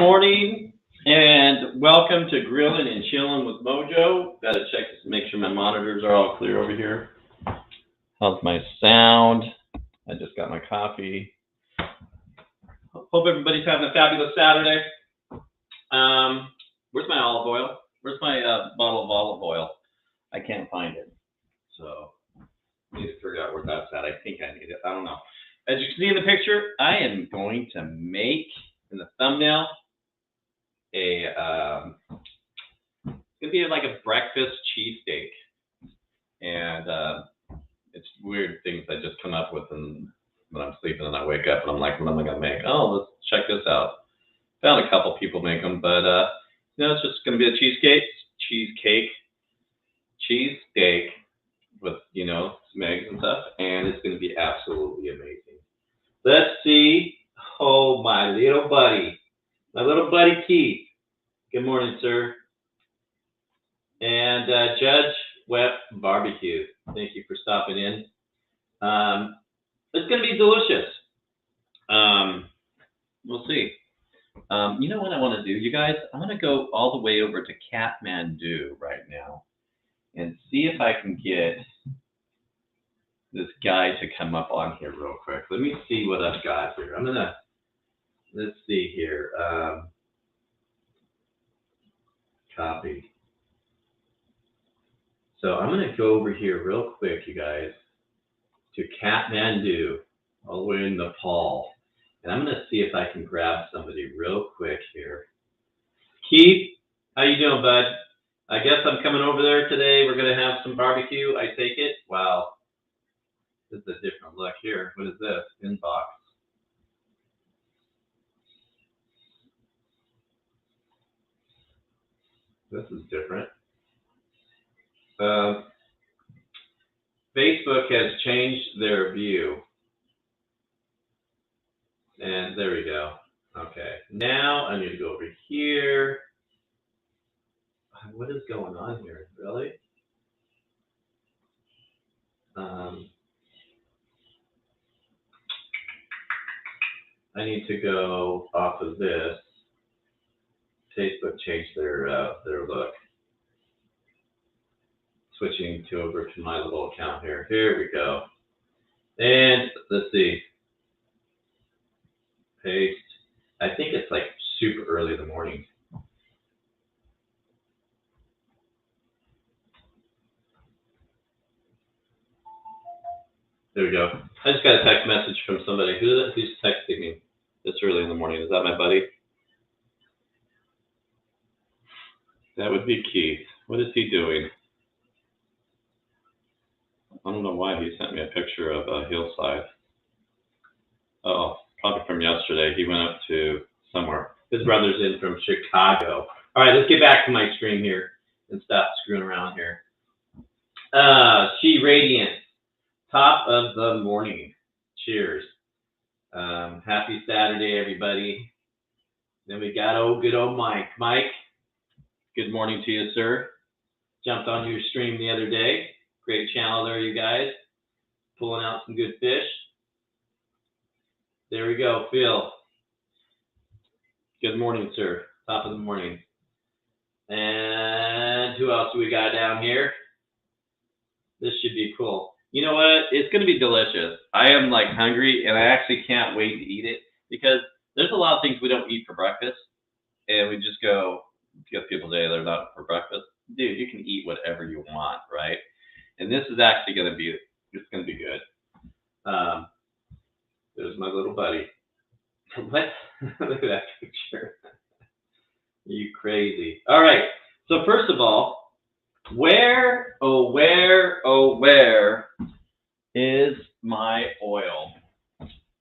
morning, and welcome to Grilling and Chilling with Mojo. Got to check to make sure my monitors are all clear over here. How's my sound? I just got my coffee. Hope everybody's having a fabulous Saturday. Where's my olive oil? Where's my bottle of olive oil? I can't find it. So I need to figure out where that's at. I think I need it. I don't know. As you can see in the picture, I am going to make, in the thumbnail, it's gonna be like a breakfast cheesesteak, and it's weird things I just come up with and when I'm sleeping and I wake up and I'm like, what am I gonna make? Oh, let's check this out. Found a couple people make them, but it's just gonna be a cheesesteak with some eggs and stuff, and it's gonna be absolutely amazing. Let's see. Oh, my little buddy Keith. Good morning, sir. And Judge Wet Barbecue. Thank you for stopping in. It's going to be delicious. We'll see. You know what I want to do, you guys? I'm going to go all the way over to Kathmandu right now and see if I can get this guy to come up on here real quick. Let me see what I've got here. Let's see here. Copy. So I'm going to go over here real quick, you guys, to Kathmandu, all the way in Nepal. And I'm going to see if I can grab somebody real quick here. Keith, how you doing, bud? I guess I'm coming over there today. We're going to have some barbecue, I take it. Wow. This is a different look here. What is this? Inbox. This is different. Facebook has changed their view. And there we go. Okay. Now I need to go over here. What is going on here? Really? I need to go off of this. Facebook changed their look. Switching over to my little account here. Here we go. And let's see. Paste. I think it's like super early in the morning. There we go. I just got a text message from somebody. Who's texting me this early in the morning? Is that my buddy? That would be Keith. What is he doing? I don't know why he sent me a picture of a hillside. Oh, probably from yesterday. He went up to somewhere. His brother's in from Chicago. All right, let's get back to my stream here and stop screwing around here. She Radiant. Top of the morning. Cheers. Happy Saturday, everybody. Then we got good old Mike. Mike, good morning to you, sir. Jumped on your stream the other day. Great channel there, you guys. Pulling out some good fish. There we go, Phil. Good morning, sir. Top of the morning. And who else do we got down here? This should be cool. You know what? It's going to be delicious. I am like hungry, and I actually can't wait to eat it because there's a lot of things we don't eat for breakfast, and we just go get people today they're not for breakfast. Dude, you can eat whatever you want, right? And this is actually going to be, it's going to be good. There's my little buddy. What? Look at that picture. You crazy. All right. So first of all, where is my oil?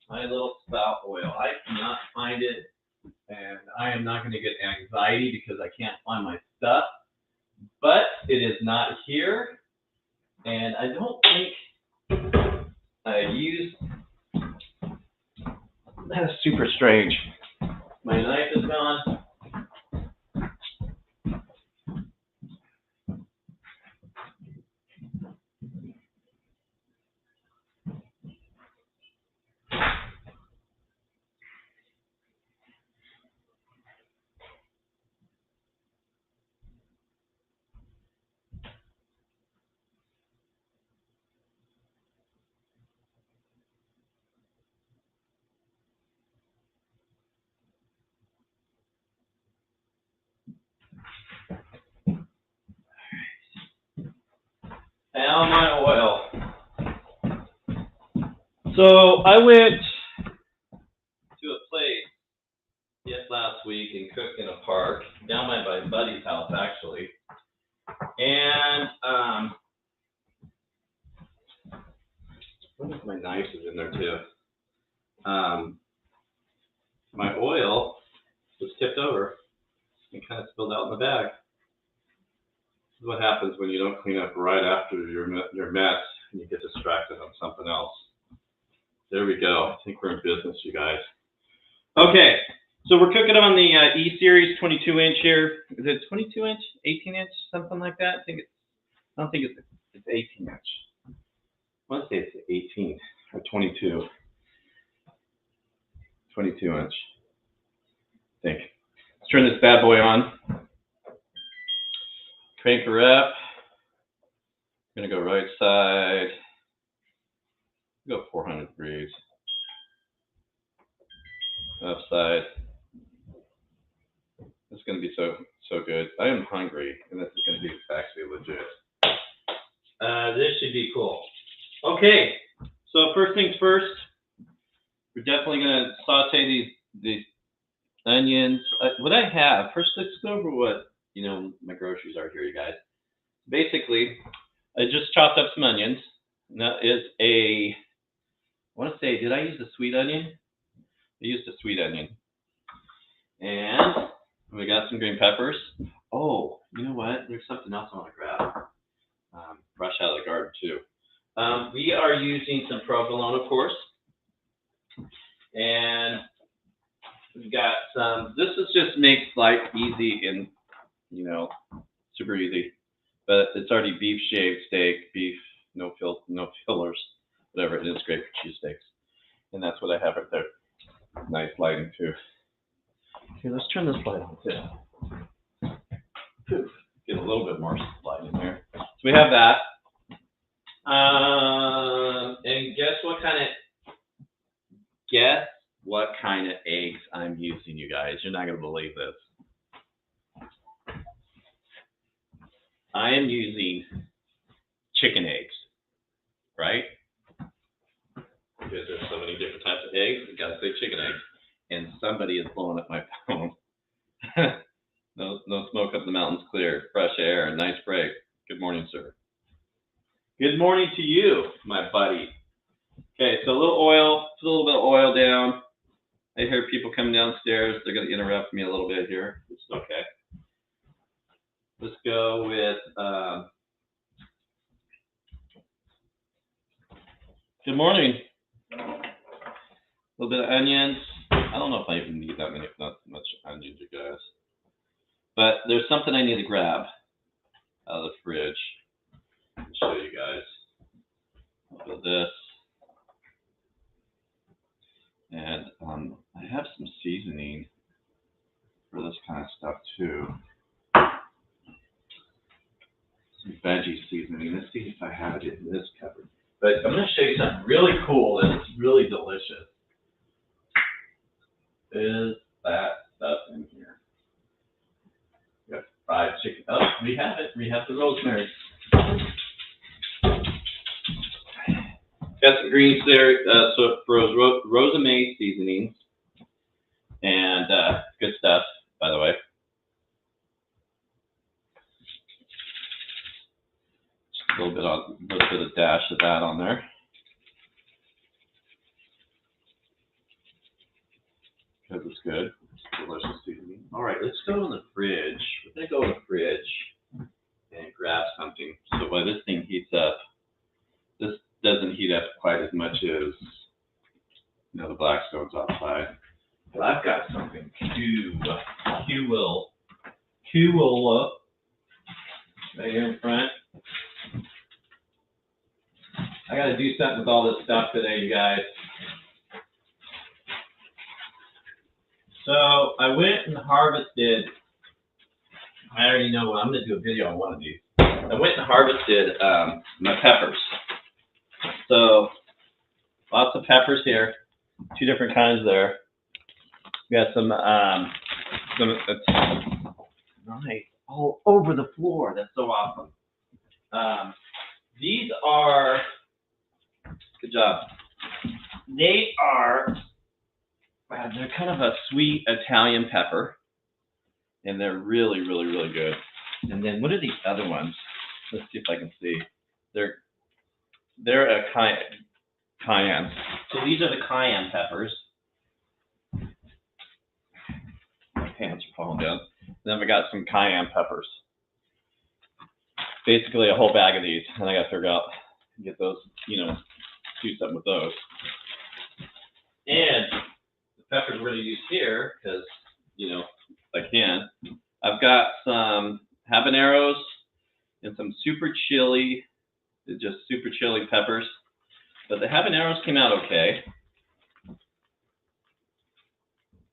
My little spout oil. I cannot find it, and I am not going to get anxiety because I can't find my stuff. But it is not here, and I don't think I used. That is super strange. My knife is gone. now my oil. So I went to a place last week and cooked in a park down by my buddy's house, actually. And one of my knives is in there too. My oil was tipped over and kind of spilled out in the bag. This is what happens when you don't clean up right after your mess and you get distracted on something else. There we go. I think we're in business, you guys. Okay, so we're cooking on the E-Series 22-inch here. Is it 22-inch, 18-inch, something like that? I don't think it's 18-inch. I want to say it's 18 or 22. 22-inch, I think. Let's turn this bad boy on. Crank her up. I'm gonna go right side. Go 400 degrees. Left side. It's gonna be so good. I am hungry, and this is gonna be actually legit. This should be cool. Okay, so first things first. We're definitely gonna saute these onions. What I have first, let's go over what my groceries are here, you guys. Basically, I just chopped up some onions. And that is I want to say, did I use a sweet onion? I used a sweet onion. And we got some green peppers. Oh, you know what? There's something else I want to grab. Fresh out of the garden too. We are using some provolone, of course. And we've got some, this is just makes life easy and, super easy. But it's already beef shaved steak, beef, no fillers, whatever. It is great for cheesesteaks. And that's what I have right there. Nice lighting too. Okay, let's turn this light on too. Get a little bit more light in there. So we have that. And guess what kind of eggs I'm using, you guys. You're not going to believe this. I am using chicken eggs, right? Because there's so many different types of eggs, you got to say chicken eggs. And somebody is blowing up my phone. No smoke up the mountains clear. Fresh air, nice break. Good morning, sir. Good morning to you, my buddy. Okay, so a little oil, put a little bit of oil down. I hear people coming downstairs. They're going to interrupt me a little bit here. It's okay. Let's go with, good morning. A little bit of onions. I don't know if I even need that much onions, you guys. But there's something I need to grab out of the fridge. I'll show you guys. I'll do this. And I have some seasoning for this kind of stuff too. Some veggie seasoning. Let's see if I have it in this cupboard. But I'm going to show you something really cool and it's really delicious. Is that stuff in here? We got fried chicken. Oh, we have it. We have the rosemary. Got some greens there. So for rosemary seasonings and good stuff, by the way. Just a little bit of dash of that on there. Because it's good. It's delicious seasoning. All right, let's go in the fridge. We're going to go in the fridge and grab something. So while this thing heats up, this doesn't heat up quite as much as the Blackstone's outside. But I've got something cool right here in front. I got to do something with all this stuff today, you guys. So I went and harvested. I already know what I'm going to do a video on one of these. I went and harvested my peppers. So lots of peppers here, 2 different kinds there. We got some nice all over the floor. That's so awesome. These are, good job. They are, they're kind of a sweet Italian pepper, and they're really, really, really good. And then what are these other ones? Let's see if I can see. They're a cayenne. So these are the cayenne peppers. My pants are falling down. And then we got some cayenne peppers. Basically a whole bag of these, and I got to figure out, get those, do something with those. And the peppers we're going to use here, because, I can. I've got some habaneros and some super chili, just super chili peppers. But the habaneros came out okay.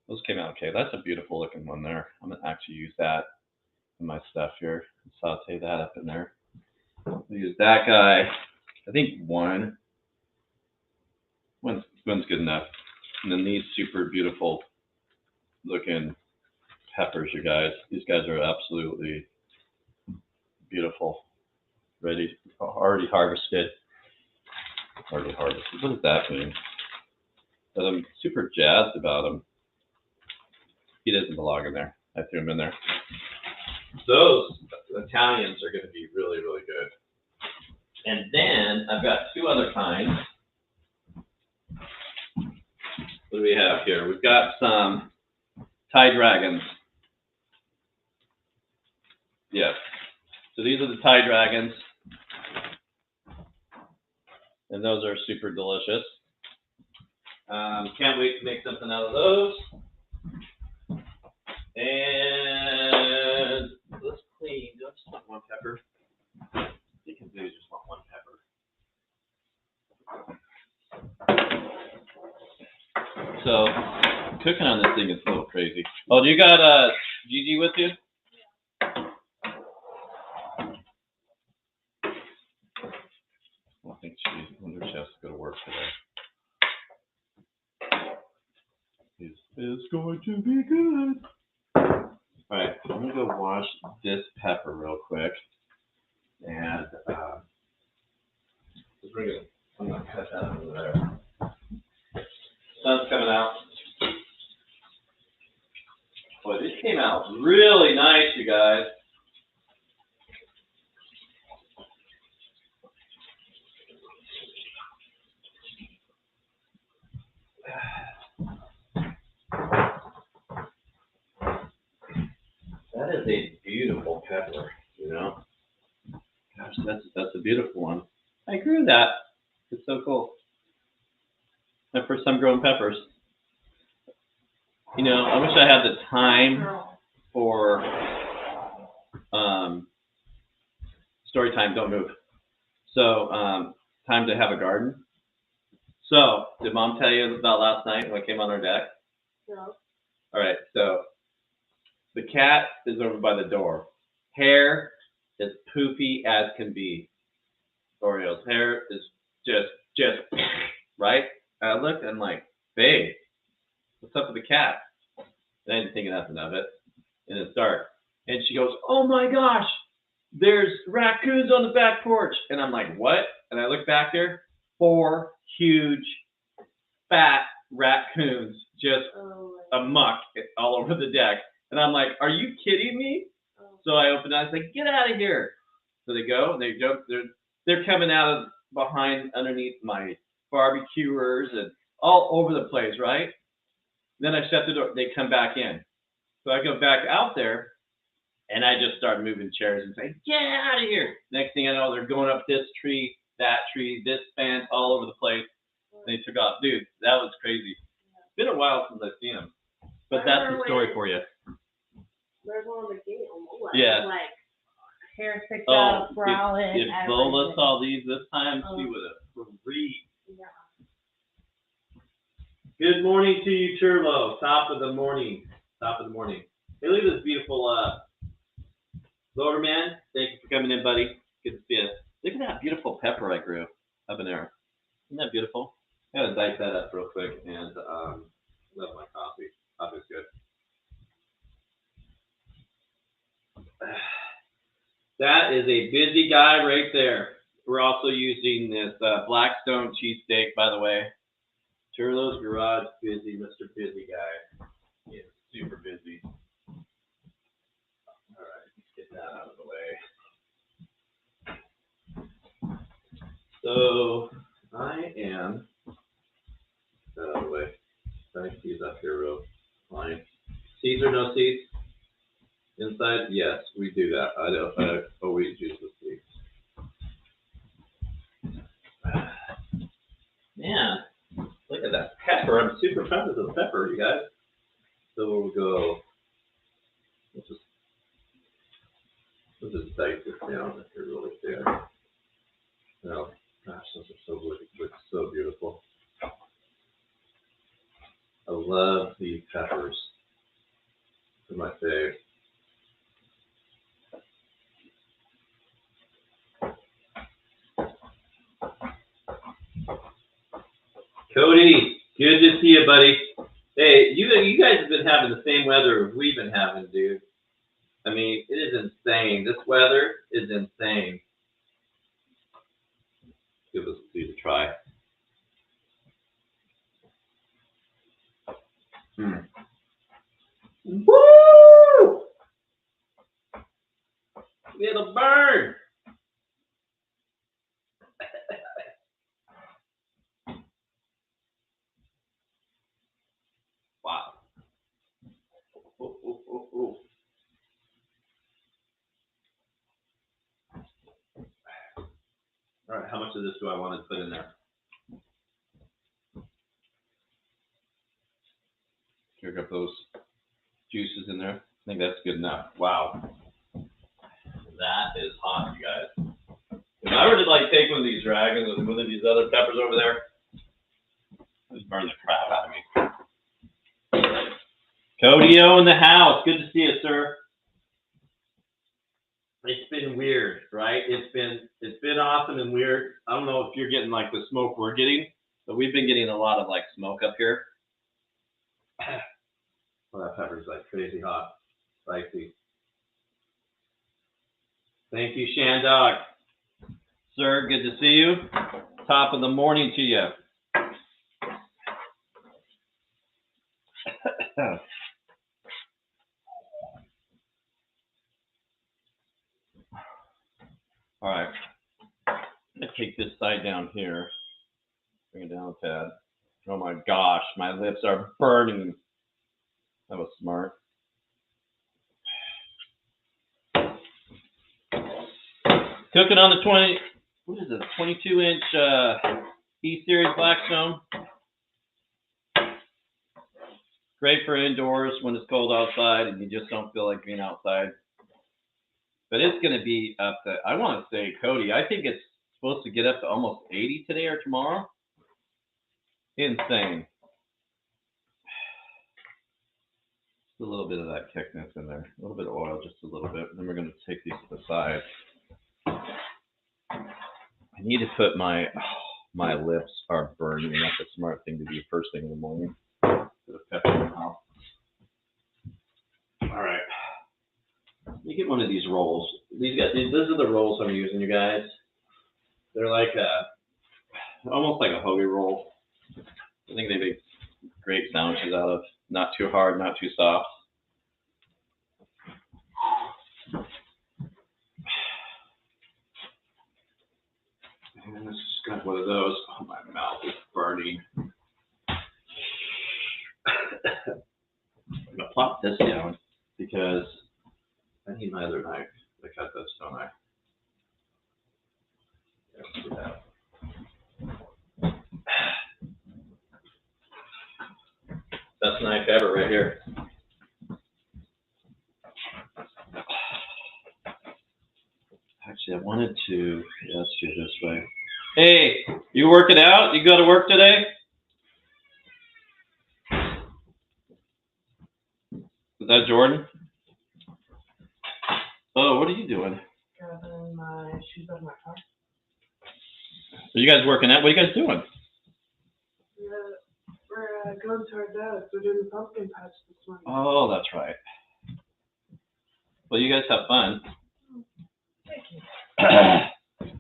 Those came out okay. That's a beautiful looking one there. I'm going to actually use that in my stuff here. Saute that up in there. I'll use that guy. I think one's good enough. And then these super beautiful looking peppers, you guys. These guys are absolutely beautiful. Ready, already harvested. Already harvested. What does that mean? But I'm super jazzed about them. He doesn't belong in there. I threw him in there. Those Italians are going to be really, really good. And then I've got two other kinds. What do we have here? We've got some Thai dragons. Yes. So these are the Thai dragons. And those are super delicious. Can't wait to make something out of those. And let's clean. Do I just want one pepper? I think I do just want one pepper. So cooking on this thing is a little crazy. Oh, do you got Gigi with you? Well, I think I wonder if she has to go to work today. This is going to be good. All right, I'm gonna go wash this pepper real quick, and I'm gonna cut that over there. Sun's coming out. Boy, this came out really nice, you guys. That is a beautiful pepper, Gosh, that's a beautiful one. I grew that. It's so cool. My first time growing peppers. I wish I had the time for story time. Don't move. So time to have a garden. So did Mom tell you about last night when I came on our deck? No. All right. So the cat is over by the door. Hair is poopy as can be. Oreo's hair is just right. I looked and I'm like, babe, what's up with the cat? And I didn't think nothing of it. And it's dark. And she goes, oh my gosh, there's raccoons on the back porch. And I'm like, what? And I look back there, 4 huge, fat raccoons just amuck all over the deck. And I'm like, are you kidding me? So I open it. I was like, get out of here. So they go and they jump. They're coming out of behind underneath my barbecuers and all over the place, right? Then I shut the door. They come back in. So I go back out there and I just start moving chairs and say, get out of here. Next thing I know, they're going up this tree, this fence, all over the place. They took off. Dude, that was crazy. It's been a while since I've seen them. But that's the story for you. There's one on the gate. Yeah. Like, hair picked up, growling. If Lola saw these this time, she would have freaked. Yeah. Good morning to you, Turlo. Top of the morning. Hey, look at this beautiful loader man. Thank you for coming in, buddy. Good to see you. Look at that beautiful pepper I grew up in there. Isn't that beautiful? I gotta dice that up real quick and love my coffee. Coffee's good. That is a busy guy right there. We're also using this Blackstone cheesesteak, by the way. Turlo's Garage busy, Mr. Busy Guy. He is super busy. All right, let's get that out of the way. So I am out of the way. Trying to use up here real fine. Seeds or no seeds? Inside? Yes, we do that. I always use the seeds. Man, look at that pepper. I'm super proud of the pepper, you guys. So we'll go. Let's just dice this down if you're really thin. Oh, gosh, those are so good. It looks so beautiful. I love these peppers. They're my fave. Cody, good to see you, buddy. Hey, you guys have been having the same weather we've been having, dude. I mean, it is insane. This weather is insane. Give us a try. Woo! We had a burn. Wow. Ooh, ooh, ooh, ooh. All right, how much of this do I want to put in there? Pick up those juices in there. I think that's good enough. Wow. That is hot, you guys. If I were to like take one of these dragons and one of these other peppers over there, just burn the crap out of me. Cody-O in the house. Good to see you, sir. It's been weird, right? It's been awesome and weird. I don't know if you're getting like the smoke we're getting, but we've been getting a lot of like smoke up here. Well, that pepper's like crazy hot, spicy. Thank you, Shandog. Sir, good to see you. Top of the morning to you. All right. I'm going to take this side down here. Bring it down a tad. Oh my gosh, my lips are burning. That was smart. Cooking on the 22-inch E-Series Blackstone. Great for indoors when it's cold outside and you just don't feel like being outside. But it's going to be up to, I want to say, Cody, I think it's supposed to get up to almost 80 today or tomorrow. Insane. Just a little bit of that thickness in there. A little bit of oil, just a little bit. Then we're going to take these to the side. I need to put my lips are burning. That's a smart thing to do first thing in the morning. Put a pepper in the house. All right. You get one of these rolls. These are the rolls I'm using, you guys. They're like almost like a hoagie roll. I think they make great sandwiches out of. Not too hard, not too soft. And let's just grab one of those. Oh, my mouth is burning. I'm gonna plop this down because I need my other knife to cut this, don't I? Yeah, let's do that. Best knife ever right here. Actually, I wanted to, let's do it this way. Hey, you working out? You go to work today? Is that Jordan? Oh, what are you doing? Grabbing my shoes out of my car. Are you guys working out? What are you guys doing? We're going to our dad's. We're doing the pumpkin patch this morning. Oh, that's right. Well, you guys have fun. Thank you.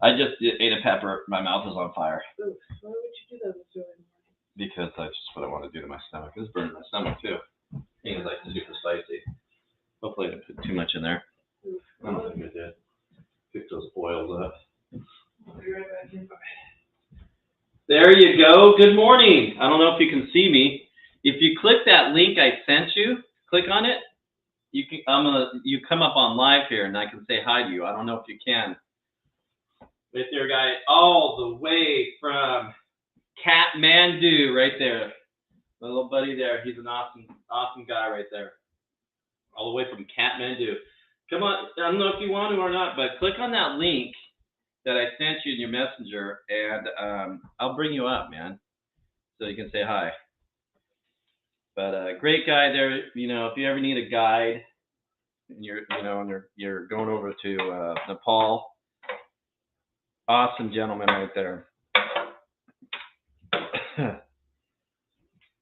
I just ate a pepper. My mouth is on fire. Ooh, why would you do that this early in the morning? Because that's just what I want to do to my stomach. It's burning my stomach too. I think it's like super spicy. Hopefully I didn't put too much in there. Ooh. I don't think I did. Pick those oils up. I'll be right back in. There you go. Good morning. I don't know if you can see me. If you click that link I sent you, click on it. You can. You come up on live here, and I can say hi to you. I don't know if you can. Right there, guy, all the way from Kathmandu, right there. My little buddy there. He's an awesome guy right there. All the way from Kathmandu. Come on. I don't know if you want to or not, but click on that link that I sent you in your messenger, and I'll bring you up, man, so you can say hi. But great guy there. You know, if you ever need a guide, and you're going over to Nepal, awesome gentleman right there.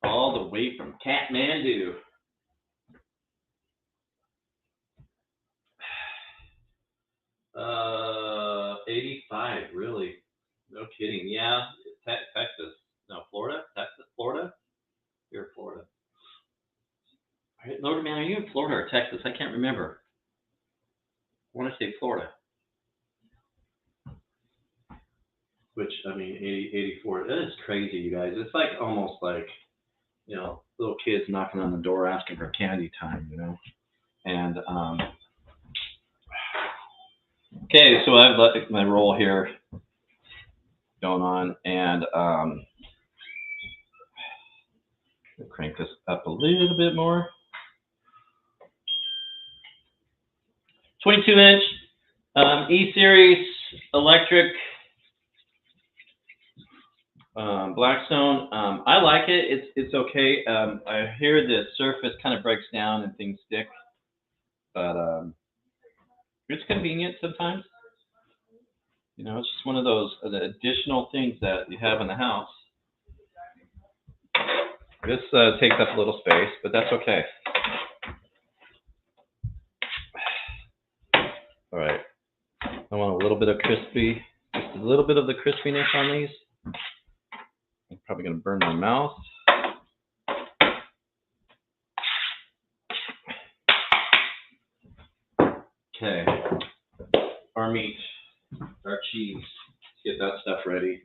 All the way from Kathmandu. Uh, 85, really? No kidding. Yeah, Texas. No, Florida? Texas? Florida? You're in Florida. All right, Lord, man, are you in Florida or Texas? I can't remember. I want to say Florida. Which, I mean, 84. That is crazy, you guys. It's like almost like, you know, little kids knocking on the door asking for candy time, you know? And, okay, so I've let my roll here going on, and crank this up a little bit more. 22-inch E-Series electric Blackstone. I like it. It's okay. I hear the surface kind of breaks down and things stick, but it's convenient sometimes. You know, it's just one of those the additional things that you have in the house. This takes up a little space, but that's okay. All right. I want a little bit of crispy, just a little bit of the crispiness on these. I'm probably going to burn my mouth. Okay. Our meat, our cheese. Let's get that stuff ready.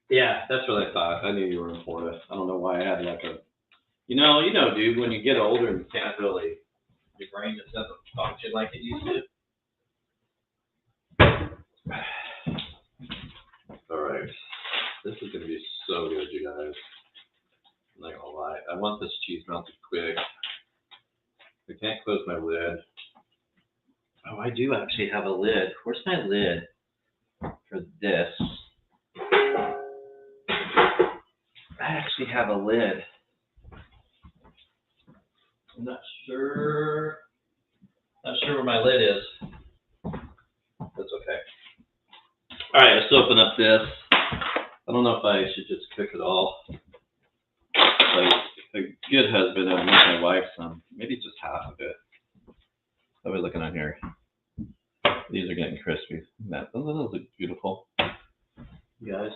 Yeah, that's what I thought. I knew you were in Florida. I don't know why I had like a, you know, dude, when you get older, you can't really, your brain just doesn't function like it used to. All right. This is going to be so good, you guys. I'm not going to lie. I want this cheese melted quick. I can't close my lid. Oh, I do actually have a lid. Where's my lid for this? I actually have a lid. I'm not sure where my lid is. That's okay. All right, let's open up this. I don't know if I should just cook it all. Like a good husband, I'd make my wife some, maybe just half of it. What are we looking at here? These are getting crispy. Those look beautiful. You guys.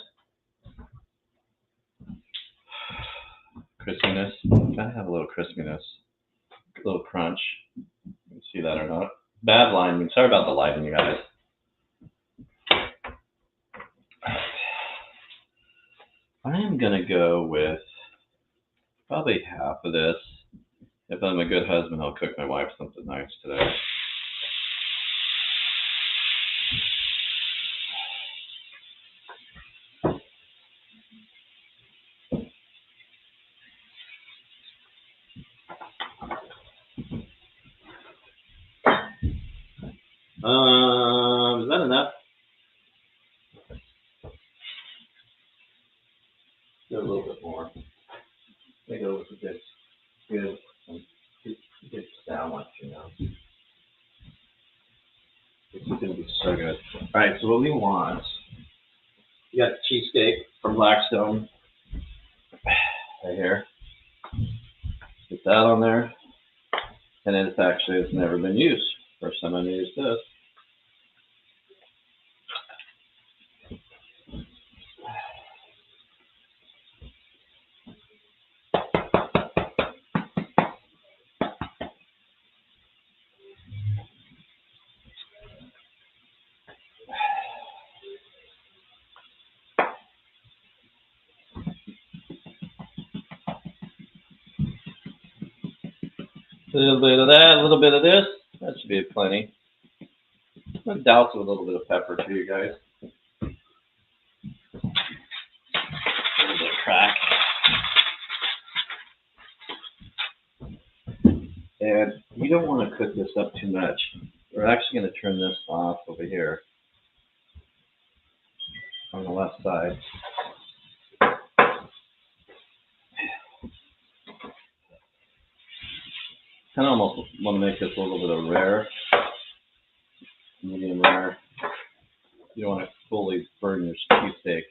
Crispiness. Gotta have a little crispiness. A little crunch. You can see that or not. Bad lighting. Sorry about the lighting, you guys. I am gonna go with probably half of this. If I'm a good husband, I'll cook my wife something nice today. Is that enough? Do a little bit more. I go with this good sandwich, you know. This is gonna be so good. All right, so what we want, you got the cheesesteak from Blackstone right here. Get that on there. And it's actually has never been used. First time I used this. A little bit of that, a little bit of this. That should be plenty. I'll douse it with a little bit of pepper too, you guys. A little bit of crack. And you don't want to cook this up too much. We're actually going to turn this off over here on the left side. Kind of almost want to make this a little bit of rare, medium rare. You don't want to fully burn your cheesesteak.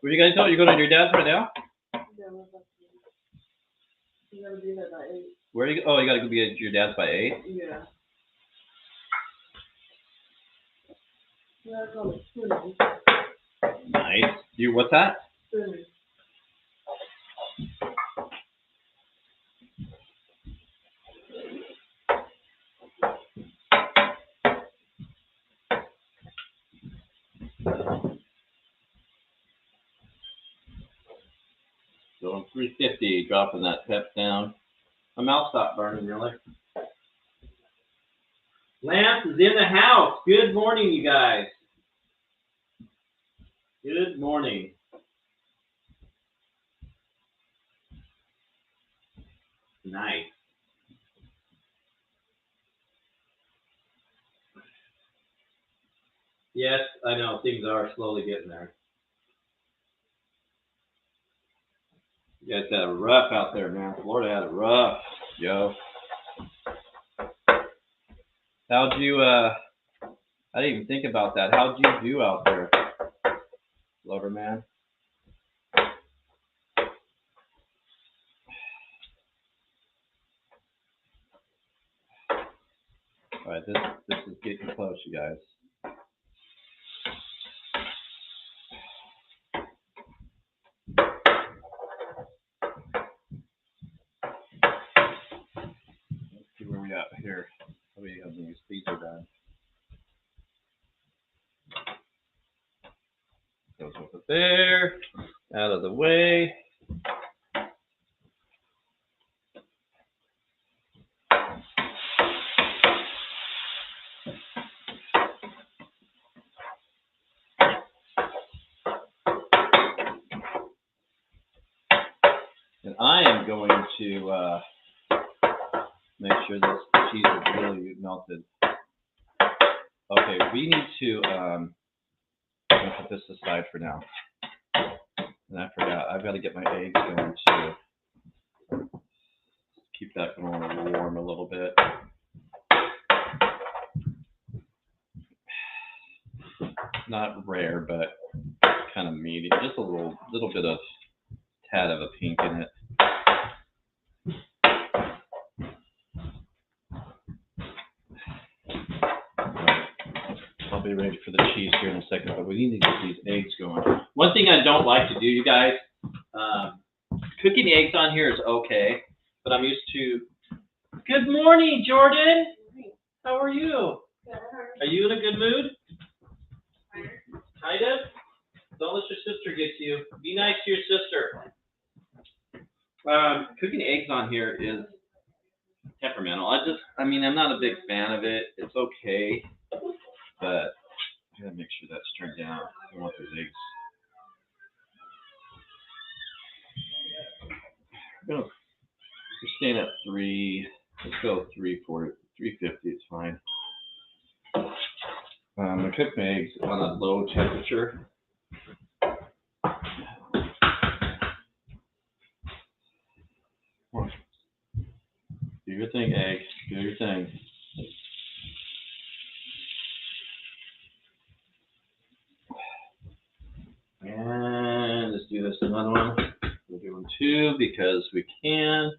Where you guys go? You going to your dad's right now? Yeah, we're about to. You gotta be there by 8. Where you? Oh, you got to be at your dad's by 8. Yeah. Yeah, it's on the swimming. Nice. You what's that? Swimming. So 350, dropping that pep down. My mouth stopped burning, really. Lance is in the house. Good morning, you guys. Good morning. Nice. Yes, I know. Things are slowly getting there. You guys had it rough out there, man. Florida had it rough, yo. How'd you, I didn't even think about that. How'd you do out there, Lover Man? All right, this is getting close, you guys. Let's see where we at here. We have these are done. Goes over there, out of the way. And I am going to make sure this cheese is really melted. Okay, we need to put this aside for now. And I forgot, I've got to get my eggs going too. Keep that going warm a little bit. Not rare, but kind of meaty. Just a little bit of tad of a pink in it. I'll be ready for the cheese here in a second, but we need to get these eggs going. One thing I don't like to do, you guys, cooking eggs on here is okay, but I'm used to. Good morning, Jordan. How are you? Are you in a good mood? Kind of. Don't let your sister get to you. Be nice to your sister. Cooking eggs on here is temperamental. I'm not a big fan of it. It's okay, but I gotta make sure that's turned down. I want those eggs. We're staying at 3. Let's go 340, 350. It's fine. I cook my eggs on a low temperature. Do your thing, egg. Do your thing. And let's do this another one. We're doing two because we can.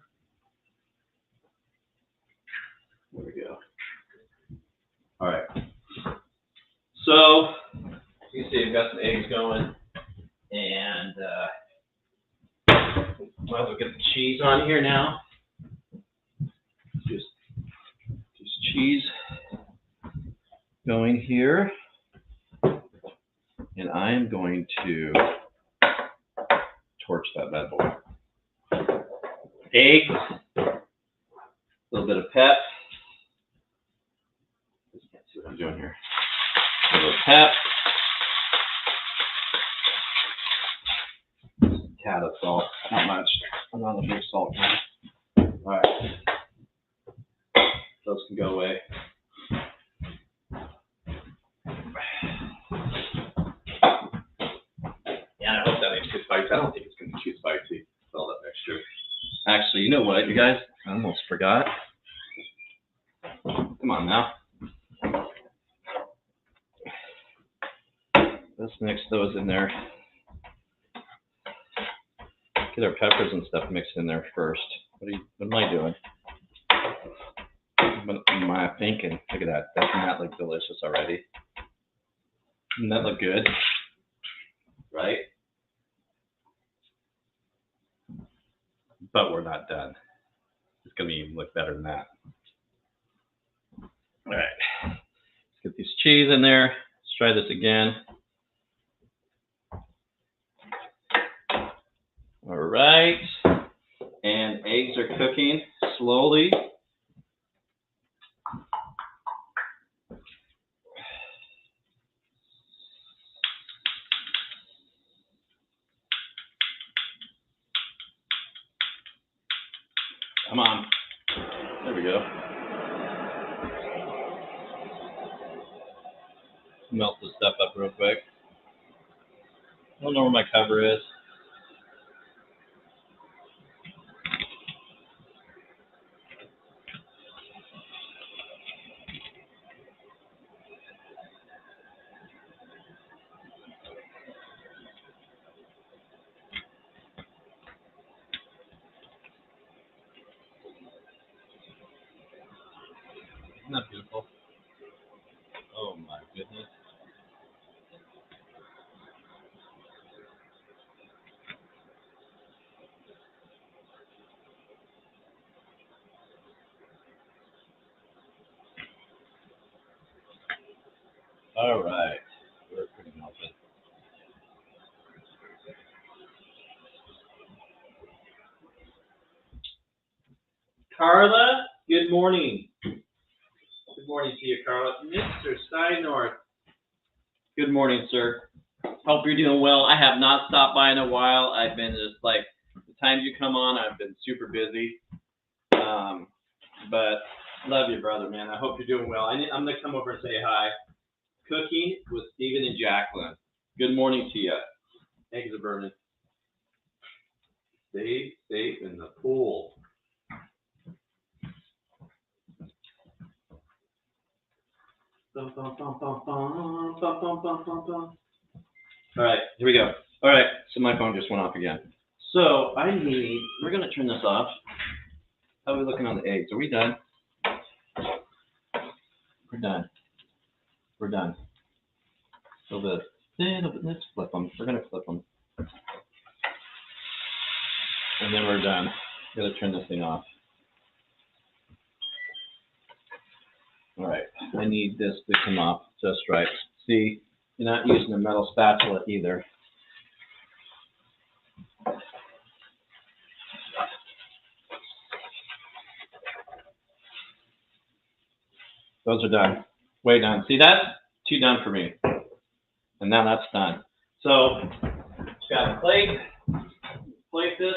There we go. All right. So you can see I've got some eggs going, and might as well get the cheese on here now. Just cheese going here, and I am going to torch that bad boy. Eggs, a little bit of pep. Just can't see what I'm doing here. A little pep. Tad of salt, not much. I'm not a big salt guy. All right, those can go away. Yeah, I hope that makes too spicy. I don't think it's going to be too spicy with all that mixture. Actually, you know what, you guys? I almost forgot. Come on now. Let's mix those in there. Get our peppers and stuff mixed in there first. What am I doing? What am I thinking? Look at that. Doesn't that look delicious already? Doesn't that look good? Right? But we're not done. It's going to even look better than that. All right. Let's get this cheese in there. Let's try this again. All right. And eggs are cooking slowly. Come on. There we go. Melt this stuff up real quick. I don't know where my cover is. Isn't that beautiful? Oh my goodness. All right. We're pretty melted. Carla, good morning. Good morning to you, Carla. Mr. Steinort. Good morning, sir. Hope you're doing well. I have not stopped by in a while. I've been just like, the times you come on, I've been super busy. But love you, brother, man. I hope you're doing well. I'm going to come over and say hi. Cooking with Stephen and Jacqueline. Good morning to you. Eggs are burning. Stay safe in the pool. Bum, bum, bum, bum, bum, bum, bum, bum, bum, bum. All right, here we go. All right, so my phone just went off again. So we're going to turn this off. How are we looking on the eggs? Are we done? We're done. We're done. So let's flip them. We're going to flip them. And then we're done. Got to turn this thing off. All right, I need this to come off just right. See, you're not using a metal spatula either. Those are done. Way done. See, that's too done for me. And now that's done. So, got a plate. Plate this.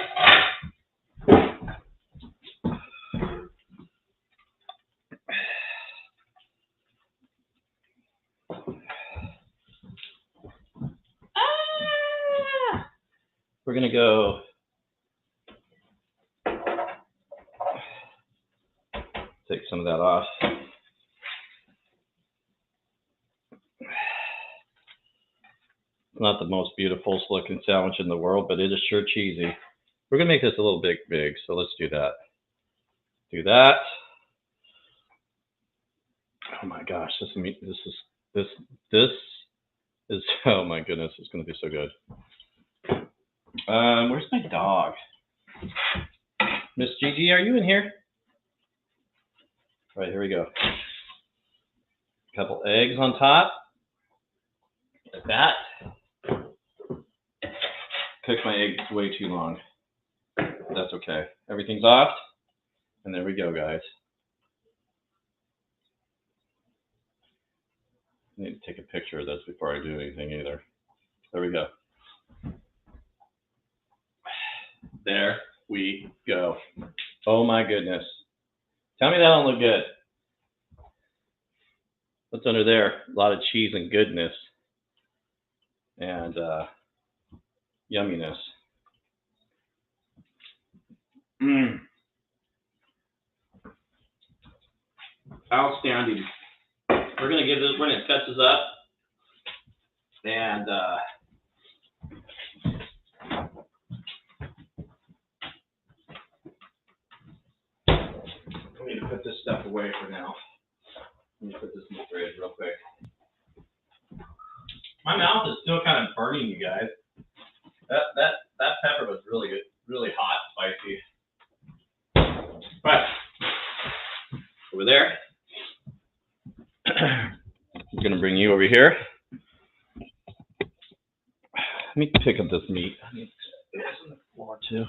We're going to go take some of that off. Not the most beautiful looking sandwich in the world, but it is sure cheesy. We're gonna make this a little big, so let's do that. Do that. Oh my gosh, this is oh my goodness, it's gonna be so good. Where's my dog? Miss Gigi, are you in here? All right, here we go. A couple eggs on top, like that. Cooked my eggs way too long. That's okay. Everything's off, and there we go, guys. I need to take a picture of this before I do anything either. There we go. There we go. Oh my goodness. Tell me that don't look good. What's under there? A lot of cheese and goodness. And yumminess. Outstanding. We're gonna cut this up. And I'm going to put this stuff away for now. Let me put this in the fridge real quick. My mouth is still kind of burning, you guys. That pepper was really good, really hot, spicy. Right. Over there. I'm going to bring you over here. Let me pick up this meat. I need to put this on the floor too.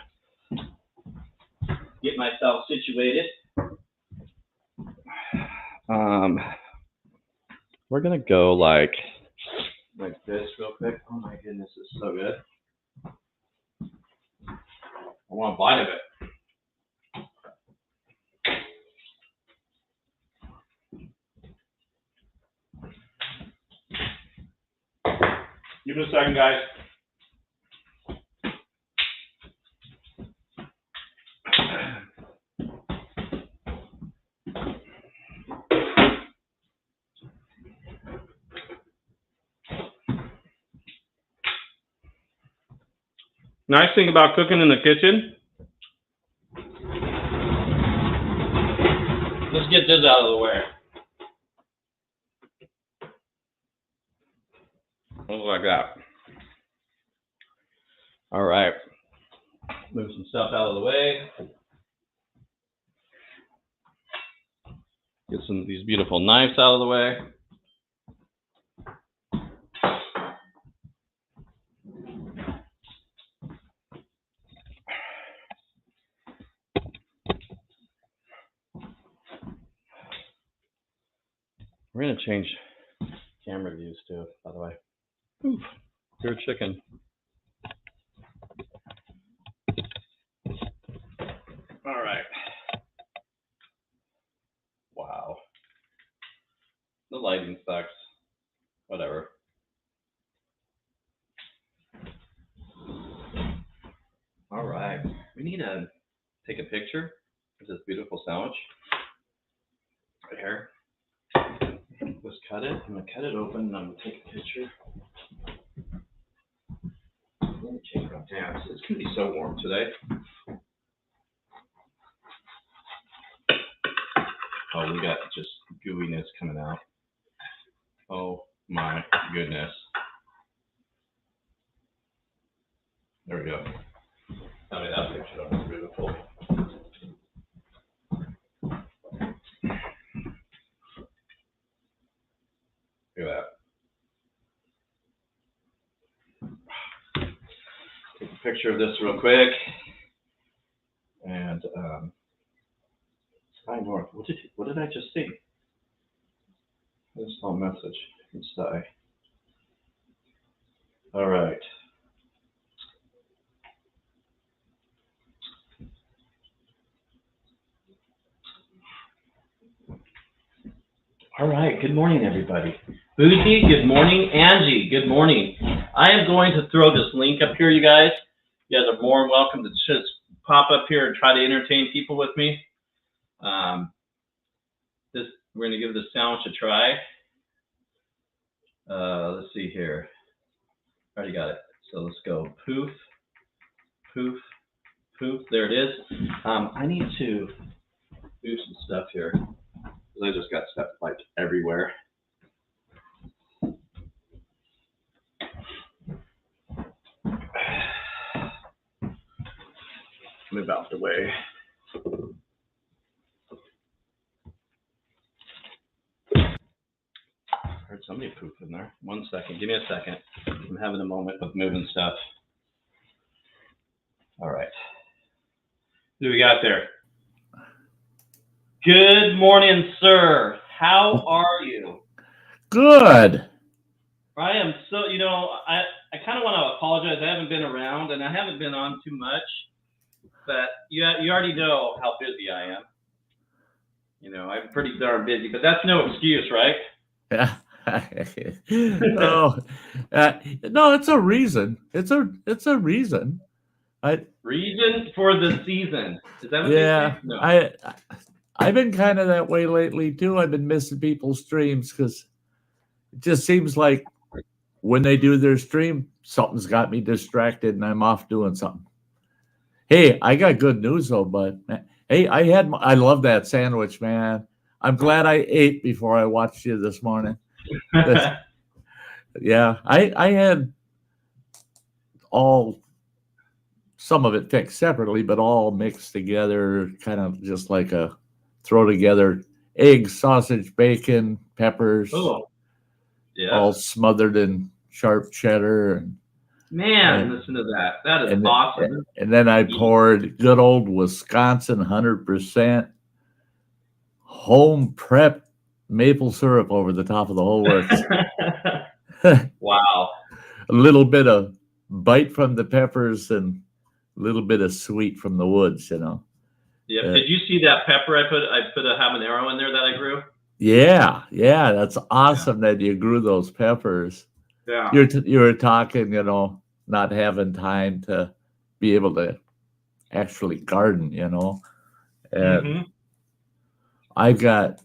Get myself situated. We're gonna go like this real quick. Oh my goodness, it's so good. I want a bite of it. Give it a second, guys. Nice thing about cooking in the kitchen. Let's get this out of the way. Looks like that. All right. Move some stuff out of the way. Get some of these beautiful knives out of the way. We're going to change camera views too, by the way. Oof, pure chicken. All right. Wow. The lighting sucks. Whatever. All right. We need to take a picture of this beautiful sandwich. Right here. Let's cut it. I'm going to cut it open and I'm going to take a picture. Let me change my pants. It's going to be so warm today. Oh, we got just gooiness coming out. Oh my goodness. There we go. Tell me that picture looks beautiful. Look at that. Take a picture of this real quick. And Sky North. What did I just see? This small message from Sky. All right. All right. Good morning, everybody. Boozy, good morning. Angie, good morning. I am going to throw this link up here, you guys. You guys are more than welcome to just pop up here and try to entertain people with me. We're going to give this sandwich a try. Let's see here. Already got it. So let's go poof, poof, Poof, there it is. I need to do some stuff here. I just got stuff like everywhere. Move out the way. Heard somebody poop in there. 1 second. Give me a second. I'm having a moment of moving stuff. All right. Who do we got there? Good morning, sir. How are you? Good. I am so, I kind of want to apologize. I haven't been around and I haven't been on too much, but you already know how busy I am. I'm pretty darn busy, but that's no excuse, right? Yeah. No, no, it's a reason. It's a reason. Reason for the season. Is that what Yeah, they say? No. I've been kind of that way lately too. I've been missing people's streams because it just seems like when they do their stream, something's got me distracted and I'm off doing something. Hey, I got good news though, but hey, I love that sandwich, man. I'm glad I ate before I watched you this morning. Yeah, I had some of it fixed separately, but all mixed together, kind of just like a throw together eggs, sausage, bacon, peppers, yeah, all smothered in sharp cheddar. Man, listen to that. That is awesome. And then I poured good old Wisconsin 100% home prep maple syrup over the top of the whole works. Wow. A little bit of bite from the peppers and a little bit of sweet from the woods, Yeah. Did you see that pepper I put a habanero in there that I grew? Yeah. That's awesome that you grew those peppers. Yeah. You were talking, not having time to be able to actually garden, And I got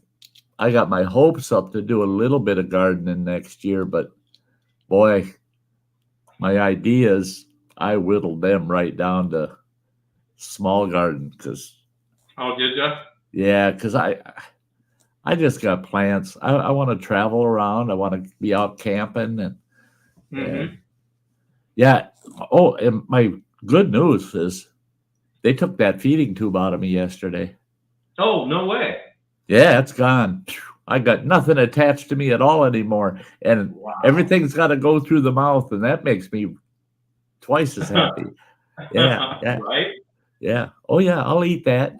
my hopes up to do a little bit of gardening next year, but boy, my ideas, I whittled them right down to small garden because. Oh, did you? Yeah, because I just got plants. I want to travel around. I want to be out camping and yeah. Oh, and my good news is they took that feeding tube out of me yesterday. Oh, no way. Yeah, it's gone. I got nothing attached to me at all anymore, and everything's got to go through the mouth, and that makes me twice as happy. Yeah. Right? Yeah. Oh yeah, I'll eat that.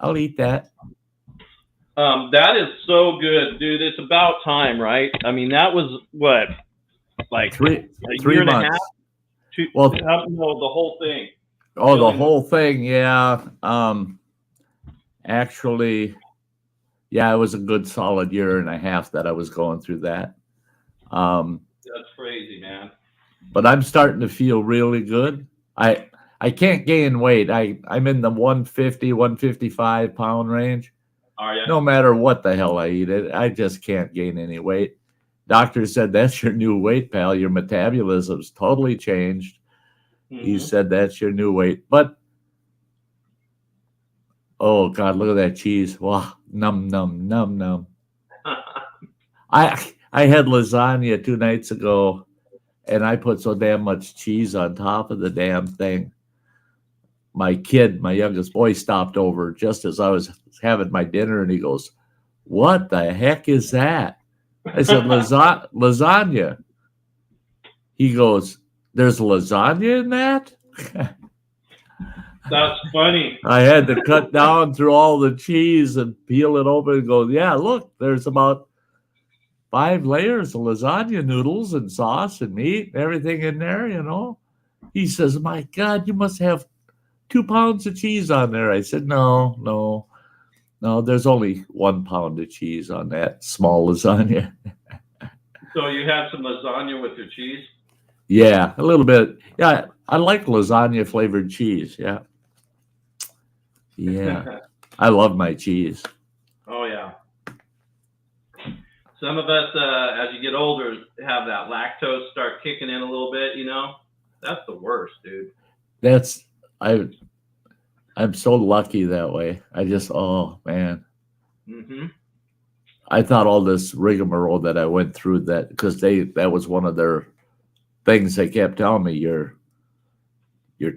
That is so good, dude. It's about time, right? I mean, that was what, like 3 year and months. a half? Well, the whole thing. Oh, the whole thing, yeah. Actually, yeah, it was a good solid year and a half that I was going through that. That's crazy, man. But I'm starting to feel really good. I can't gain weight. I'm in the 150, 155 pound range. Are you? No matter what the hell I eat, I just can't gain any weight. Doctor said, that's your new weight, pal. Your metabolism's totally changed. He said, that's your new weight. But, oh, God, look at that cheese. Wow, num, num, num, num. I had lasagna 2 nights ago, and I put so damn much cheese on top of the damn thing. My youngest boy, stopped over just as I was having my dinner, and he goes, what the heck is that? I said, lasagna. He goes, there's lasagna in that? That's funny. I had to cut down through all the cheese and peel it open and go, yeah, look, there's about 5 layers of lasagna noodles and sauce and meat and everything in there, He says, my God, you must have 2 pounds of cheese on there. I said, no, there's only 1 pound of cheese on that small lasagna. So you had some lasagna with your cheese? Yeah, a little bit. Yeah, I like lasagna flavored cheese. Yeah. I love my cheese. Oh, yeah. Some of us, as you get older, have that lactose start kicking in a little bit, That's the worst, dude. I'm so lucky that way. I just, oh man, Mm-hmm. I thought all this rigmarole that I went through that because that was one of their things they kept telling me your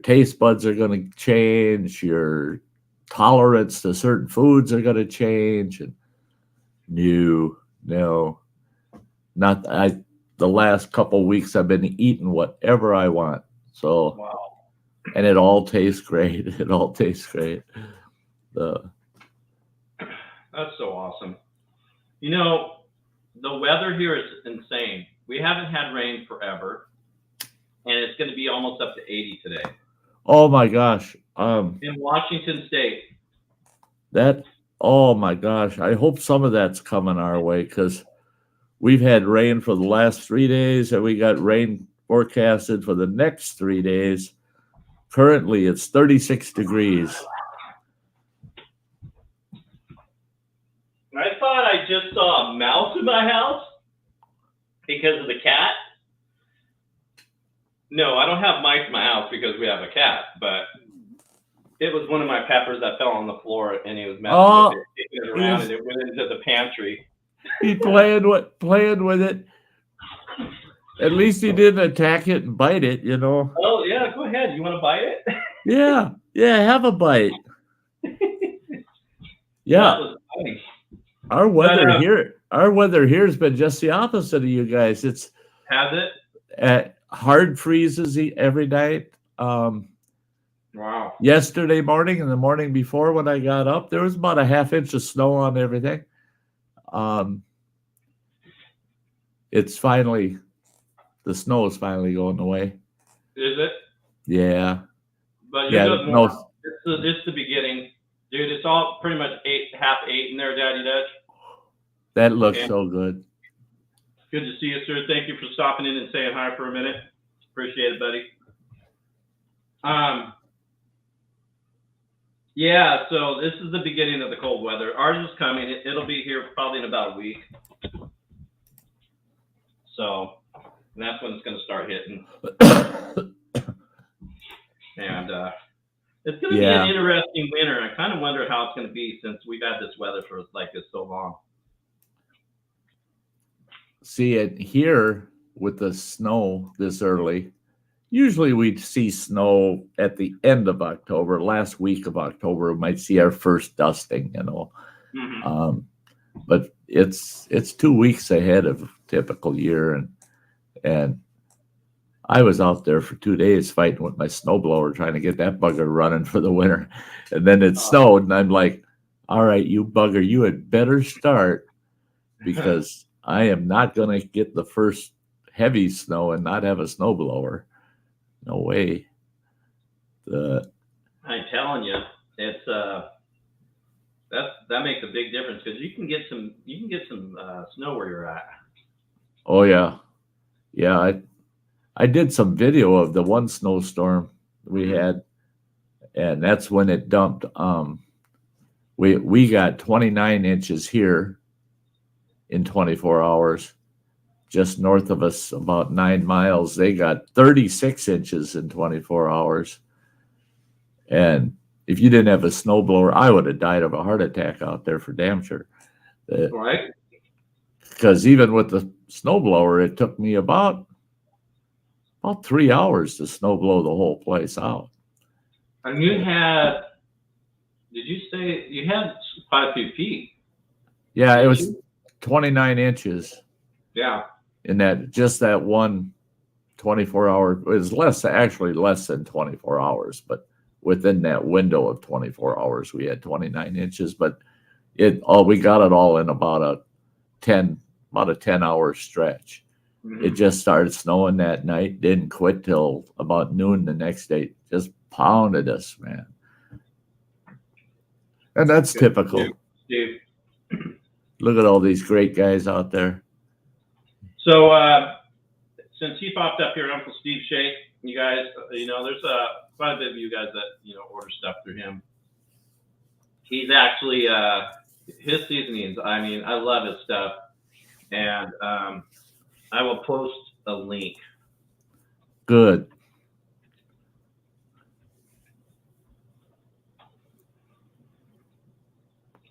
taste buds are going to change, your tolerance to certain foods are going to change, and no, not I. The last couple weeks I've been eating whatever I want, so Wow. and it all tastes great. It all tastes great. That's so awesome. You know, the weather here is insane. We haven't had rain forever, and it's going to be almost up to 80 today Oh my gosh. in Washington State. Oh my gosh. I hope some of that's coming our way because we've had rain for the last 3 days and we got rain forecasted for the next 3 days. Currently, it's 36 degrees. I thought I just saw a mouse in my house because of the cat. No, I don't have mice in my house because we have a cat, but it was one of my peppers that fell on the floor and he was messing with it, kicking it around, and it went into the pantry. He playing with it. At least he didn't attack it and bite it, you know. Oh yeah, go ahead. You want to bite it? Yeah, have a bite. Yeah. That was funny. Our weather here has been just the opposite of you guys. It's Has it? Hard freezes every night. Wow. Yesterday morning and the morning before when I got up, there was about a half inch of snow on everything. The snow is finally going away. Is it? Yeah. But it's the beginning. Dude, it's all pretty much half eight in there, Daddy Dutch. That looks so good. Good to see you, sir. Thank you for stopping in and saying hi for a minute. Appreciate it, buddy. Yeah, so this is the beginning of the cold weather. Ours is coming. It'll be here probably in about a week. So that's when it's going to start hitting. And it's going to be an interesting winter. I kind of wonder how it's going to be since we've had this weather for like this so long. See it here with the snow this early. Usually we'd see snow at the end of October. Last week of October, we might see our first dusting, you know. Mm-hmm. But it's 2 weeks ahead of typical year, and I was out there for 2 days fighting with my snowblower trying to get that bugger running for the winter, and then it snowed, and I'm like, "All right, you bugger, you had better start because I am not going to get the first heavy snow and not have a snowblower. No way." I'm telling you, it's that makes a big difference because you can get some snow where you're at. Oh yeah. I did some video of the one snowstorm we had, and that's when it dumped. We got 29 inches here in 24 hours. Just north of us, about 9 miles, they got 36 inches in 24 hours. And if you didn't have a snowblower, I would have died of a heart attack out there for damn sure. Right. Because even with the snowblower, it took me about 3 hours to snowblow the whole place out. And you had, did you say you had quite a few feet? Yeah, it was 29 inches. Yeah. In that one 24 hour, it was less than 24 hours, but within that window of 24 hours, we had 29 inches, but we got it all in about a 10 hour stretch. Mm-hmm. It just started snowing that night, didn't quit till about noon the next day, just pounded us, man. And that's typical. Steve. Look at all these great guys out there. So, since he popped up here, Uncle Steve Shake, you guys, there's quite a bit of you guys that, order stuff through him. He's actually, his seasonings, I mean, I love his stuff. And I will post a link. Good.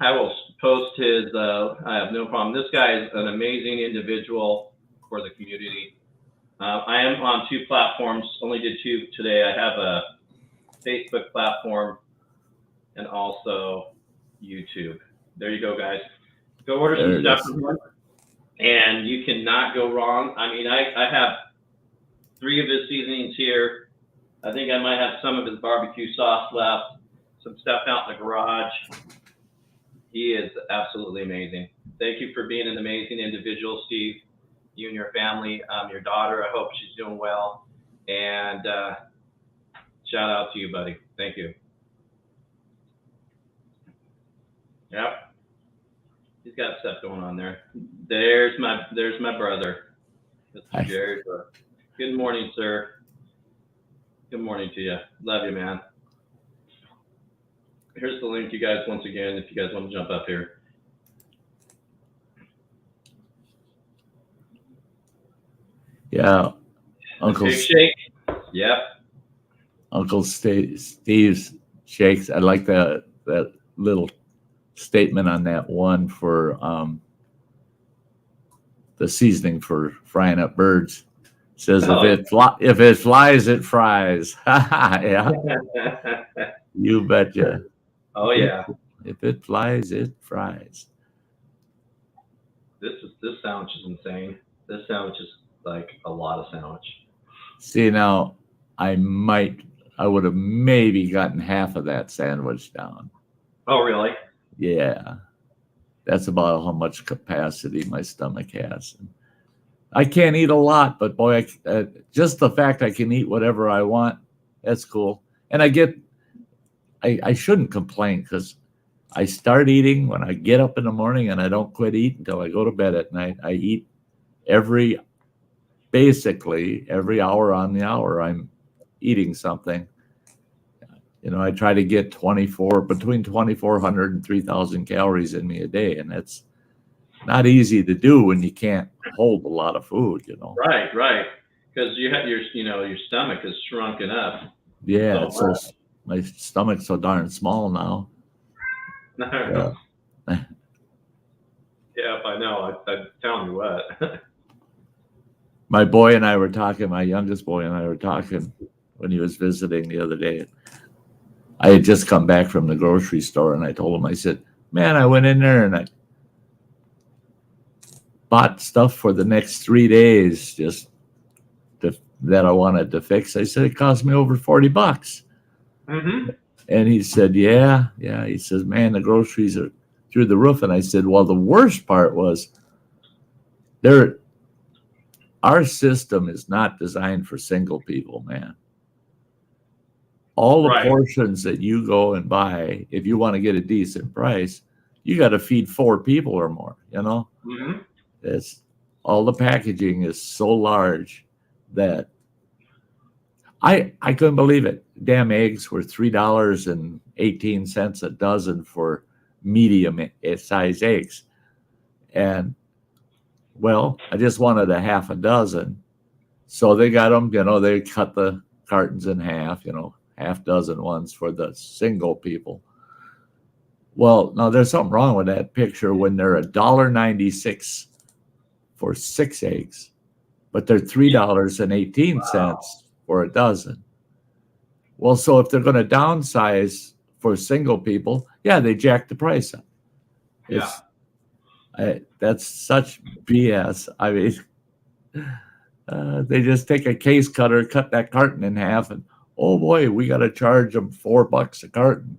I will post his. I have no problem. This guy is an amazing individual for the community. I am on 2 platforms. Only did 2 today. I have a Facebook platform and also YouTube. There you go, guys. Go order some stuff from him, and you cannot go wrong. I mean, I have 3 of his seasonings here. I think I might have some of his barbecue sauce left. Some stuff out in the garage. He is absolutely amazing. Thank you for being an amazing individual, Steve. You and your family, your daughter, I hope she's doing well. And shout out to you, buddy. Thank you. Yep. He's got stuff going on there. There's my brother. Mr. Jared. Good morning, sir. Good morning to you. Love you, man. Here's the link, you guys, once again, if you guys want to jump up here. Yeah. Uncle Shake. Yep. Uncle Steve's shakes. I like that little statement on that one for the seasoning for frying up birds. It says if it flies, it fries. Yeah. You betcha. Oh yeah. If it flies, it fries. This sandwich is insane. This sandwich is like a lot of sandwich. See, now I would have maybe gotten half of that sandwich down. Oh, really? Yeah. That's about how much capacity my stomach has. I can't eat a lot, but boy, just the fact I can eat whatever I want, that's cool. And I shouldn't complain because I start eating when I get up in the morning and I don't quit eating until I go to bed at night. I eat basically every hour on the hour I'm eating something. You know, I try to get between 2,400 and 3,000 calories in me a day. And that's not easy to do when you can't hold a lot of food, you know. Right. Because you have your stomach is shrunken up. Yeah. So my stomach's so darn small now. Yeah. Yeah, I know. I'm telling you what. My youngest boy and I were talking when he was visiting the other day. I had just come back from the grocery store and I told him, I said, man, I went in there and I bought stuff for the next 3 days that I wanted to fix. I said, it cost me over $40. Mm-hmm. And he said, yeah. He says, man, the groceries are through the roof. And I said, well, the worst part was our system is not designed for single people, man. All the portions that you go and buy, if you want to get a decent price, you got to feed 4 people or more, you know? Mm-hmm. All the packaging is so large that I couldn't believe it. Damn eggs were $3.18 a dozen for medium size eggs. And well, I just wanted a half a dozen. So they got them, you know, they cut the cartons in half, you know, half dozen ones for the single people. Well, now there's something wrong with that picture when they're $1.96 for 6 eggs, but they're $3.18 for a dozen. Well, so if they're going to downsize for single people, yeah, they jack the price up. That's such BS. I mean, they just take a case cutter, cut that carton in half, and oh boy, we got to charge them $4 a carton.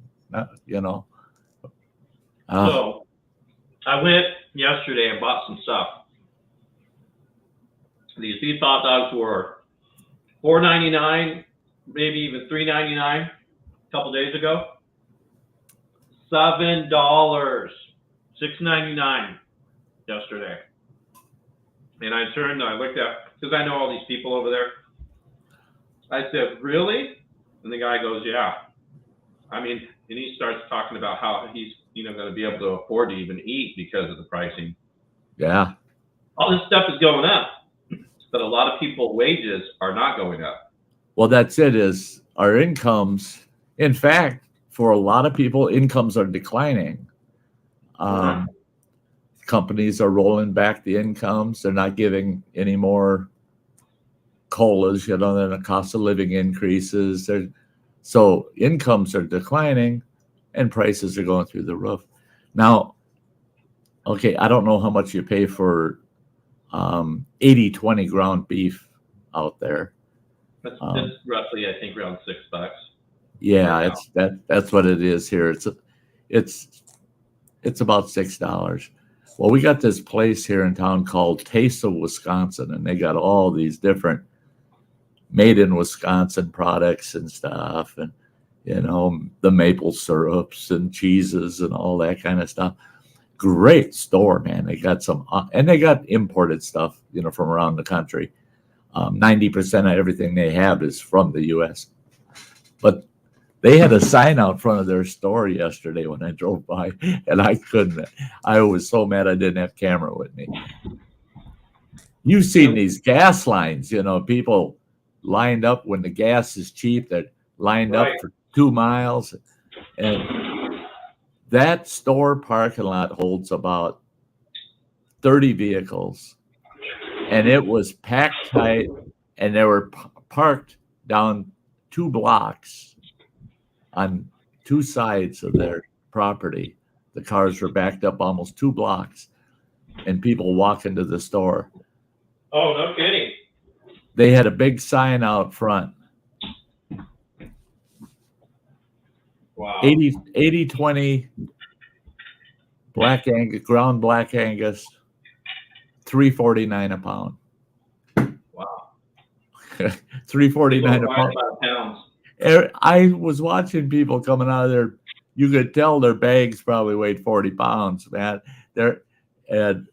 You know. So I went yesterday and bought some stuff. These beef hot dogs were $4.99, maybe even $3.99 a couple days ago. $7, $6.99 yesterday. And I looked at, because I know all these people over there. I said, really? And the guy goes, yeah. I mean, and he starts talking about how he's, going to be able to afford to even eat because of the pricing. Yeah. All this stuff is going up, but a lot of people wages are not going up. Well, that's it, is our incomes. In fact, for a lot of people, incomes are declining. Companies are rolling back the incomes. They're not giving any more COLAs, then the cost of living increases. So incomes are declining and prices are going through the roof. Now, okay, I don't know how much you pay for 80/20 ground beef out there. That's roughly, I think, around $6. Yeah, that's what it is here. It's about $6. Well, we got this place here in town called Taste of Wisconsin, and they got all these different made in Wisconsin products and stuff, and the maple syrups and cheeses and all that kind of stuff. Great store, man. They got some, and they got imported stuff, from around the country. 90% of everything they have is from the U.S. But they had a sign out front of their store yesterday when I drove by, and I was so mad I didn't have camera with me. You've seen these gas lines, people lined up when the gas is cheap. They're lined up for 2 miles. And that store parking lot holds about 30 vehicles. And it was packed tight, and they were parked down 2 blocks on 2 sides of their property. The cars were backed up almost 2 blocks, and people walk into the store. Oh, no kidding. They had a big sign out front. Wow. 80/20 Black Angus, ground Black Angus, $3.49 a pound. Wow. $3.49 a pound. I was watching people coming out of there. You could tell their bags probably weighed 40 pounds, man. And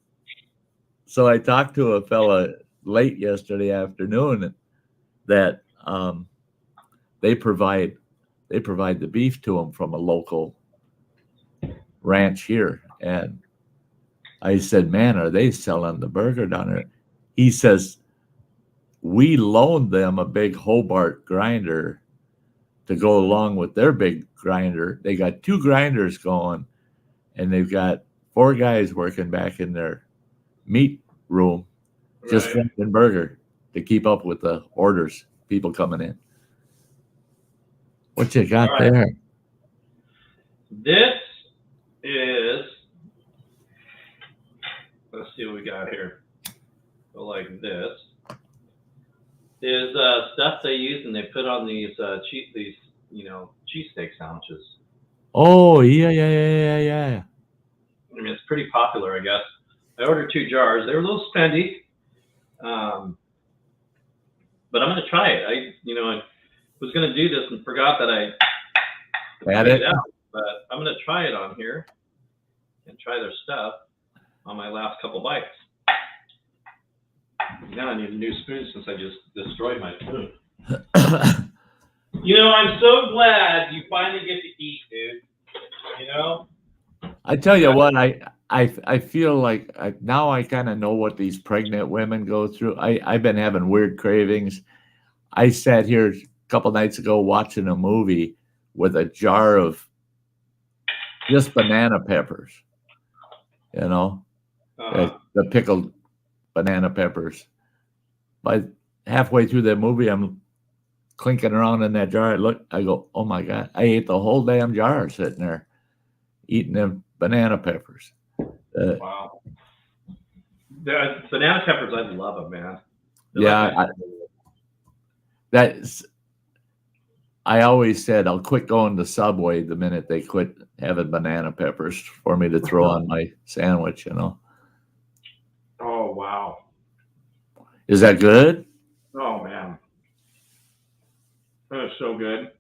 so I talked to a fella late yesterday afternoon that they provide the beef to them from a local ranch here. And I said, man, are they selling the burger down there? He says, we loaned them a big Hobart grinder to go along with their big grinder. They got 2 grinders going, and they've got 4 guys working back in their meat room, just grinding burger to keep up with the orders, people coming in. What you got there? This is, let's see what we got here. So like this is stuff they use and they put on these cheesesteak sandwiches. Oh, yeah. I mean, it's pretty popular, I guess. I ordered 2 jars. They were a little spendy, but I'm going to try it. I was going to do this and forgot that I had it out, but I'm going to try it on here and try their stuff on my last couple bites. Now I need a new spoon since I just destroyed my spoon. I'm so glad you finally get to eat, dude. I tell you what, I feel like now I kind of know what these pregnant women go through. I've been having weird cravings. I sat here a couple nights ago watching a movie with a jar of just banana peppers, the pickled banana peppers. By halfway through that movie, I'm clinking around in that jar. I go, oh my God, I ate the whole damn jar sitting there eating them banana peppers. Wow. Banana peppers, I love them, man. I always said I'll quit going to Subway the minute they quit having banana peppers for me to throw on my sandwich, Oh, wow. Is that good? Oh, man. That is so good.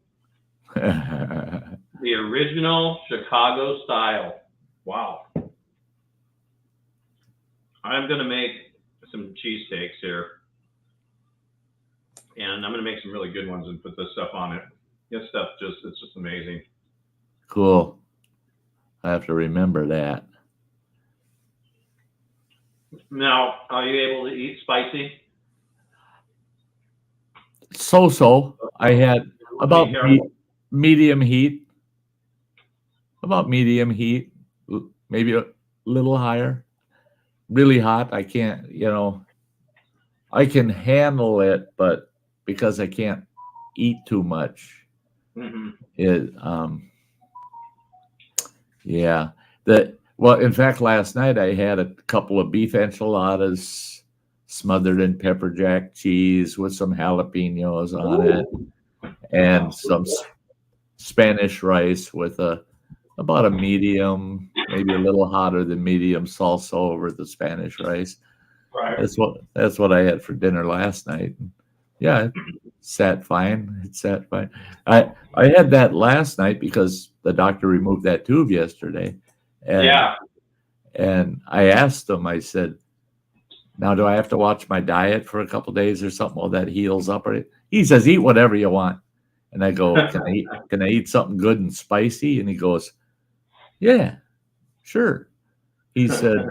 The original Chicago style. Wow. I'm going to make some cheesesteaks here. And I'm going to make some really good ones and put this stuff on it. This stuff it's just amazing. Cool. I have to remember that. Now, are you able to eat spicy? So. I had medium heat. About medium heat. maybe a little higher. Really hot, I can't, I can handle it, but because I can't eat too much, Mm-hmm. it yeah. Well, in fact, last night I had a couple of beef enchiladas smothered in pepper jack cheese with some jalapenos on it, and some Spanish rice with about a medium, maybe a little hotter than medium salsa over the Spanish rice. Right. That's what I had for dinner last night. Yeah, it sat fine. It sat fine. I had that last night because the doctor removed that tube yesterday, and and I asked him. I said, "Now do I have to watch my diet for a couple of days or something while that heals up?" Or he says, "Eat whatever you want," and I go, "Can I eat something good and spicy?" And he goes, "Yeah, sure." He said,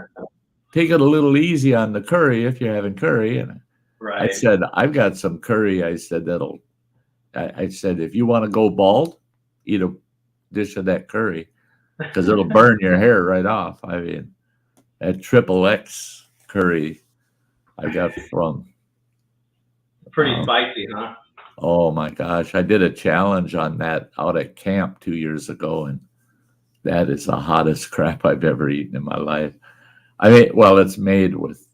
"Take it a little easy on the curry if you're having curry." And I said, "I've got some curry." I said, I said, "If you want to go bald, eat a dish of that curry because it'll burn your hair right off." I mean, that XXX curry I got from. Pretty spicy, huh? Oh my gosh. I did a challenge on that out at camp 2 years ago, and that is the hottest crap I've ever eaten in my life. I mean, well, it's made with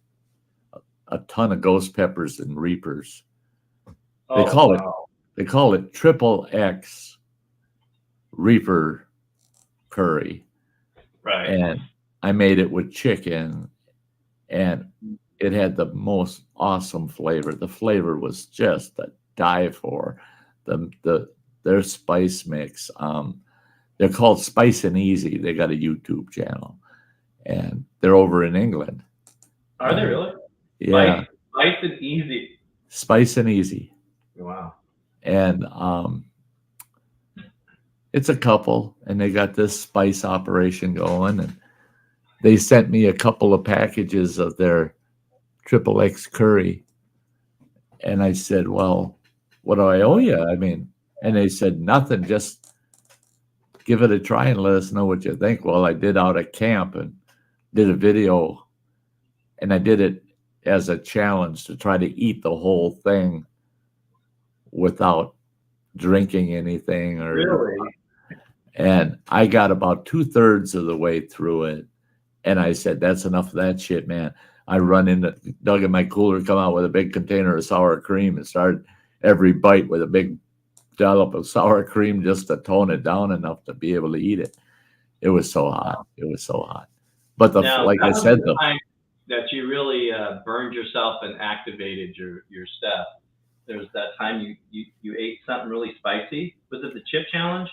a ton of ghost peppers and reapers. They call it XXX Reaper curry. Right. And I made it with chicken, and it had the most awesome flavor. The flavor was just a die for. Their spice mix. They're called Spice and Easy. They got a YouTube channel, and they're over in England. Are they really? Yeah. Spice and Easy. Spice and Easy. Wow. And it's a couple, and they got this spice operation going, and they sent me a couple of packages of their XXX curry. And I said, "Well, what do I owe you?" I mean, and they said, "Nothing, just give it a try and let us know what you think." Well, I did out at camp and did a video, and I did it as a challenge to try to eat the whole thing without drinking anything. Really? And I got about 2/3 of the way through it. And I said, "That's enough of that shit, man." I dug in my cooler, come out with a big container of sour cream and started every bite with a big dollop of sour cream just to tone it down enough to be able to eat it. It was so hot. It was so hot. But like I said, the time that you really burned yourself and activated your step. There's that time you ate something really spicy. Was it the chip challenge?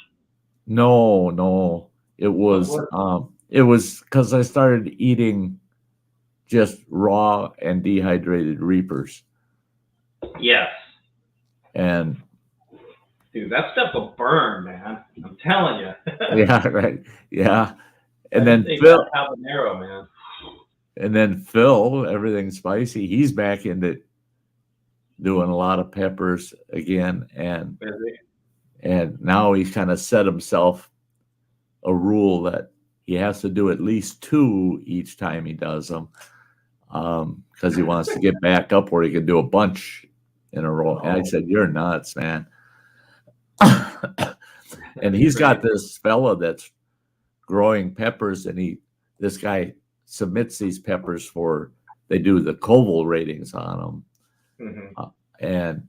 No. It was because I started eating just raw and dehydrated reapers. Yes. And dude, that stuff will burn, man. I'm telling you. Yeah, right. Yeah. And then Phil, habanero, man. And then Phil, everything spicy, he's back into doing a lot of peppers again, and now he's kind of set himself a rule that he has to do at least 2 each time he does them, because he wants to get back up where he can do a bunch in a row. And I said, "You're nuts, man." And he's got this fella that's growing peppers, and this guy submits these peppers they do the Koval ratings on them. Mm-hmm. And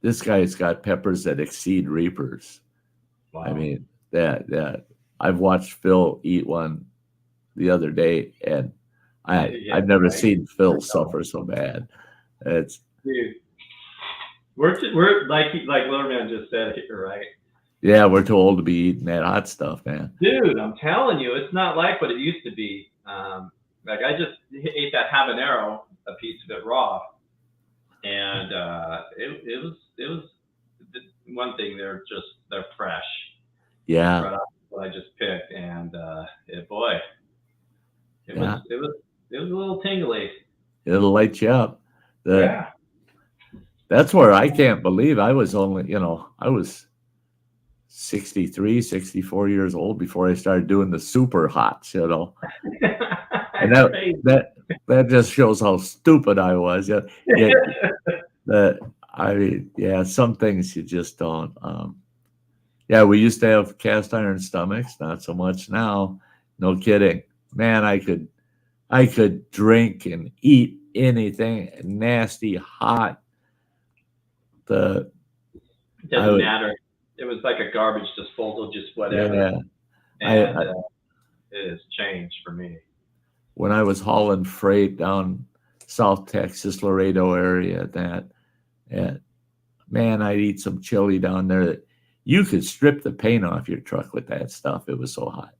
this guy's got peppers that exceed reapers. Wow. I mean, that I've watched Phil eat one the other day, and I've never seen Phil suffer so bad. It's dude. We're like Litterman just said here, right? Yeah, we're too old to be eating that hot stuff, man. Dude, I'm telling you, it's not like what it used to be. Like I just ate that habanero, a piece of it raw, and it was one thing. They're fresh. Yeah. Right off what I just picked, and boy, it was a little tingly. It'll light you up. That's where I can't believe I was only, I was 63, 64 years old before I started doing the super hots, And that just shows how stupid I was. Some things you just don't. We used to have cast iron stomachs, not so much now. No kidding, man. I could drink and eat anything nasty, hot. It doesn't matter. It was like a garbage disposal, just whatever. Yeah. And it has changed for me. When I was hauling freight down South Texas, Laredo area, man, I'd eat some chili down there. You could strip the paint off your truck with that stuff. It was so hot.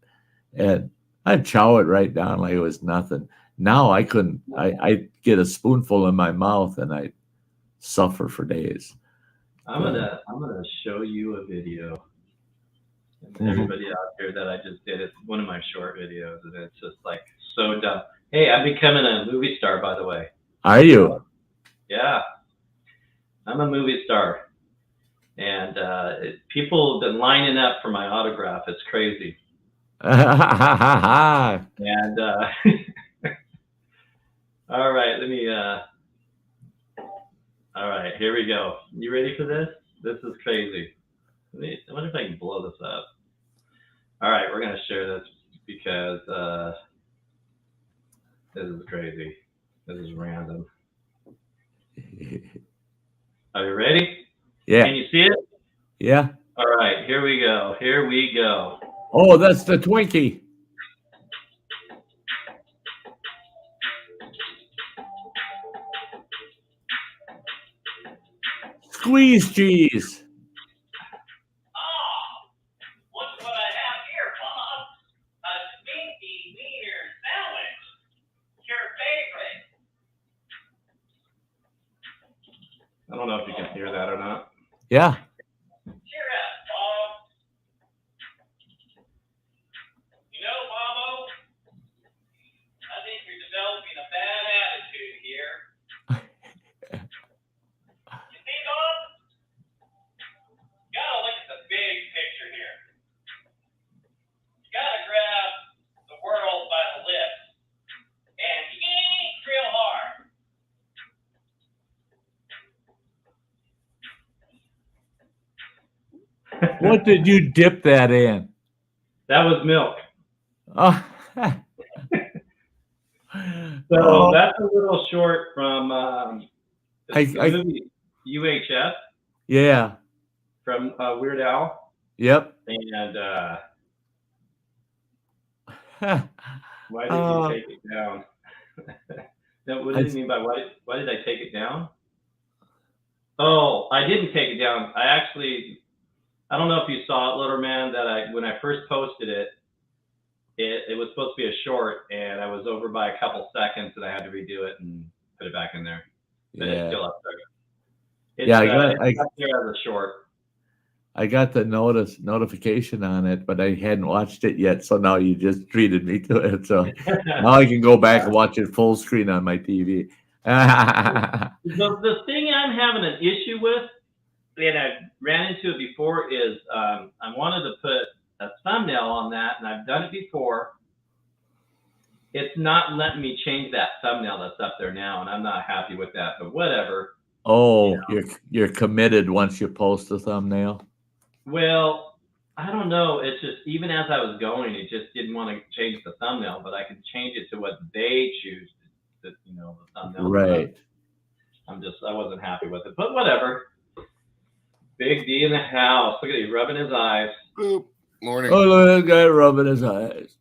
And I'd chow it right down like it was nothing. Now I couldn't. I'd get a spoonful in my mouth and I'd suffer for days. I'm gonna show you a video. And everybody out there that I just did, it's one of my short videos, and it's just like so dumb. Hey, I'm becoming a movie star, by the way. Are you? Yeah, I'm a movie star, and people have been lining up for my autograph. It's crazy. And all right, all right, here we go. You ready for this? This is crazy. I wonder if I can blow this up. All right, we're going to share this because this is crazy. This is random. Are you ready? Yeah. Can you see it? Yeah. All right, here we go. Here we go. Oh, that's the Twinkie. Squeeze cheese. Oh, look what I have here, Bob. A stinky wiener sandwich. Your favorite. I don't know if you can hear that or not. Yeah. Cheer up, Bob. You know, Bobo, I think you're developing a bad attitude here. You see, Bob? You gotta look at the big picture here. You gotta grab the world by the lips and eat real hard. What did you dip that in? That was milk. Oh. So that's a little short from the movie UHF. Yeah. From Weird Al. Yep. And why did you take it down? No, what did you mean by why did I take it down? Oh, I didn't take it down. I don't know if you saw it, Little Man, that when I first posted it, it was supposed to be a short, and I was over by a couple seconds, and I had to redo it and put it back in there. But it's still up there. It's up there as a short. I got the notification on it, but I hadn't watched it yet. So now you just treated me to it. So now I can go back and watch it full screen on my TV. The thing I'm having an issue with, and I ran into it before, is I wanted to put a thumbnail on that, and I've done it before. It's not letting me change that thumbnail that's up there now, and I'm not happy with that. But whatever. Oh, you're committed once you post the thumbnail. Well, I don't know. It's just even as I was going, it just didn't want to change the thumbnail, but I can change it to what they choose. The thumbnail. Right. I wasn't happy with it, but whatever. Big D in the house. Look at him rubbing his eyes. Boop. Morning. Oh, look at that guy rubbing his eyes.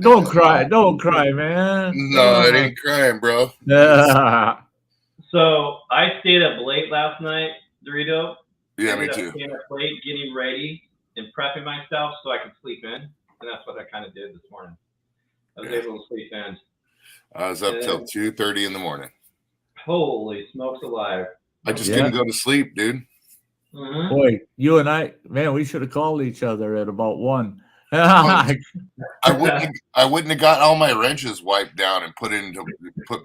Don't cry. Don't cry, man. No, it ain't crying, bro. Yeah. So I stayed up late last night, Dorito. Yeah, me too. Staying up late, getting ready and prepping myself so I could sleep in. And that's what I kind of did this morning. I was able to sleep in. I was up till 2:30 in the morning. Holy smokes alive. I just couldn't go to sleep, dude. Mm-hmm. Boy, you and I, man, we should have called each other at about 1. I wouldn't have got all my wrenches wiped down and put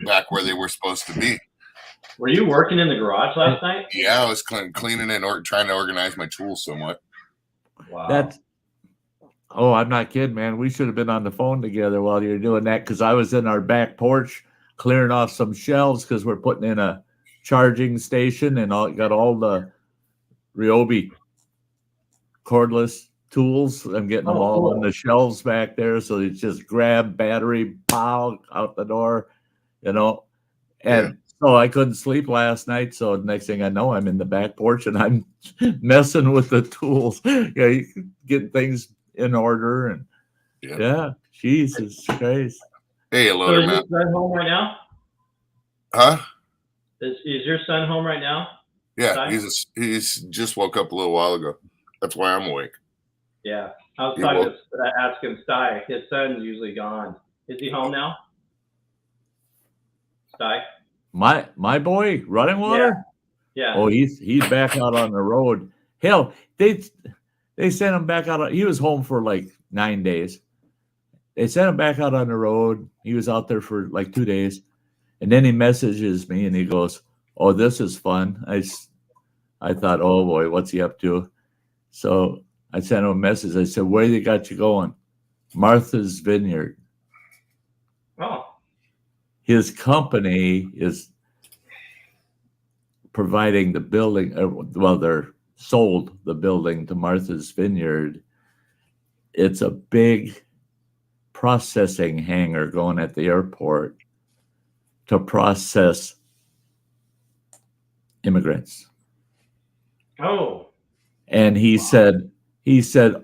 back where they were supposed to be. Were you working in the garage last night? Yeah, I was cleaning and trying to organize my tools somewhat. Wow. Oh, I'm not kidding, man. We should have been on the phone together while you're doing that, because I was in our back porch clearing off some shelves because we're putting in a charging station and got all the Ryobi cordless tools. I'm getting them all on the shelves back there, so it's just grab battery, pow, out the door, And so I couldn't sleep last night. So next thing I know, I'm in the back porch and I'm messing with the tools, getting things in order. And Jesus Christ. Hey, hello there, is Matt. your son home right now? Huh? Is your son home right now? Yeah, Ty? he's just woke up a little while ago. That's why I'm awake. Yeah, I was asking Sty. His son's usually gone. Is he home now? Sty? My boy, running water? Yeah. Oh, he's back out on the road. Hell, they sent him back out. He was home for like 9 days. They sent him back out on the road. He was out there for like 2 days. And then he messages me and he goes, "Oh, this is fun." I thought, oh boy, what's he up to? So I sent him a message. I said, "Where they got you going?" Martha's Vineyard. Oh. His company is providing the building. They're sold the building to Martha's Vineyard. It's a big processing hangar going at the airport to process immigrants. Oh. And he said,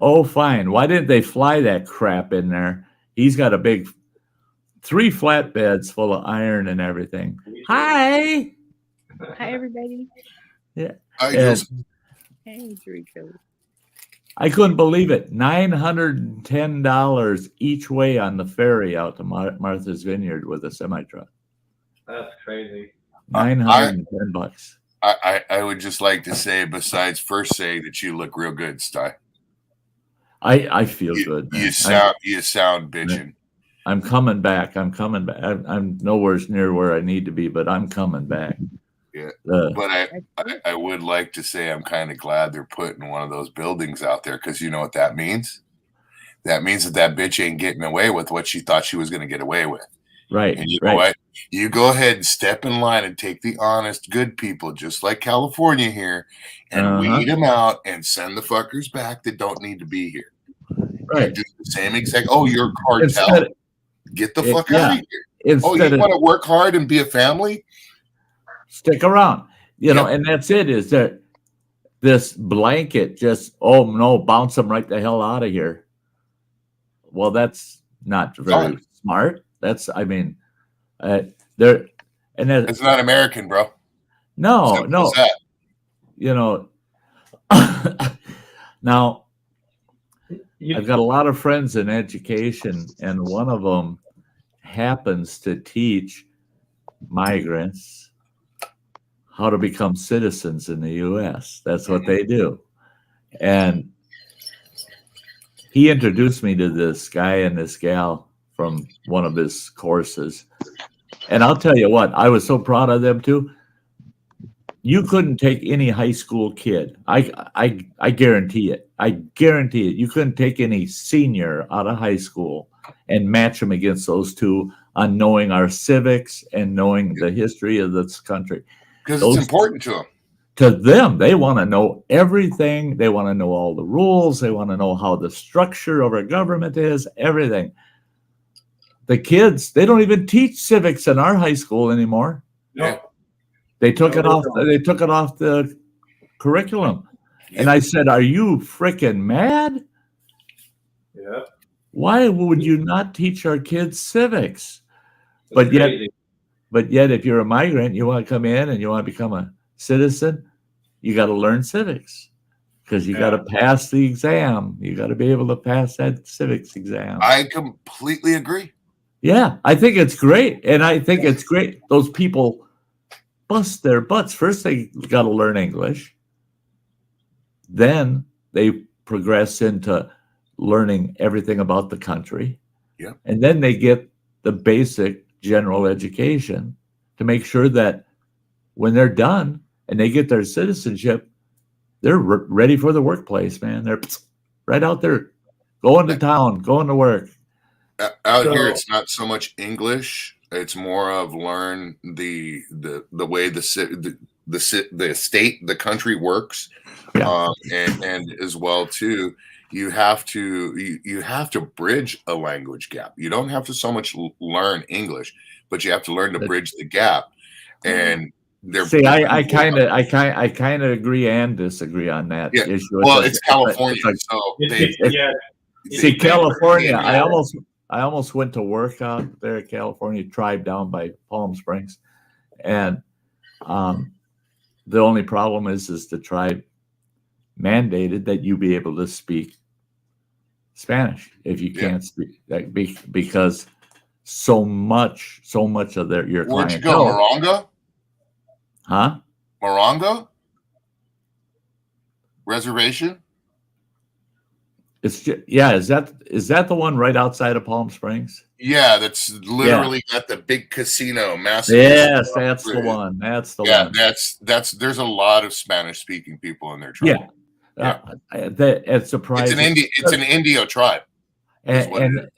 "Oh, fine. Why didn't they fly that crap in there?" He's got a big 3 flatbeds full of iron and everything. Hi. Hi, everybody. Yeah. Hey, Draco. I couldn't believe it. $910 each way on the ferry out to Martha's Vineyard with a semi-truck. That's crazy. $910. I would just like to say, besides first saying that you look real good, Sty. I feel good. Man. You sound bitching. I'm coming back. I'm nowhere near where I need to be, but I'm coming back. Yeah. But I would like to say I'm kind of glad they're putting one of those buildings out there, because you know what that means? That means that bitch ain't getting away with what she thought she was going to get away with. Right. And you know what? You go ahead and step in line and take the honest, good people, just like California here, and weed them out and send the fuckers back that don't need to be here. Right. You do the same exact. Oh, you're a cartel. Get the fuck out of here. You want to work hard and be a family? Stick around. And that's it. Is that this blanket just, oh no, bounce them right the hell out of here. Well, that's not very smart. That's, it's not American, bro. No. Now, I've got a lot of friends in education, and one of them happens to teach migrants how to become citizens in the U.S. That's what they do. And he introduced me to this guy and this gal from one of his courses. And I'll tell you what, I was so proud of them too. You couldn't take any high school kid. I guarantee it. I guarantee it. You couldn't take any senior out of high school and match them against those two on knowing our civics and knowing the history of this country. Because it's important to them. To them, they want to know everything. They want to know all the rules. They want to know how the structure of our government is, everything. The kids, they don't even teach civics in our high school anymore. Yeah. They took it off. They took it off the curriculum. And I said, "Are you freaking mad? Yeah. Why would you not teach our kids civics?" But yet, if you're a migrant, you want to come in and you want to become a citizen, you got to learn civics, because you got to pass the exam. You got to be able to pass that civics exam. I completely agree. Yeah, I think it's great. And I think it's great. Those people bust their butts. First, they got to learn English. Then they progress into learning everything about the country. Yeah. And then they get the basic general education to make sure that when they're done and they get their citizenship, they're ready for the workplace, man. right out there, going to town, going to work. Out So- here, it's not so much English. It's more of learn the way the state, the country works, Yeah. and as well too. You have to bridge a language gap. You don't have to so much learn English, but you have to learn to bridge the gap. And See, I kind of agree and disagree on that Yeah. issue. Well, it's California, so See, California, I almost went to work out there at California Tribe down by Palm Springs, and the only problem is the tribe mandated that you be able to speak Spanish if you can't speak because so much of your where'd you clientele. go, Morongo? Huh? Morongo? Reservation? It's just, is that the one right outside of Palm Springs? Yeah, that's literally got the big casino, massive. Yes, that's the one. That's the one. That's there's a lot of Spanish speaking people in their tribe. It's surprising. It's an Indio tribe. And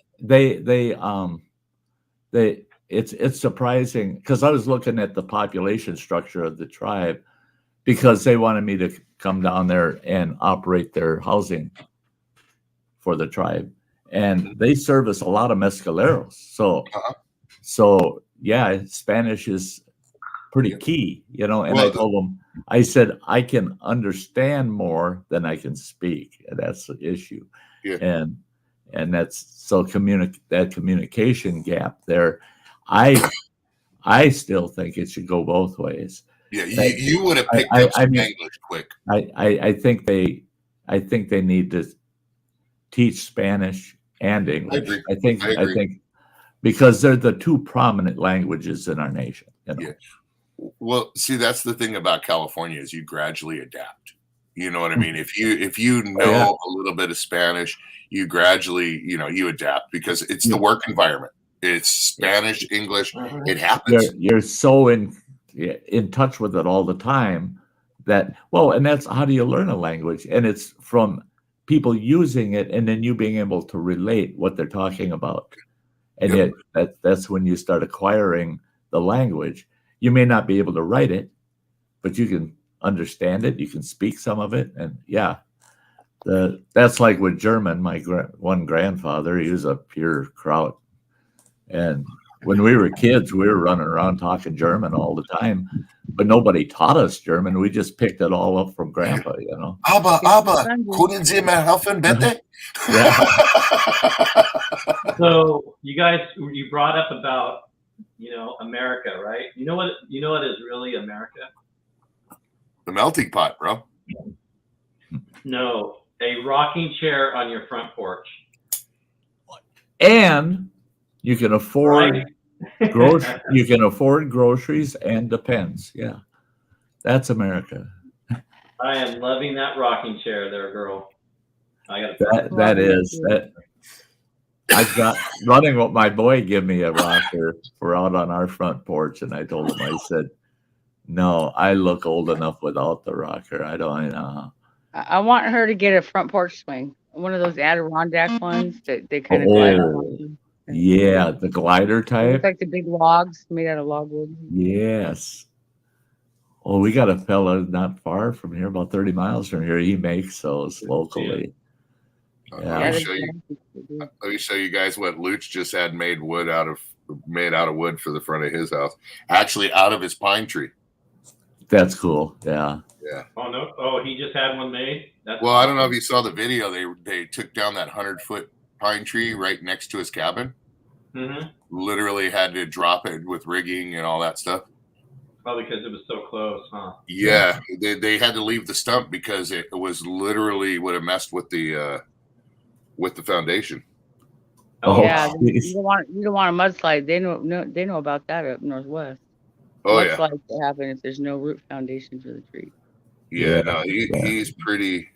it's surprising because I was looking at the population structure of the tribe because they wanted me to come down there and operate their housing for the tribe, and they service a lot of mescaleros. So yeah, Spanish is pretty key, And I told them, I said, I can understand more than I can speak, and that's the issue. Yeah. And that's so that communication gap there. I still think it should go both ways. Yeah, you would have picked up some English quick. I think they need to teach Spanish and English. I think because they're the two prominent languages in our nation. Yeah. Well, see, that's the thing about California is you gradually adapt. You know what I mean? If you know a little bit of Spanish, you gradually, you adapt because it's the work environment. It's Spanish, English. It happens. You're so in touch with it all the time and that's how do you learn a language? And it's from people using it and then you being able to relate what they're talking about. And that's when you start acquiring the language. You may not be able to write it, but you can understand it. You can speak some of it. And that's like with German. My one grandfather, he was a pure kraut. And when we were kids, we were running around talking German all the time, but nobody taught us German. We just picked it all up from Grandpa, Aber, können Sie mir helfen, bitte? So you brought up about, America, right? You know what is really America? The melting pot, bro. No, a rocking chair on your front porch. And you can afford you can afford groceries and Depends. Yeah. That's America. I am loving that rocking chair there, girl. I've got running what my boy give me a rocker for out on our front porch, and I told him, I said, no, I look old enough without the rocker. I don't know. I want her to get a front porch swing, one of those Adirondack ones that they kind of glide on. Yeah, the glider type. It's like the big logs made out of logwood. Yes. Well, we got a fella not far from here, about 30 miles from here. He makes those locally. Yeah. Let me show you guys what Luch just had made out of wood for the front of his house. Actually, out of his pine tree. That's cool. Yeah. Yeah. Oh no! Oh, he just had one made. I don't know if you saw the video. They took down that 100-foot pine tree right next to his cabin. Mm-hmm. Literally had to drop it with rigging and all that stuff. Probably because it was so close, huh? Yeah, they had to leave the stump because it was literally would have messed with the foundation. Oh yeah, you don't want a mudslide. They know about that up northwest. Mudslides will happen if there's no root foundation for the tree. Yeah, no, he's pretty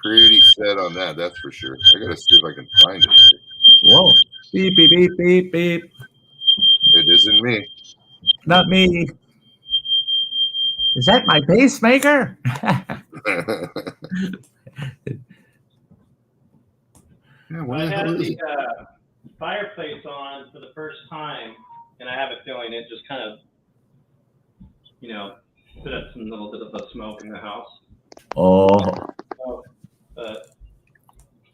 set on that. That's for sure. I gotta see if I can find it here. Whoa! Beep beep beep beep beep. It isn't me. Not me. Is that my pacemaker? Yeah, I had the fireplace on for the first time, and I have a feeling it just kind of, put up some little bit of a smoke in the house. Oh. So,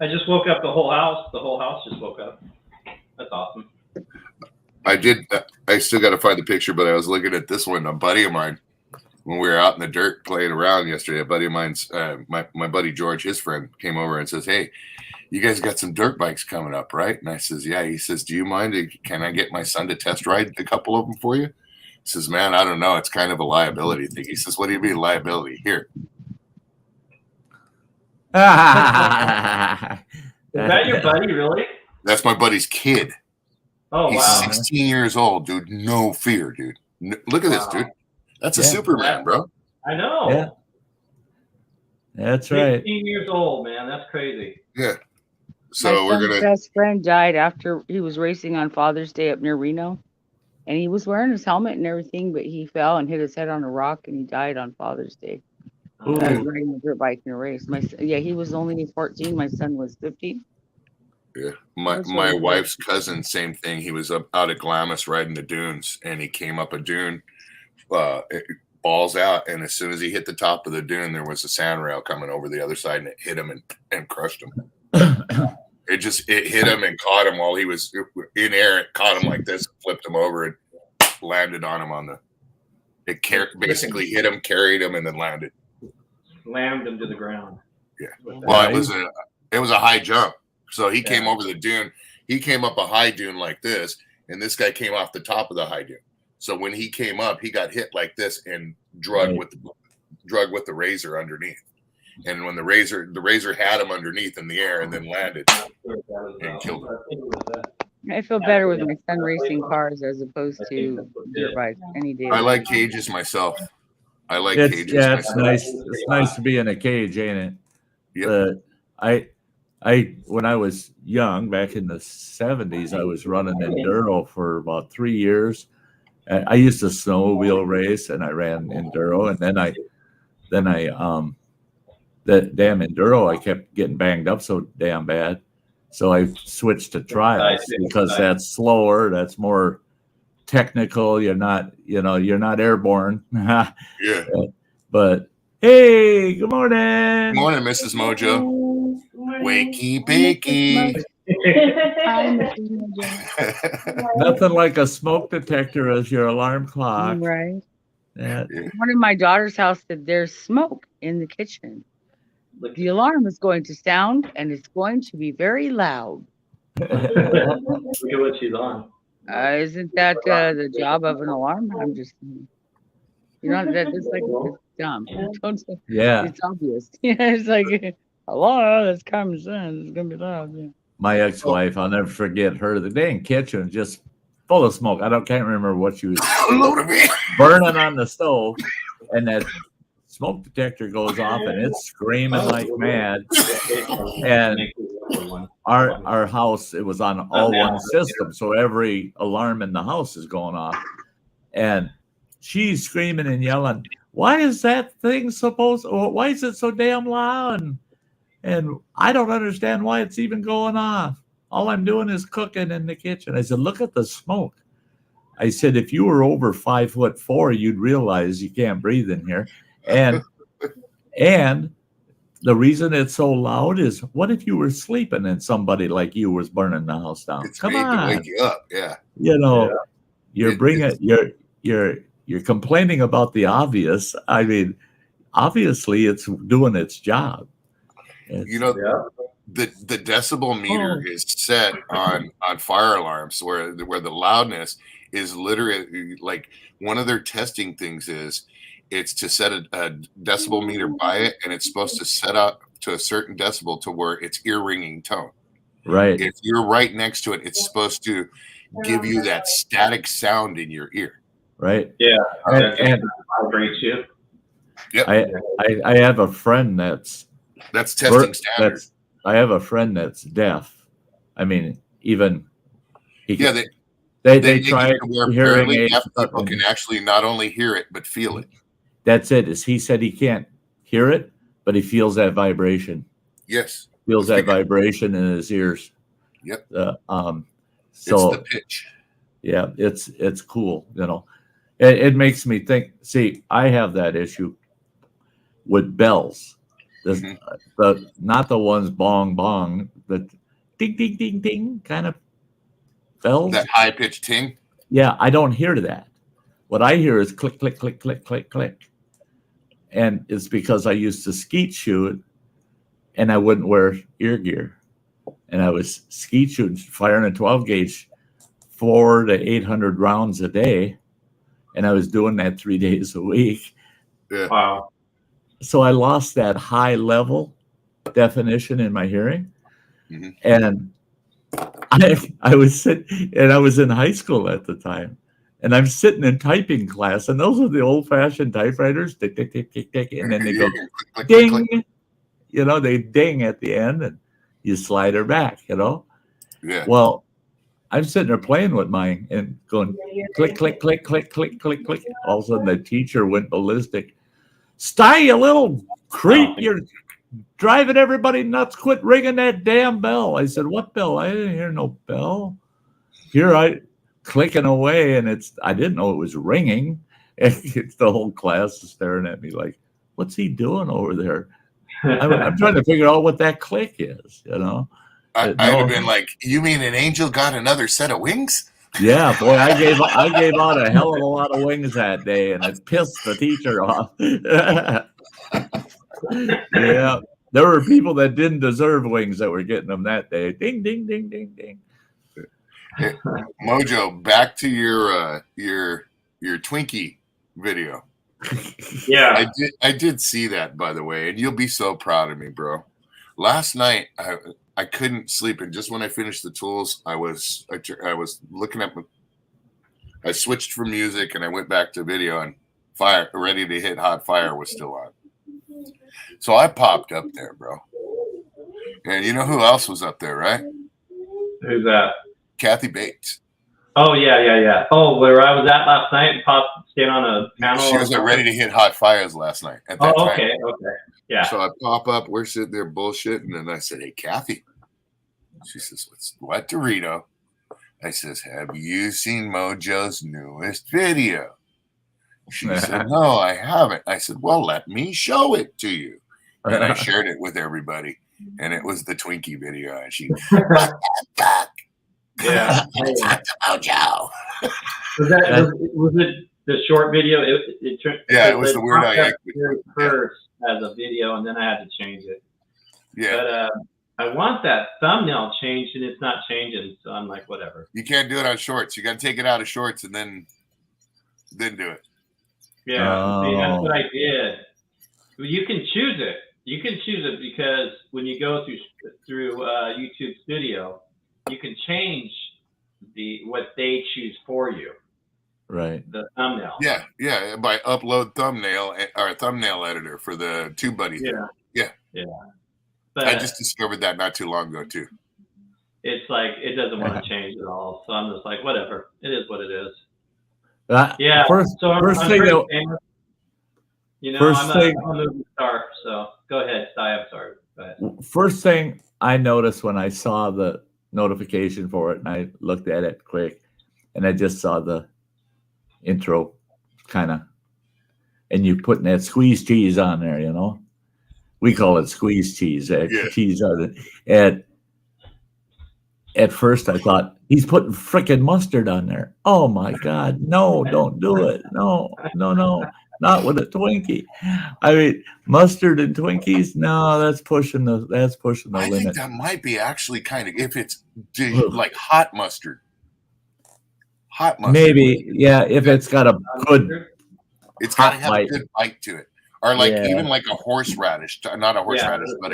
I just woke up the whole house. The whole house just woke up. That's awesome. I still got to find the picture, but I was looking at this one. A buddy of mine, when we were out in the dirt playing around yesterday, a buddy of mine's, my buddy George, his friend, came over and says, "Hey, you guys got some dirt bikes coming up, right?" And I says, "Yeah." He says, "Do you mind? Can I get my son to test ride a couple of them for you?" He says, "Man, I don't know. It's kind of a liability thing." He says, "What do you mean liability? Here." Is that your buddy, really? That's my buddy's kid. Oh, He's wow. 16 years old, dude. No fear, dude. Look at this, dude. That's a Superman, bro. I know. Yeah. That's right. 16 years old, man. That's crazy. Yeah. So My son's best friend died after he was racing on Father's Day up near Reno, and he was wearing his helmet and everything, but he fell and hit his head on a rock, and he died on Father's Day. I was riding a dirt bike in a race. He was only 14. My son was 15. Yeah, my wife's cousin, same thing. He was up out at Glamis riding the dunes, and he came up a dune, balls out, and as soon as he hit the top of the dune, there was a sand rail coming over the other side, and it hit him and crushed him. It hit him and caught him while he was in air. It caught him like this, flipped him over, and landed on him basically hit him, carried him, and then landed. Slammed him to the ground. Yeah. Well, it was a high jump. So he came over the dune. He came up a high dune like this, and this guy came off the top of the high dune. So when he came up, he got hit like this and drug with the razor underneath. And when the razor had him underneath in the air and then landed and killed him. I feel better with my son racing cars as opposed to dirt bikes any day. I like cages myself. Cages. Yeah, it's nice. It's nice to be in a cage, ain't it? Yep. When I was young, back in the 70s, I was running enduro for about 3 years. I used to snowmobile race, and I ran enduro, and then that damn enduro, I kept getting banged up so damn bad. So I switched to trials because that's slower, that's more technical. You're not airborne. Yeah. But hey, good morning. Good morning, Mrs. Mojo. Wakey bakey. Nothing like a smoke detector as your alarm clock. Right. Yeah. One of my daughter's house said there's smoke in the kitchen. The alarm is going to sound, and it's going to be very loud. Look at what she's on. Isn't that the job of an alarm? I'm just, that's like it's dumb. Yeah. It's obvious. It's like, hello, that's common sense. It's gonna be loud. Yeah. My ex-wife, I'll never forget her. The dang kitchen just full of smoke. Can't remember what she was burning on the stove, and that smoke detector goes off, and it's screaming like mad. And our house, it was on all one system, so every alarm in the house is going off, and she's screaming and yelling, "Why is that thing why is it so damn loud? And I don't understand why it's even going off. All I'm doing is cooking in the kitchen." I said, "Look at the smoke." I said, "If you were over 5'4", you'd realize you can't breathe in here. And the reason it's so loud is, what if you were sleeping and somebody like you was burning the house down? It's Come made on, to wake you up. Yeah. You're complaining about the obvious. I mean, obviously it's doing its job. The decibel meter is set on fire alarms where the loudness is literally, like, one of their testing things is it's to set a decibel meter by it, and it's supposed to set up to a certain decibel to where it's ear ringing tone. Right. If you're right next to it, it's supposed to give you that static sound in your ear. Right. Yeah. And vibrates you. Yep. I have a friend that's testing standards. I have a friend that's deaf. I mean, even they try hearing aids. Deaf people can actually not only hear it but feel it. That's it. He said he can't hear it, but he feels that vibration. Yes. feels that vibration in his ears. Yep. So It's the pitch. yeah, it's cool. You know, it makes me think. See, I have that issue with bells. But not the ones bong bong, but ding ding ding ding kind of bells. That high pitched ting. Yeah, I don't hear that. What I hear is click click click click click click, and it's because I used to skeet shoot, and I wouldn't wear ear gear, and I was skeet shooting, firing a 12 gauge, 400 to 800 rounds a day, and I was doing that 3 days a week. Yeah. Wow. So I lost that high level definition in my hearing. And I was sitting, and I was in high school at the time, and I'm sitting in typing class, and those are the old fashioned typewriters, tick, tick, tick, tick, tick, and then they go Click, ding, click, click. you know, they ding at the end, and you slide her back, you know. Yeah. Well, I'm sitting there playing with mine and going click, click, click, click, click, click, click. All of a sudden, the teacher went ballistic. Sty, you little creep, you're driving everybody nuts. Quit ringing that damn bell. I said, what bell? I didn't hear no bell. Here I clicking away, and I didn't know it was ringing. And the whole class is staring at me like, what's he doing over there? I'm trying to figure out what that click is, you know. I'd have been like, you mean an angel got another set of wings? Yeah, boy, I gave out a hell of a lot of wings that day, and it pissed the teacher off. Yeah, there were people that didn't deserve wings that were getting them that day. Ding, ding, ding, ding, ding. Hey, Mojo, back to your Twinkie video. Yeah. I did see that, by the way, and you'll be so proud of me, bro. Last night I couldn't sleep, and just when I finished the tools, I was looking at I switched from music and I went back to video, and Fire Ready to Hit Hot Fire was still on. So I popped up there, bro. And you know who else was up there, right? Who's that? Kathy Bates. Oh, yeah. Oh, where I was at last night, staying on a panel. She was at Ready to Hit Hot Fires last night. At that time. Okay. Yeah. So I pop up, we're sitting there bullshitting, and I said, hey, Kathy. She says, what, Dorito? I says, have you seen Mojo's newest video? She said, no, I haven't. I said, well, let me show it to you. And I shared it with everybody. And it was the Twinkie video. And she, what the fuck? Yeah. Talk to Mojo. Was it the short video? It was the Weird Al Yankovic first as a video, and then I had to change it. Yeah. But I want that thumbnail changed, and it's not changing. So I'm like, whatever. You can't do it on shorts. You got to take it out of shorts and then do it. Yeah. See, that's what I did. You can choose it. You can choose it because when you go through YouTube Studio, you can change what they choose for you. Right. The thumbnail. Yeah. By upload thumbnail or thumbnail editor for the TubeBuddy. Yeah. But I just discovered that not too long ago too. It's like it doesn't want to change at all. So I'm just like, whatever. It is what it is. First thing that, you know, first I'm thing, a movie star. So go ahead, Sty. I'm sorry. Go ahead. First thing I noticed when I saw the notification for it, and I looked at it quick, and I just saw the intro kind of, and you putting that squeeze cheese on there, you know. We call it squeeze cheese. Cheese on it. At first, I thought he's putting frickin' mustard on there. Oh my God! No, don't do it. No, not with a Twinkie. I mean, mustard and Twinkies. No, that's pushing the limit. I think that might be actually kind of if it's like hot mustard. Hot mustard. Maybe, yeah. If it's got a good, it's got to have a good bite to it. Or like even like a horseradish, not a horseradish, but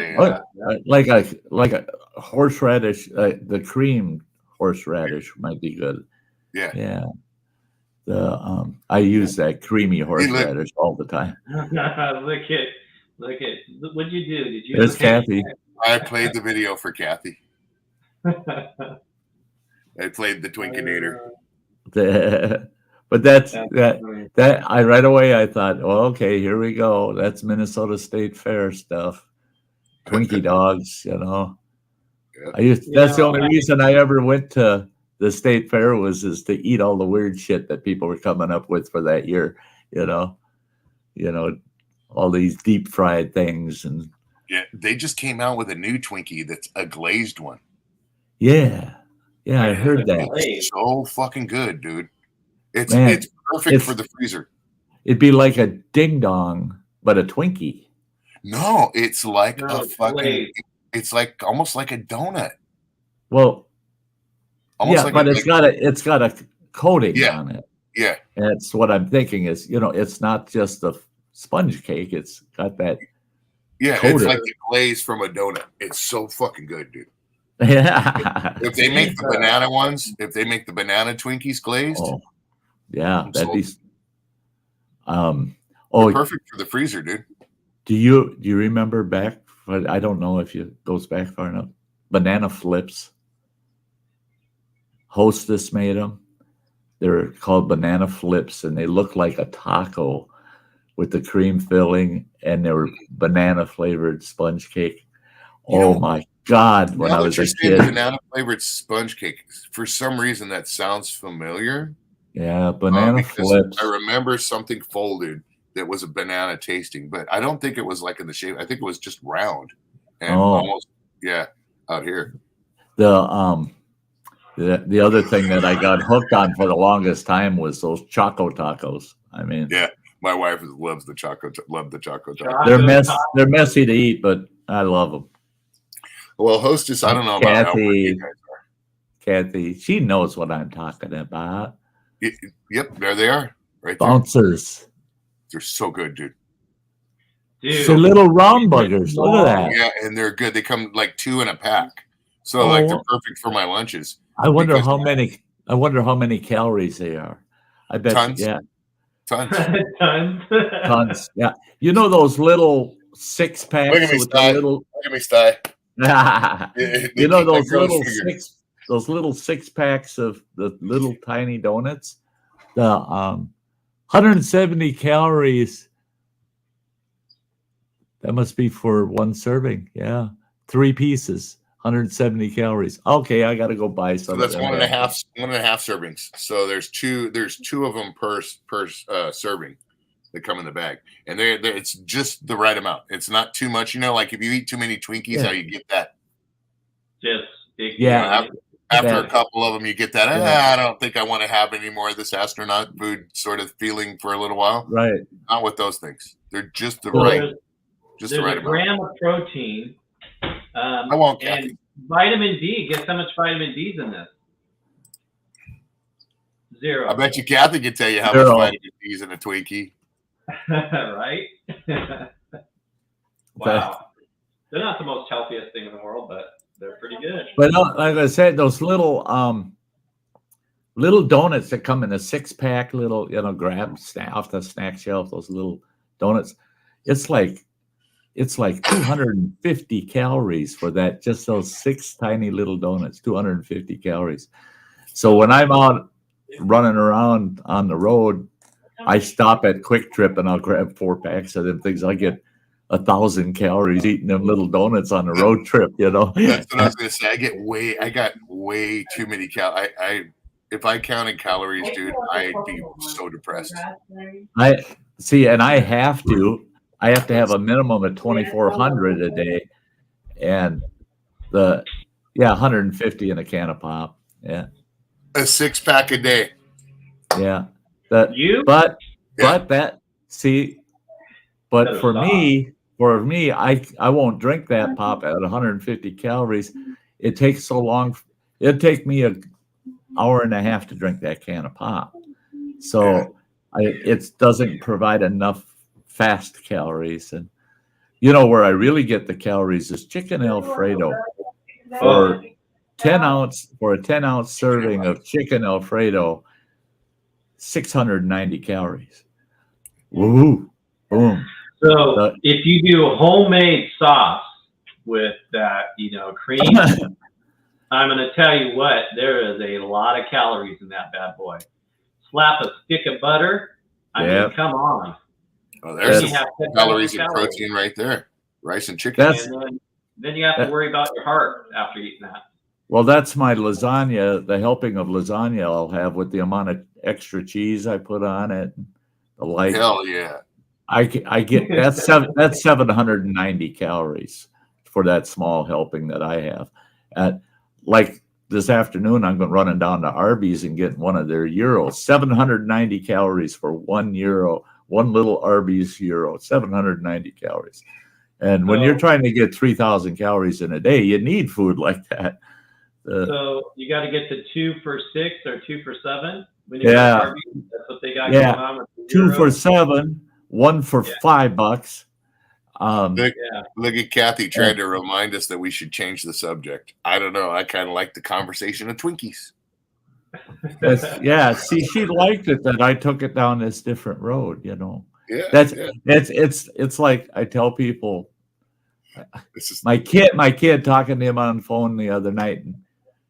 like a horseradish. The cream horseradish might be good. Yeah. I use that creamy horseradish all the time. Look at what'd you do? Did you? There's Kathy. I played the video for Kathy. I played the Twinkinator. But that I right away I thought, oh, okay, here we go. That's Minnesota State Fair stuff. Twinkie dogs, you know. Yeah. That's the only reason I ever went to the state fair is to eat all the weird shit that people were coming up with for that year, you know, all these deep fried things. And yeah, they just came out with a new Twinkie that's a glazed one. Yeah, I heard that. It's so fucking good, dude. It's perfect for the freezer. It'd be like a ding dong, but a Twinkie. No, it's like it's like almost like a donut. Well, almost but it's got a coating on it. Yeah, and that's what I'm thinking is, it's not just a sponge cake; it's got that. Yeah, coating. It's like the glaze from a donut. It's so fucking good, dude. Yeah. If they make the banana ones, if they make the banana Twinkies glazed, that'd be. Perfect for the freezer, dude. Do you remember back? I don't know if it goes back far enough. Banana flips. Hostess made them. They're called banana flips, and they look like a taco with the cream filling, and they were banana flavored sponge cake. Oh my God! When I was a kid, banana flavored sponge cake. For some reason, that sounds familiar. Yeah, banana flips. I remember something folded that was a banana tasting, but I don't think it was like in the shape. I think it was just round and almost out here. The other thing that I got hooked on for the longest time was those Choco Tacos. I mean, my wife loves the Choco. Loved the Choco Tacos. They're messy to eat, but I love them. Well, Hostess, I don't know about how you guys are. Kathy, she knows what I'm talking about. Yep, there they are, right there. Bouncers. They're so good, dude. They're little round buggers. Look at that. Yeah, and they're good. They come like 2 in a pack, so like they're perfect for my lunches. I wonder how many calories they are. I bet. Tons. Yeah. Tons. Tons. Yeah. You know those little 6-packs with the little. Look at me, Sty. You know those little 6-packs of the little tiny donuts. The 170 calories. That must be for one serving. Yeah, 3 pieces, 170 calories. Okay, I got to go buy some. So that's one and a half servings. So there's two of them per serving that come in the bag, and it's just the right amount. It's not too much. Like if you eat too many Twinkies, how you get that? After a couple of them, you get that. I don't think I want to have any more of this astronaut food sort of feeling for a little while. Right. Not with those things. They're just the right. Just the right amount. Gram of protein. I won't, Kathy. And vitamin D. Guess how much vitamin D is in this? 0. I bet you Kathy can tell you how much vitamin D is in a Twinkie. Right? Wow. They're not the most healthiest thing in the world, but they're pretty good. But like I said, those little donuts that come in a 6-pack, little grab off the snack shelf. Those little donuts, it's like 250 calories for that. Just those 6 tiny little donuts, 250 calories. So when I'm out running around on the road, I stop at Quick Trip and I'll grab 4 packs of them things. I get 1,000 calories eating them little donuts on the road trip. That's what I was gonna say. I got way too many calories. If I counted calories, dude, I'd be so depressed. I have to have a minimum of 2,400 a day, and 150 in a can of pop. Yeah, a 6-pack a day. Yeah, for me, I won't drink that pop at 150 calories. It takes so long. It'd take me an hour and a half to drink that can of pop. So it doesn't provide enough fast calories. And where I really get the calories is chicken Alfredo. For a 10-ounce serving of chicken Alfredo, 690 calories. Woo! Boom. So if you do homemade sauce with that, cream, I'm going to tell you what, there is a lot of calories in that bad boy. Slap a stick of butter. I mean, come on. Oh, there's some calories and protein right there. Rice and chicken. Then you have to worry about your heart after eating that. Well, that's my lasagna. The helping of lasagna I'll have with the amount of extra cheese I put on it. The like. Hell yeah. I get that's 790 calories for that small helping that I have. Like this afternoon, I'm running down to Arby's and getting one of their gyros. 790 calories for €1. One little Arby's gyro, 790 calories. And when you're trying to get 3,000 calories in a day, you need food like that. So you got to get to 2 for $6 or 2 for $7. When you Yeah. go to Arby's, that's what they got going on with the 2 for gyros. $7, 1 for $5. Look at Kathy trying to remind us that we should change the subject. I don't know. I kind of like the conversation of Twinkies. See, she liked it that I took it down this different road, you know. Yeah. It's like I tell people, my kid talking to him on the phone the other night, and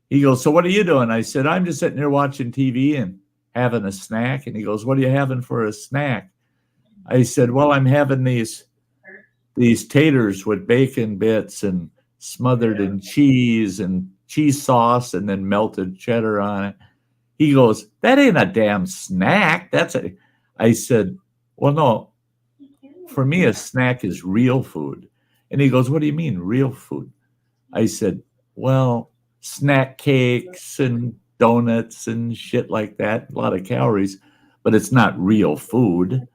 he goes, "So what are you doing?" I said, "I'm just sitting here watching TV and having a snack." And he goes, "What are you having for a snack?" I said, "Well, I'm having these taters with bacon bits and smothered in cheese and cheese sauce and then melted cheddar on it." He goes, "That ain't a damn snack. I said, "Well, no, for me, a snack is real food." And he goes, "What do you mean real food?" I said, "Well, snack cakes and donuts and shit like that, a lot of calories, but it's not real food.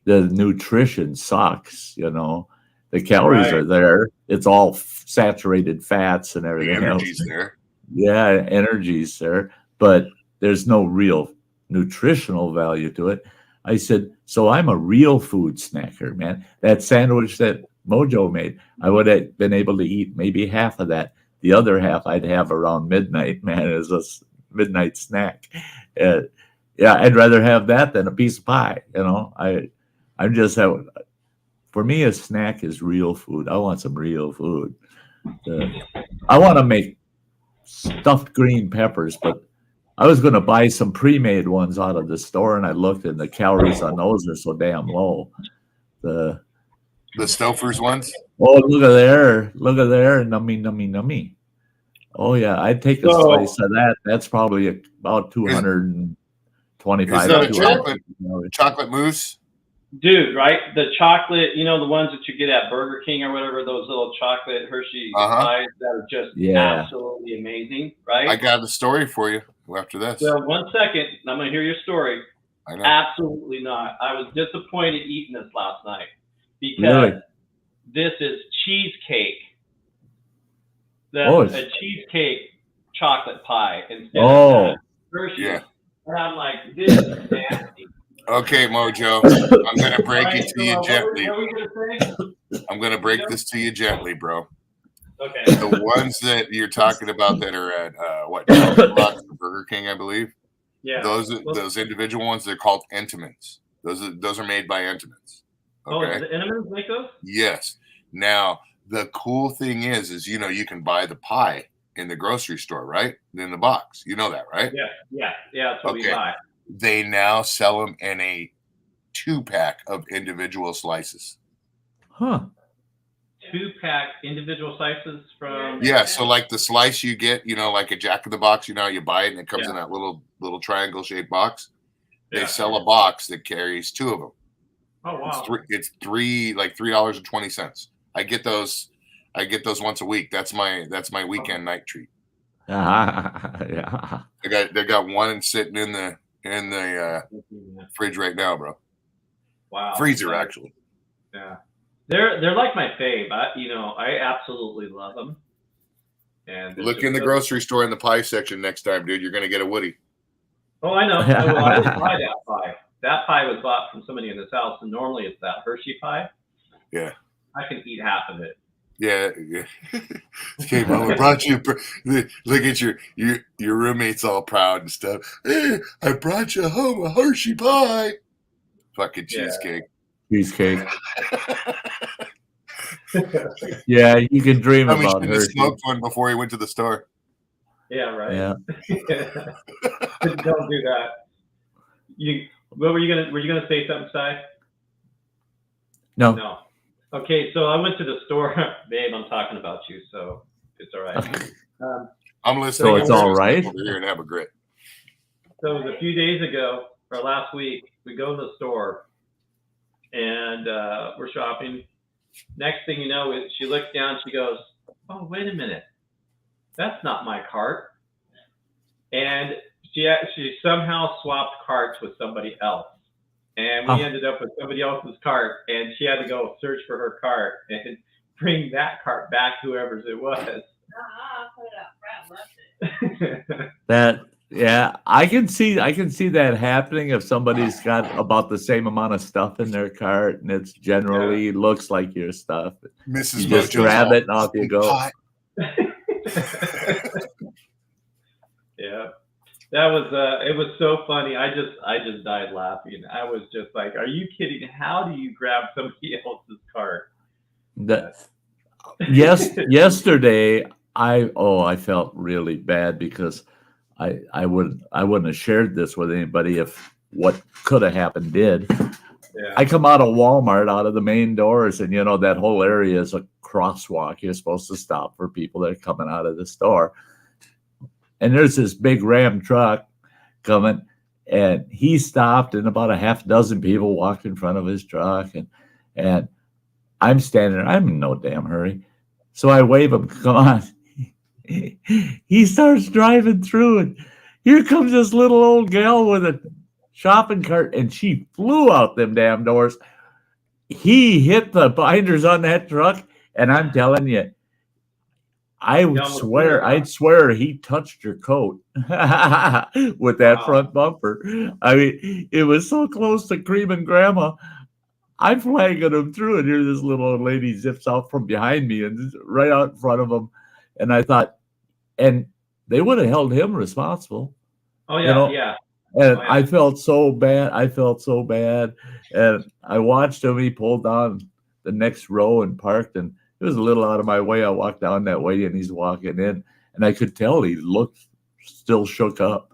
The nutrition sucks, you know. The calories are there. It's all saturated fats and everything else. Energy's there. Yeah, energy's there, but there's no real nutritional value to it." I said, "So I'm a real food snacker, man. That sandwich that Mojo made, I would have been able to eat maybe half of that. The other half I'd have around midnight, man, as a midnight snack. I'd rather have that than a piece of pie, you know. I'm just having, for me, a snack is real food. I want some real food. I want to make stuffed green peppers, but I was going to buy some pre-made ones out of the store, and I looked, and the calories on those are so damn low. The Stouffer's ones? Oh, look at there, nummy. Oh yeah, I'd take a slice of that. That's probably about 225. Is that a chocolate mousse? Dude, right? The chocolate, the ones that you get at Burger King or whatever, those little chocolate Hershey pies that are just absolutely amazing, right? I got a story for you after this. So 1 second, I'm going to hear your story. I know. Absolutely not. I was disappointed eating this last night because this is cheesecake. That's a cheesecake chocolate pie instead of Hershey. Yeah. And I'm like, this is nasty. Okay, Mojo, I'm going to break it to you gently. What were you going to say? I'm going to break this to you gently, bro. Okay. The ones that you're talking about that are at Deluxe or Burger King, I believe. Yeah. Those individual ones, they're called Entenmann's. Those are made by Entenmann's. Okay. Oh, the Entenmann's make those? Yes. Now, the cool thing is you can buy the pie in the grocery store, right? In the box. You know that, right? Yeah. That's what we buy. They now sell them in a 2-pack of individual slices. Huh. 2-pack individual slices from. Yeah, so like the slice you get, like a Jack in the Box, you buy it and it comes in that little triangle shaped box. They sell a box that carries 2 of them. Oh wow! It's $3.20. I get those once a week. That's my weekend night treat. Yeah. They got one sitting in the fridge right now, bro. Wow. Freezer, actually. Yeah. They're like my fave. I absolutely love them. And look in the grocery store in the pie section next time, dude. You're gonna get a Woody. Oh, I know. I didn't buy that pie. That pie was bought from somebody in this house, and normally it's that Hershey pie. Yeah. I can eat half of it. Yeah. Okay, Mom, I brought you. Look at your roommate's all proud and stuff. Hey, I brought you home a Hershey pie. Fucking cheesecake. Cheesecake. Yeah, you can dream about Hershey. Hershey. Smoked one before he went to the store. Yeah, right. Yeah. Don't do that. Were you gonna say something, Si? No. Okay, so I went to the store, babe. I'm talking about you, so it's all right. I'm listening. So it's I'm all gonna right? step over here and have a grit. So it was a few days ago, or last week, we go to the store, and we're shopping. Next thing you know, she looks down, she goes, "Oh, wait a minute, that's not my cart." And she somehow swapped carts with somebody else. And we ended up with somebody else's cart, and she had to go search for her cart and bring that cart back, whoever's it was. I can see that happening if somebody's got about the same amount of stuff in their cart, and it's generally looks like your stuff. Mrs. You just Mojo's grab all it and off you go. hot. Yeah. That was it was so funny. I just died laughing. I was just like, "Are you kidding? How do you grab somebody else's cart?" Yesterday I felt really bad because I wouldn't have shared this with anybody if what could have happened did. Yeah. I come out of Walmart, out of the main doors, and that whole area is a crosswalk. You're supposed to stop for people that are coming out of the store. And there's this big Ram truck coming, and he stopped, and about a half dozen people walked in front of his truck, and I'm standing there. I'm in no damn hurry. So I wave him, "Come on." He starts driving through, and here comes this little old gal with a shopping cart, and she flew out them damn doors. He hit the binders on that truck, and I'm telling you, I'd swear he touched her coat with that front bumper. I mean, it was so close to creaming grandma. I'm flagging him through, and here this little old lady zips out from behind me and right out in front of him. And I thought, and they would have held him responsible. Oh yeah, yeah. And I felt so bad. And I watched him. He pulled down the next row and parked, and it was a little out of my way. I walked down that way, and he's walking in, and I could tell he looked still shook up.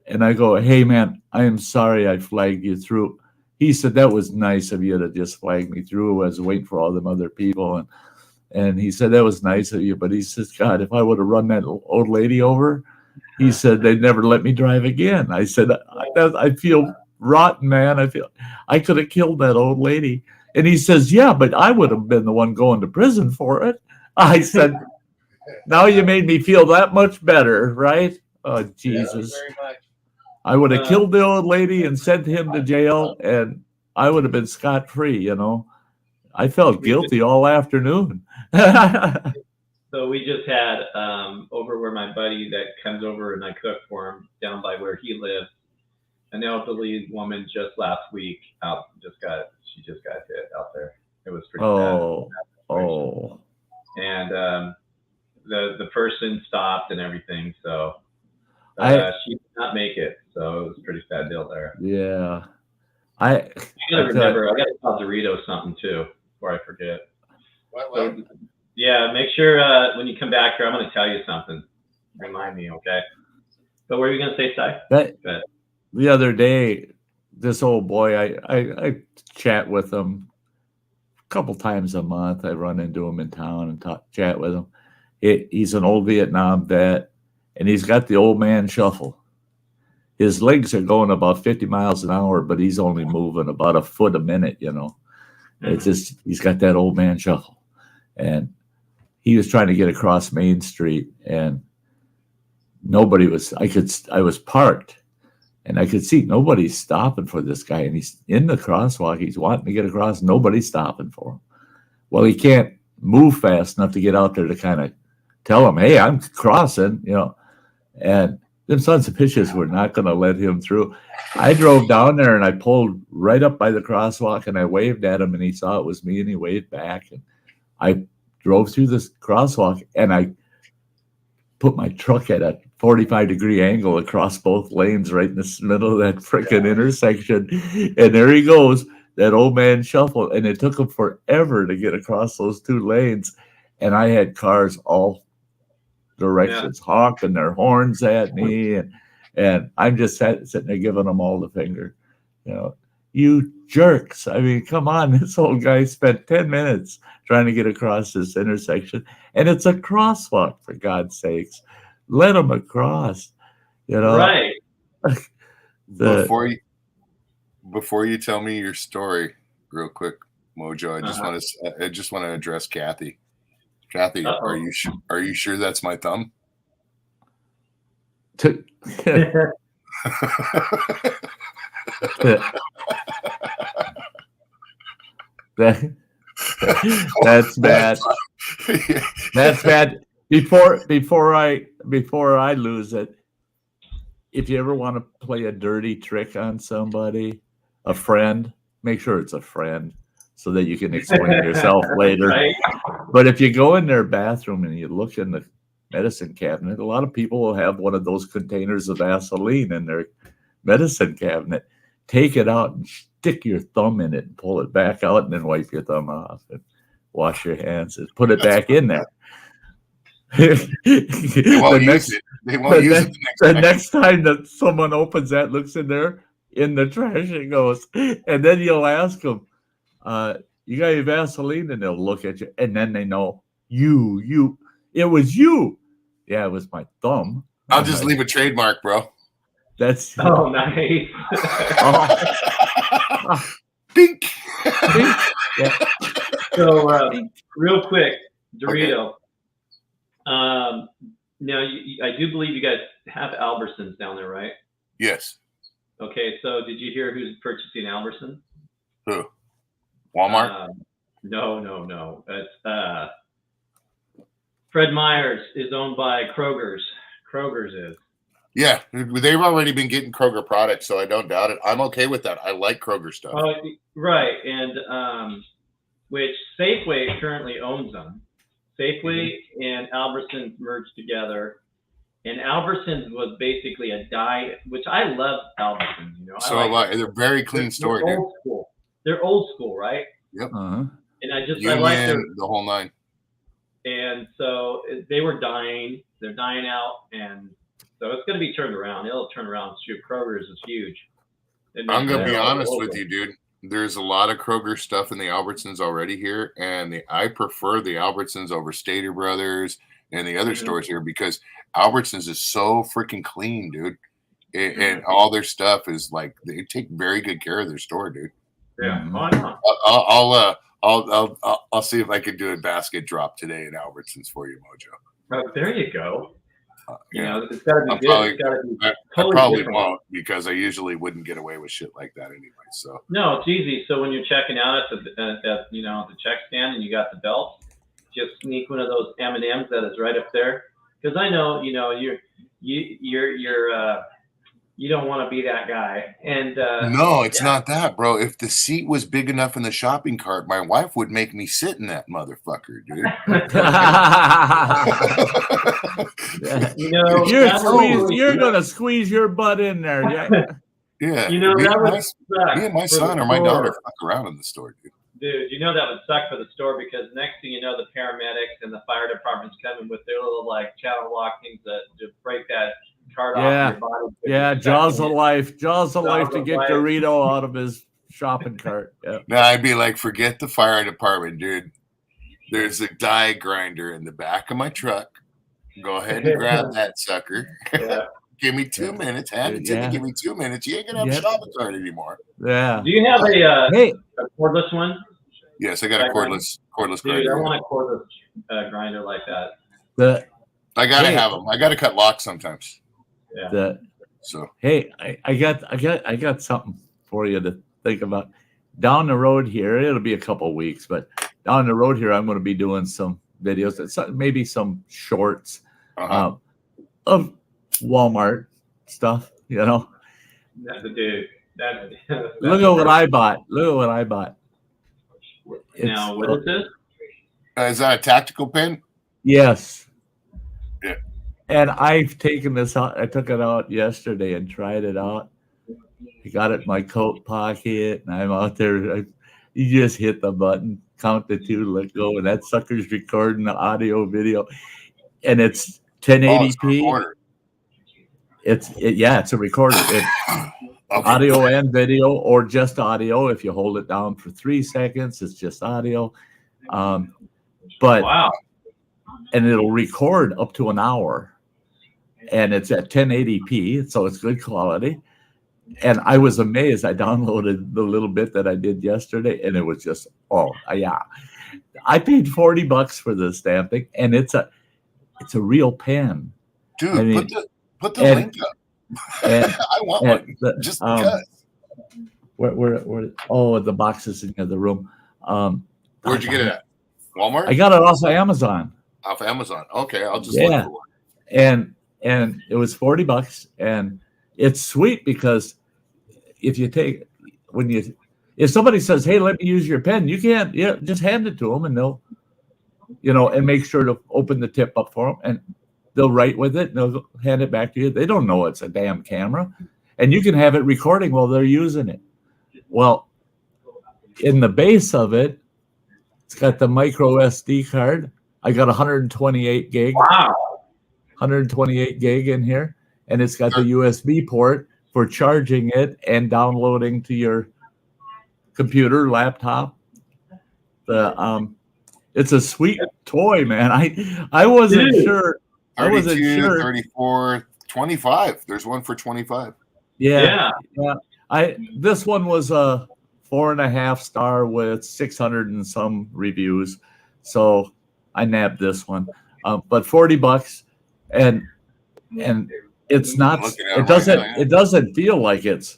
And I go, "Hey, man, I am sorry I flagged you through." He said, "That was nice of you to just flag me through. I was waiting for all them other people." And he said, "That was nice of you." But he says, "God, if I would have run that old lady over," he said, "they'd never let me drive again." I said, I feel rotten, man. I could have killed that old lady." And he says, "Yeah, but I would have been the one going to prison for it." I said, "Now you made me feel that much better, right?" Oh, Jesus. Very much. I would have killed the old lady and sent him to jail, and I would have been scot-free, I felt guilty all afternoon. So we just had over where my buddy that comes over and I cook for him down by where he lives, an elderly woman just last week just got hit out there. It was pretty bad. Oh. And the person stopped and everything, so she did not make it. So it was a pretty sad deal there. Yeah. I gotta remember, I gotta tell Dorito something too before I forget. What? So, yeah, make sure when you come back here, I'm gonna tell you something. Remind me, okay? But what were you gonna say, Ty? The other day, this old boy, I chat with him a couple times a month. I run into him in town and chat with him. He's an old Vietnam vet, and he's got the old man shuffle. His legs are going about 50 miles an hour, but he's only moving about a foot a minute, It's just, he's got that old man shuffle. And he was trying to get across Main Street, and I was parked, and I could see nobody's stopping for this guy. And he's in the crosswalk. He's wanting to get across. Nobody's stopping for him. Well, he can't move fast enough to get out there to kind of tell him, "Hey, I'm crossing," and them sons of bitches were not going to let him through. I drove down there, and I pulled right up by the crosswalk, and I waved at him, and he saw it was me, and he waved back. And I drove through this crosswalk, and I put my truck at a 45-degree angle across both lanes right in the middle of that freaking intersection. And there he goes, that old man shuffle. And it took him forever to get across those two lanes. And I had cars all directions honking their horns at me, and I'm just sitting there giving them all the finger. You jerks. I mean, come on. This old guy spent 10 minutes trying to get across this intersection. And it's a crosswalk, for God's sakes. Let him across. You know? Right. Before you tell me your story, real quick, Mojo, I just want to address Kathy. Kathy, are you sure that's my thumb? That's bad. That's bad. Before I lose it, if you ever want to play a dirty trick on somebody, a friend, make sure it's a friend so that you can explain yourself later. Right. But if you go in their bathroom and you look in the medicine cabinet, a lot of people will have one of those containers of Vaseline in their medicine cabinet. Take it out and stick your thumb in it and pull it back out and then wipe your thumb off and wash your hands and put it back in there. The next time that someone opens that, looks in there in the trash and goes, and then you'll ask them, you got your Vaseline? And they'll look at you, and then they know it was you. Yeah, it was my thumb. I'll just leave a trademark, bro. Nice. Dink. Yeah. So real quick, Dorito. Okay. Now I do believe you guys have Albertsons down there, right? Yes. Okay, so did you hear who's purchasing Albertsons? Who? Walmart? No. It's Fred Meyer's is owned by Kroger's. Kroger's is. Yeah, they've already been getting Kroger products, so I don't doubt it. I'm okay with that. I like Kroger stuff. Right, and which Safeway currently owns them. Safeway and Albertsons merged together, and Albertsons was basically a dye, which I love Albertsons. You know, they're very clean store. They're old school. They're old school, right? Yep. And I Union, like the whole nine. And so they were dying. They're dying out, and so it's going to be turned around. It'll turn around. Shoot, Kroger's is huge. I'm going to be honest with you, dude. There's a lot of Kroger stuff in the Albertsons already here, and I prefer the Albertsons over Stater Brothers and the other stores here because Albertsons is so freaking clean, dude. And all their stuff is like they take very good care of their store, dude. Yeah, I'll see if I can do a basket drop today at Albertsons for you, Mojo. There you go. You Yeah. know, it's got to be good. It's got to be I totally probably different. won't because I usually wouldn't get away with shit like that anyway. So No, it's easy. So when you're checking out at the check stand and you got the belt, just sneak one of those M&Ms that is right up there. Because I know, you don't want to be that guy. And no, it's not that, bro. If the seat was big enough in the shopping cart, my wife would make me sit in that motherfucker, dude. You're gonna squeeze your butt in there. Yeah. You know, that would suck. Me and my son or my daughter fuck around in the store, dude. Dude, you know that would suck for the store because next thing you know, the paramedics and the fire department's coming with their little channel lock things that just break that cart off your body. Yeah, jaws of life to get Dorito out of his shopping cart. Yeah. Now I'd be like, forget the fire department, dude. There's a die grinder in the back of my truck. Go ahead and grab that sucker. Yeah. Give me 2 minutes. Hand it to me. Give me 2 minutes. You ain't gonna have a shopping cart anymore. Yeah. Do you have a cordless one? Yes, I got a cordless Dude, grinder. I want a cordless grinder like that. I gotta have them. I gotta cut locks sometimes. Yeah. I got something for you to think about. Down the road here, it'll be a couple weeks, but down the road here, I'm going to be doing some videos, maybe some shorts of Walmart stuff. You know, That's a dude. Look at what I bought. Now, what is this? Is that a tactical pen? Yes. Yeah. And I've taken this out. I took it out yesterday and tried it out. I got it in my coat pocket, and I'm out there. You just hit the button, count to 2, let go, and that sucker's recording the audio, video, and it's 1080p. Oh, It's a recorder. Okay. audio and video, or just audio. If you hold it down for 3 seconds, it's just audio. But Wow. and it'll record up to an hour, and it's at 1080p, so it's good quality. And I was amazed. I downloaded the little bit that I did yesterday, and it was just, oh yeah. I paid $40 for the stamping, and it's a real pen. Dude, I mean, put the link up. And, I want one just because. Where? Oh, the box is in the other room. Where'd you get it at? Walmart? I got it off of Amazon. Off Amazon. Okay, I'll just look for one. And it was $40, and it's sweet because if somebody says, "Hey, let me use your pen," you can't. Just hand it to them, and they'll, and make sure to open the tip up for them, and they'll write with it, and they'll hand it back to you. They don't know it's a damn camera, and you can have it recording while they're using it. Well, in the base of it, it's got the micro SD card. I got 128 gig. Wow. 128 gig in here, and it's got the USB port for charging it and downloading to your computer, laptop. It's a sweet toy, man. I wasn't sure. 32, 34, 25. There's one for 25. Yeah. This one was a 4.5 star with 600 and some reviews, so I nabbed this one. But $40, and it's not. It doesn't feel like it's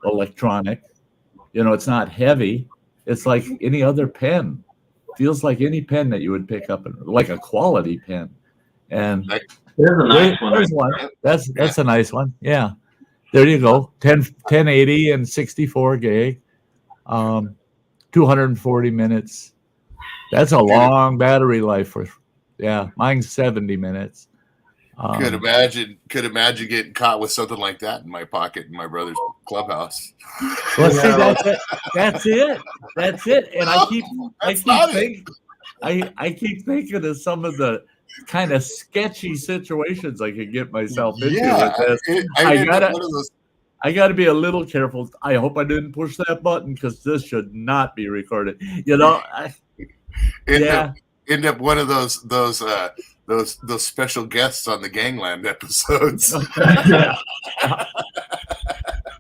electronic. It's not heavy. It's like any other pen. Feels like any pen that you would pick up, like a quality pen. And there's a nice one. There's one. That's a nice one. Yeah. There you go. 1080 and 64 gig. 240 minutes. That's a long battery life for. Yeah, mine's 70 minutes. Could imagine getting caught with something like that in my pocket in my brother's clubhouse. Well, see, that's it. And I keep thinking of some of the kind of sketchy situations I could get myself into with this. I gotta be a little careful. I hope I didn't push that button because this should not be recorded. End up one of those special guests on the Gangland episodes.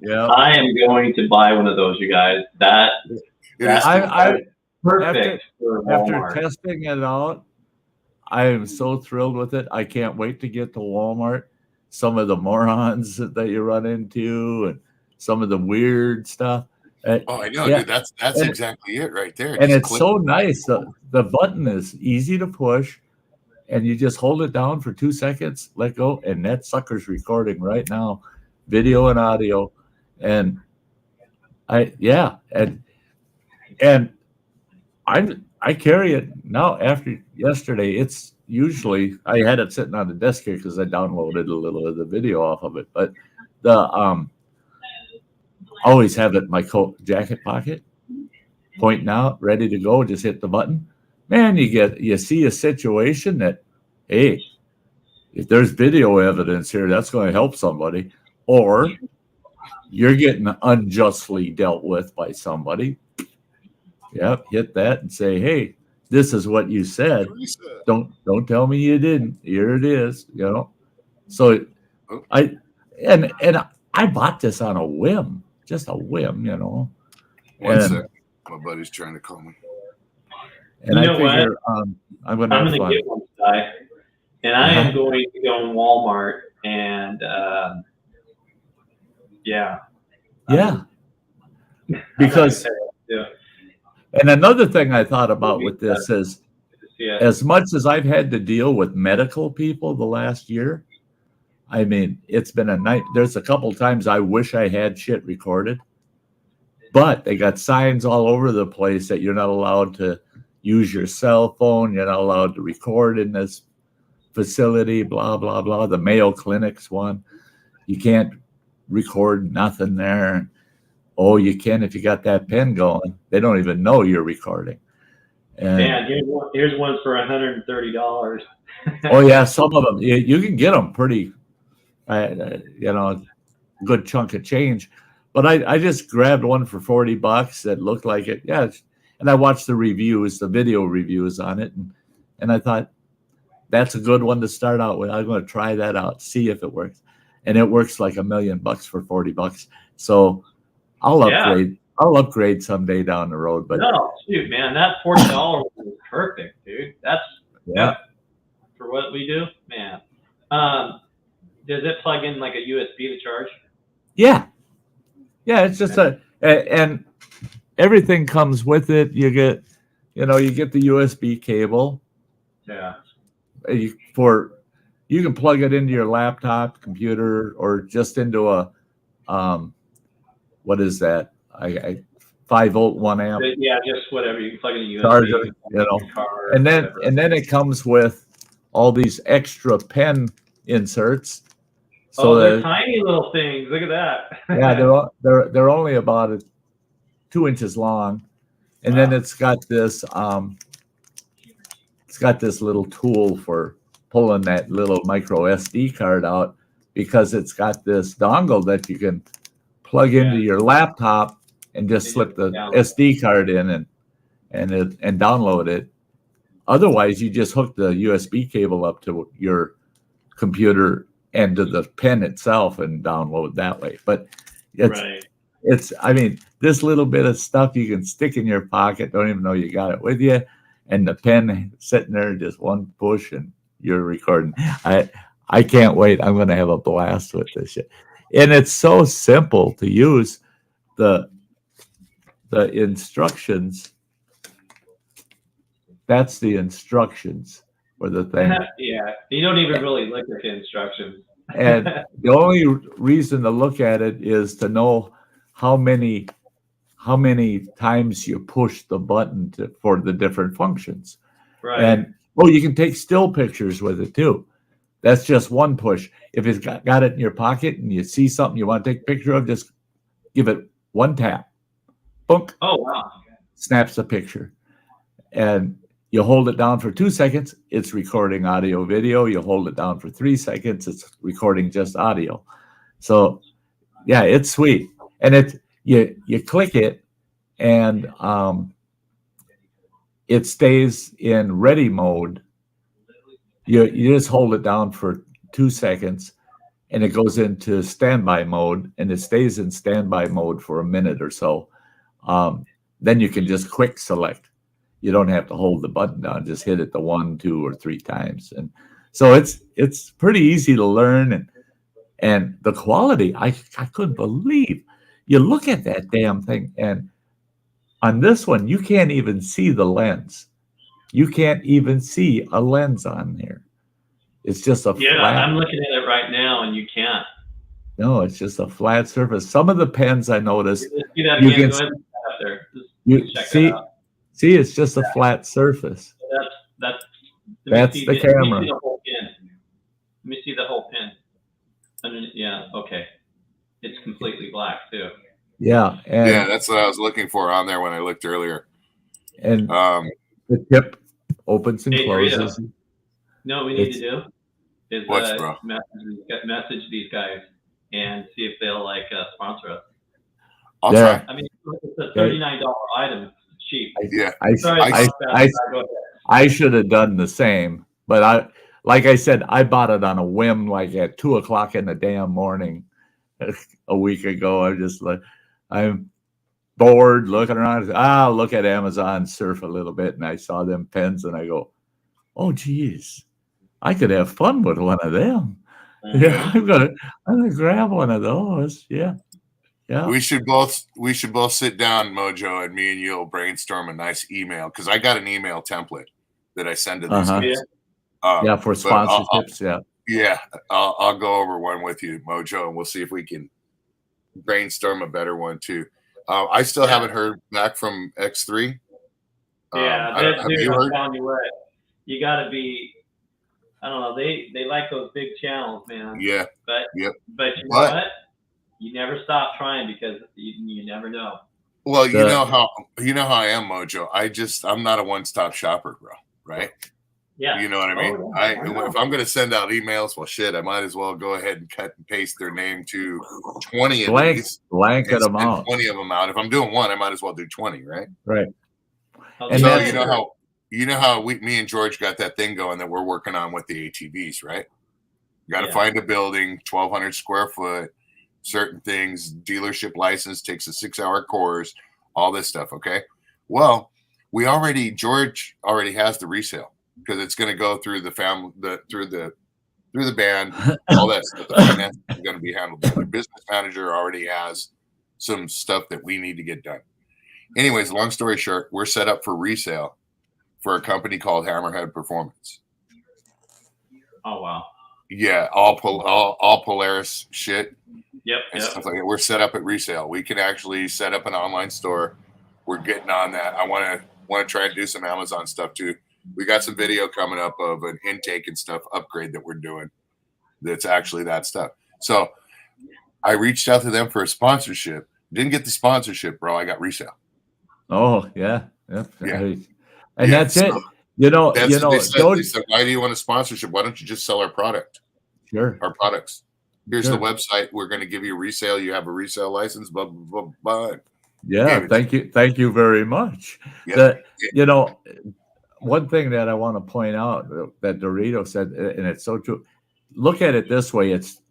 Yeah. I am going to buy one of those, you guys. That's perfect for Walmart. After testing it out, I am so thrilled with it. I can't wait to get to Walmart. Some of the morons that you run into, and some of the weird stuff. I know, dude. That's exactly it right there. And it's so nice. The button is easy to push, and you just hold it down for 2 seconds, let go, and that sucker's recording right now, video and audio. And I carry it now after yesterday. It's usually, I had it sitting on the desk here because I downloaded a little of the video off of it, but always have it in my coat jacket pocket, pointing out, ready to go. Just hit the button. Man, you see a situation that, hey, if there's video evidence here, that's going to help somebody, or you're getting unjustly dealt with by somebody. Yep, hit that and say, hey, this is what you said. Don't tell me you didn't. Here it is. So I bought this on a whim. Just a whim, One second. My buddy's trying to call me. And I figure I'm going to get one today, and I am going to go in Walmart and because and another thing I thought about with this is, as much as I've had to deal with medical people the last year, I mean, it's been a night. There's a couple times I wish I had shit recorded, but they got signs all over the place that you're not allowed to use your cell phone. You're not allowed to record in this facility, blah, blah, blah. The Mayo Clinic's one. You can't record nothing there. Oh, you can if you got that pen going. They don't even know you're recording. And, here's one for $130. Oh, yeah, some of them. You can get them pretty... good chunk of change. But I just grabbed one for $40 that looked like it. Yeah. And I watched the reviews, the video reviews on it. And I thought, that's a good one to start out with. I'm going to try that out, see if it works. And it works like $1 million for $40. So I'll upgrade. Yeah. I'll upgrade someday down the road. But no, shoot, man, that $40 is perfect, dude. That's for what we do, man. Does it plug in like a USB to charge? Yeah. Yeah, it's just and everything comes with it. You get the USB cable. Yeah. You can plug it into your laptop, computer, or just into a what is that? 5-volt 1 amp. Yeah, just whatever. You can plug it in a USB charger, and then it comes with all these extra pen inserts. So they're tiny little things. Look at that. Yeah, they're only about 2 inches long, and then it's got this little tool for pulling that little micro SD card out, because it's got this dongle that you can plug into your laptop and just slip the SD card in and download it. Otherwise, you just hook the USB cable up to your computer and to the pen itself and download that way. But it's I mean, this little bit of stuff you can stick in your pocket, don't even know you got it with you, and the pen sitting there, just one push and you're recording. I can't wait. I'm going to have a blast with this shit. And it's so simple to use. The instructions, that's the instructions for the thing. Yeah, you don't even really look at the instructions. And the only reason to look at it is to know how many times you push the button for the different functions. Right. And you can take still pictures with it too. That's just one push. If it's got it in your pocket and you see something you want to take a picture of, just give it one tap. Boom. Oh, wow. Snaps the picture. And you hold it down for 2 seconds, it's recording audio, video. You hold it down for 3 seconds, it's recording just audio. So, yeah, it's sweet. And you click it, and it stays in ready mode. You just hold it down for 2 seconds, and it goes into standby mode, and it stays in standby mode for a minute or so. Then you can just quick select. You don't have to hold the button down; just hit it the 1, 2, or 3 times, and so it's pretty easy to learn. And the quality, I couldn't believe. You look at that damn thing, and on this one, you can't even see the lens. You can't even see a lens on there. It's just a flat. I'm looking at it right now, and you can't. No, it's just a flat surface. Some of the pens I noticed, you can see. See, it's just a flat surface. That's the camera. Let me see the whole pin. Yeah, okay. It's completely black too. Yeah, and that's what I was looking for on there when I looked earlier. And the tip opens and closes. No, what we need to do is message these guys and see if they'll sponsor us. I'll try. I mean, it's a $39 item. It's cheap. Yeah. I should have done the same, but like I said, I bought it on a whim, like at 2:00 in the damn morning a week ago. I'm bored looking around. I'll look at Amazon, surf a little bit, and I saw them pens, and I go, "Oh, geez, I could have fun with one of them." Mm-hmm. Yeah, I'm gonna grab one of those. Yeah. We should both sit down, Mojo, and me and you will brainstorm a nice email, because I got an email template that I send to these guys. For sponsorships. I'll go over one with you, Mojo, and we'll see if we can brainstorm a better one too. I still haven't heard back from X3. Have you heard? You got to be. I don't know. They like those big channels, man. Yeah. But you know what? You never stop trying, because you never know. Well, you know how I am, Mojo. I'm not a one-stop shopper, bro. Right? Yeah. You know what I mean? Oh, yeah. I know. If I'm going to send out emails, well, shit, I might as well go ahead and cut and paste their name to 20 of these. Blanket them and out. 20 of them out. If I'm doing one, I might as well do 20, right? Right. And so that's you know how me and George got that thing going that we're working on with the ATVs, right? You got to find a building, 1,200 square foot, certain things, dealership license, takes a 6-hour course, all this stuff. Okay. Well, George already has the resale because it's going to go through the family, through the band, all that stuff. The finance is going to be handled by the business manager. Already has some stuff that we need to get done. Anyways, long story short, we're set up for resale for a company called Hammerhead Performance. Oh wow. Yeah, all Polaris shit. Yep. And stuff like that. We're set up at resale. We can actually set up an online store. We're getting on that. I want to try and do some Amazon stuff too. We got some video coming up of an intake and stuff upgrade that we're doing. That's actually that stuff. So I reached out to them for a sponsorship. Didn't get the sponsorship, bro. I got resale. Oh yeah. Yep. Yeah. And that's it. They said, why do you want a sponsorship? Why don't you just sell our product? Sure. Our products. Here's the website. We're going to give you a resale. You have a resale license. Blah blah blah. Blah. Yeah. Thank you very much. Yeah. One thing that I want to point out that Dorito said, and it's so true. Look at it this way: it's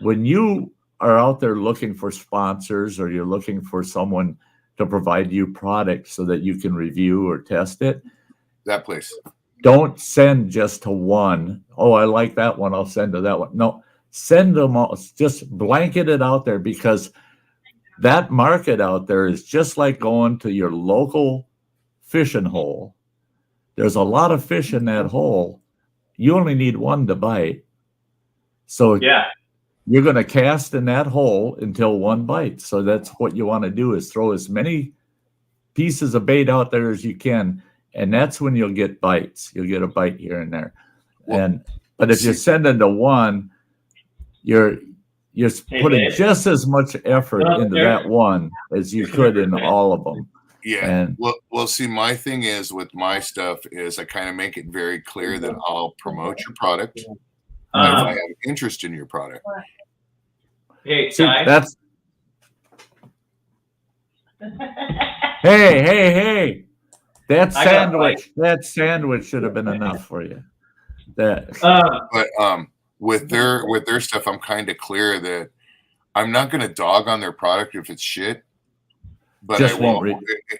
when you are out there looking for sponsors, or you're looking for someone to provide you products so that you can review or test it. That place. Don't send just to one. Oh, I like that one. I'll send to that one. No, send them all. Just blanket it out there, because that market out there is just like going to your local fishing hole. There's a lot of fish in that hole. You only need one to bite. So you're going to cast in that hole until one bites. So that's what you want to do, is throw as many pieces of bait out there as you can. And that's when you'll get bites. You'll get a bite here and there. But if you're sending to one, you're putting just as much effort into that one as you could in all of them. Yeah. And well, see, my thing is with my stuff is I kind of make it very clear that I'll promote your product if I have interest in your product. Hey, see, that's hey. That sandwich should have been enough for you. But with their stuff, I'm kind of clear that I'm not going to dog on their product if it's shit. But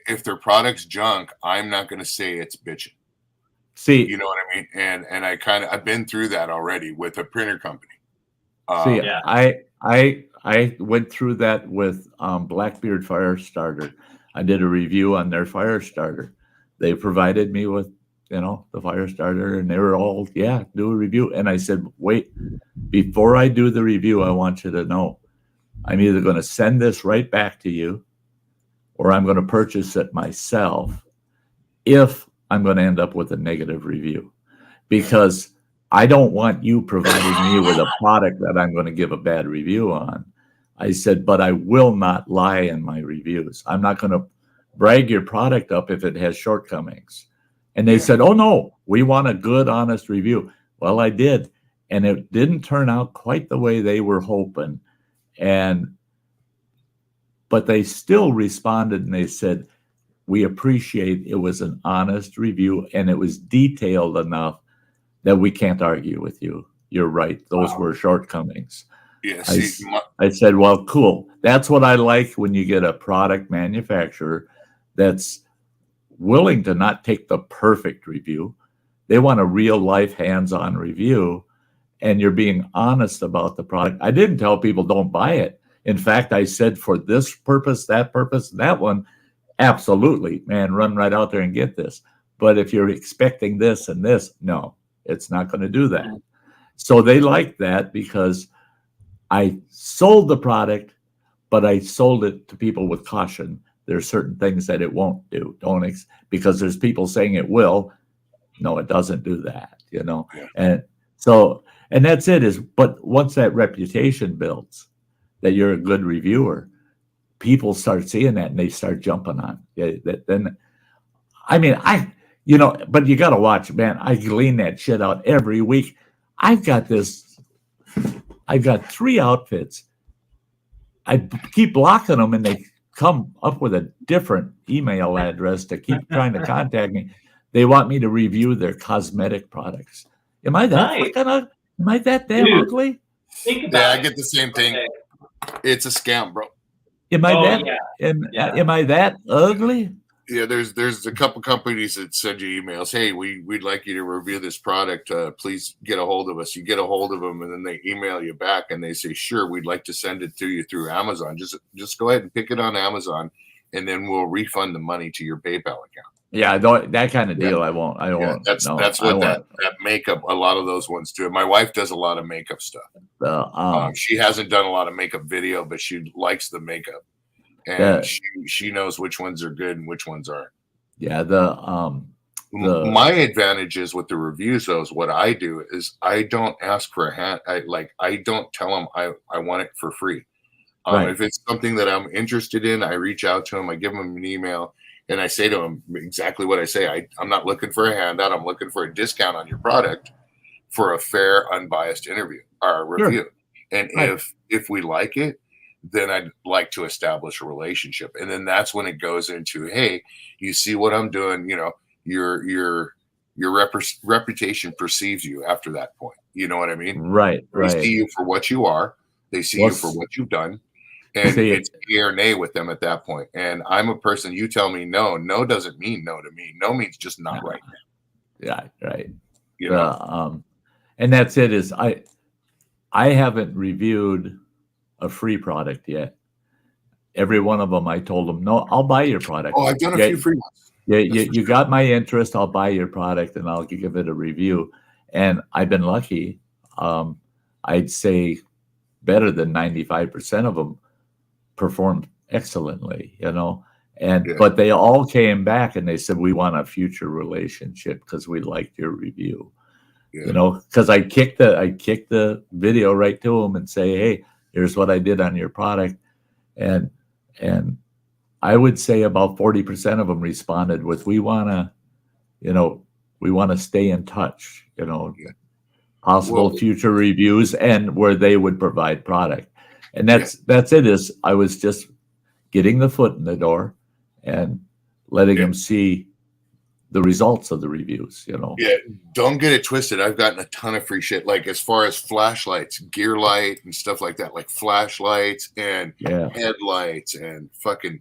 if their product's junk, I'm not going to say it's bitching. See, you know what I mean? And I've been through that already with a printer company. I went through that with Blackbeard Fire Starter. I did a review on their fire starter. They provided me with, the fire starter, and they were all, do a review. And I said, wait, before I do the review, I want you to know I'm either going to send this right back to you, or I'm going to purchase it myself if I'm going to end up with a negative review, because I don't want you providing me with a product that I'm going to give a bad review on. I said, but I will not lie in my reviews. I'm not going to brag your product up if it has shortcomings. And they said, oh no, we want a good, honest review. Well, I did. And it didn't turn out quite the way they were hoping. But they still responded, and they said, we appreciate it was an honest review, and it was detailed enough that we can't argue with you. You're right. Those were shortcomings. Yeah, I said, well, cool. That's what I like when you get a product manufacturer that's willing to not take the perfect review. They want a real life hands-on review, and you're being honest about the product. I didn't tell people don't buy it. In fact, I said for this purpose, that one, absolutely, man, run right out there and get this. But if you're expecting this and this, no, it's not going to do that. So they like that because I sold the product, but I sold it to people with caution. There's certain things that it won't do. Because there's people saying it will. No, it doesn't do that, And so, and that's it. But once that reputation builds, that you're a good reviewer, people start seeing that and they start jumping on. Then, I mean, You know, but you got to watch, man. I clean that shit out every week. I've got 3 outfits. I keep blocking them and they come up with a different email address to keep trying to contact me. They want me to review their cosmetic products. Am I that Nice. am I that damn Dude. ugly? Think about Yeah, I it. get the same thing. Okay. It's a scam, bro. Am I Oh, that yeah. am I that ugly? Yeah, there's a couple companies that send you emails. Hey, we'd like you to review this product. Please get a hold of us. You get a hold of them, and then they email you back, and they say, "Sure, we'd like to send it to you through Amazon. Just go ahead and pick it on Amazon, and then we'll refund the money to your PayPal account." Yeah, that kind of deal. I won't. That's what that makeup. A lot of those ones do. My wife does a lot of makeup stuff. She hasn't done a lot of makeup video, but she likes the makeup. And she knows which ones are good and which ones aren't. Yeah, my advantage is with the reviews, though, is what I do is I don't ask for a hand. I don't tell them I want it for free. Right. If it's something that I'm interested in, I reach out to them, I give them an email, and I say to them exactly what I say. I'm not looking for a handout. I'm looking for a discount on your product for a fair, unbiased interview or review. Sure. And right. if we like it, then I'd like to establish a relationship. And then that's when it goes into, hey, you see what I'm doing, you know, your reputation perceives you after that point. You know what I mean? Right. They see you for what you are. They see you for what you've done. And it's yay or nay with them at that point. And I'm a person, you tell me no. No doesn't mean no to me. No means just not right now. Yeah, right. You know? And that's it is I haven't reviewed a free product yet. Every one of them, I told them, no, I'll buy your product. Oh, I've done a few free ones. Yeah, you got my interest. I'll buy your product and I'll give it a review. And I've been lucky. I'd say better than 95% of them performed excellently, you know. And but they all came back and they said, we want a future relationship because we liked your review. Yeah. You know, because I kicked the video right to them and say, hey, here's what I did on your product. And I would say about 40% of them responded with, we want to stay in touch, you know, possible future reviews and where they would provide product. And that's it is I was just getting the foot in the door and letting them see the results of the reviews, you know. Yeah, don't get it twisted. I've gotten a ton of free shit, like as far as flashlights, gear light, and stuff like that, like flashlights and headlights and fucking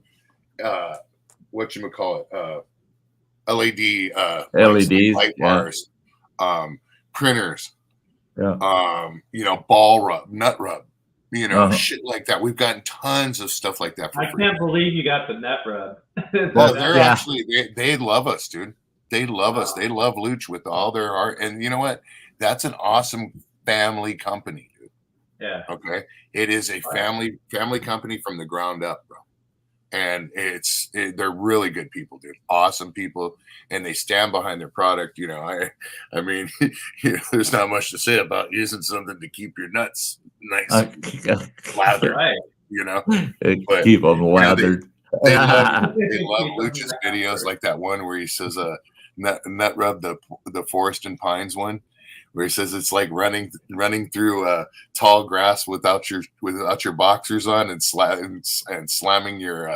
whatchamacallit, LED LEDs, light bars, printers, you know, ball rub, nut rub, you know, shit like that. We've gotten tons of stuff like that for free. I can't believe you got the nut rub. Well, they're actually they love us, dude. They love us. They love Luch with all their heart. And you know what? That's an awesome family company, dude. Yeah. Okay. It is a family company from the ground up, bro. And they're really good people, dude. Awesome people, and they stand behind their product. You know, I mean, you know, there's not much to say about using something to keep your nuts nice, lathered. Right. You know, but, keep them lathered. They love Luch's videos, like that one where he says, "Nut rub the forest and pines" one, where he says it's like running through tall grass without your boxers on and slamming your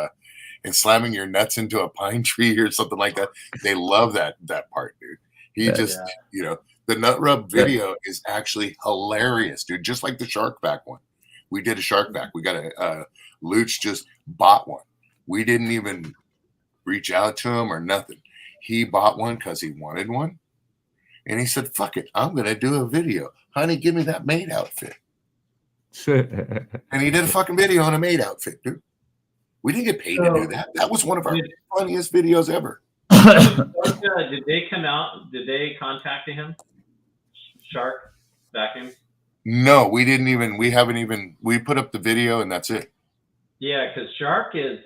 nuts into a pine tree or something like that. They love that part, dude. He you know, the nut rub video is actually hilarious, dude. Just like the shark back one. We did a shark back. We got Luch just bought one. We didn't even reach out to him or nothing. He bought one because he wanted one. And he said, fuck it, I'm going to do a video. Honey, give me that maid outfit. And he did a fucking video on a maid outfit, dude. We didn't get paid to do that. That was one of our funniest videos ever. Did they come out? Did they contact him? Shark Vacuum? No, we didn't even. We put up the video and that's it. Yeah, because Shark is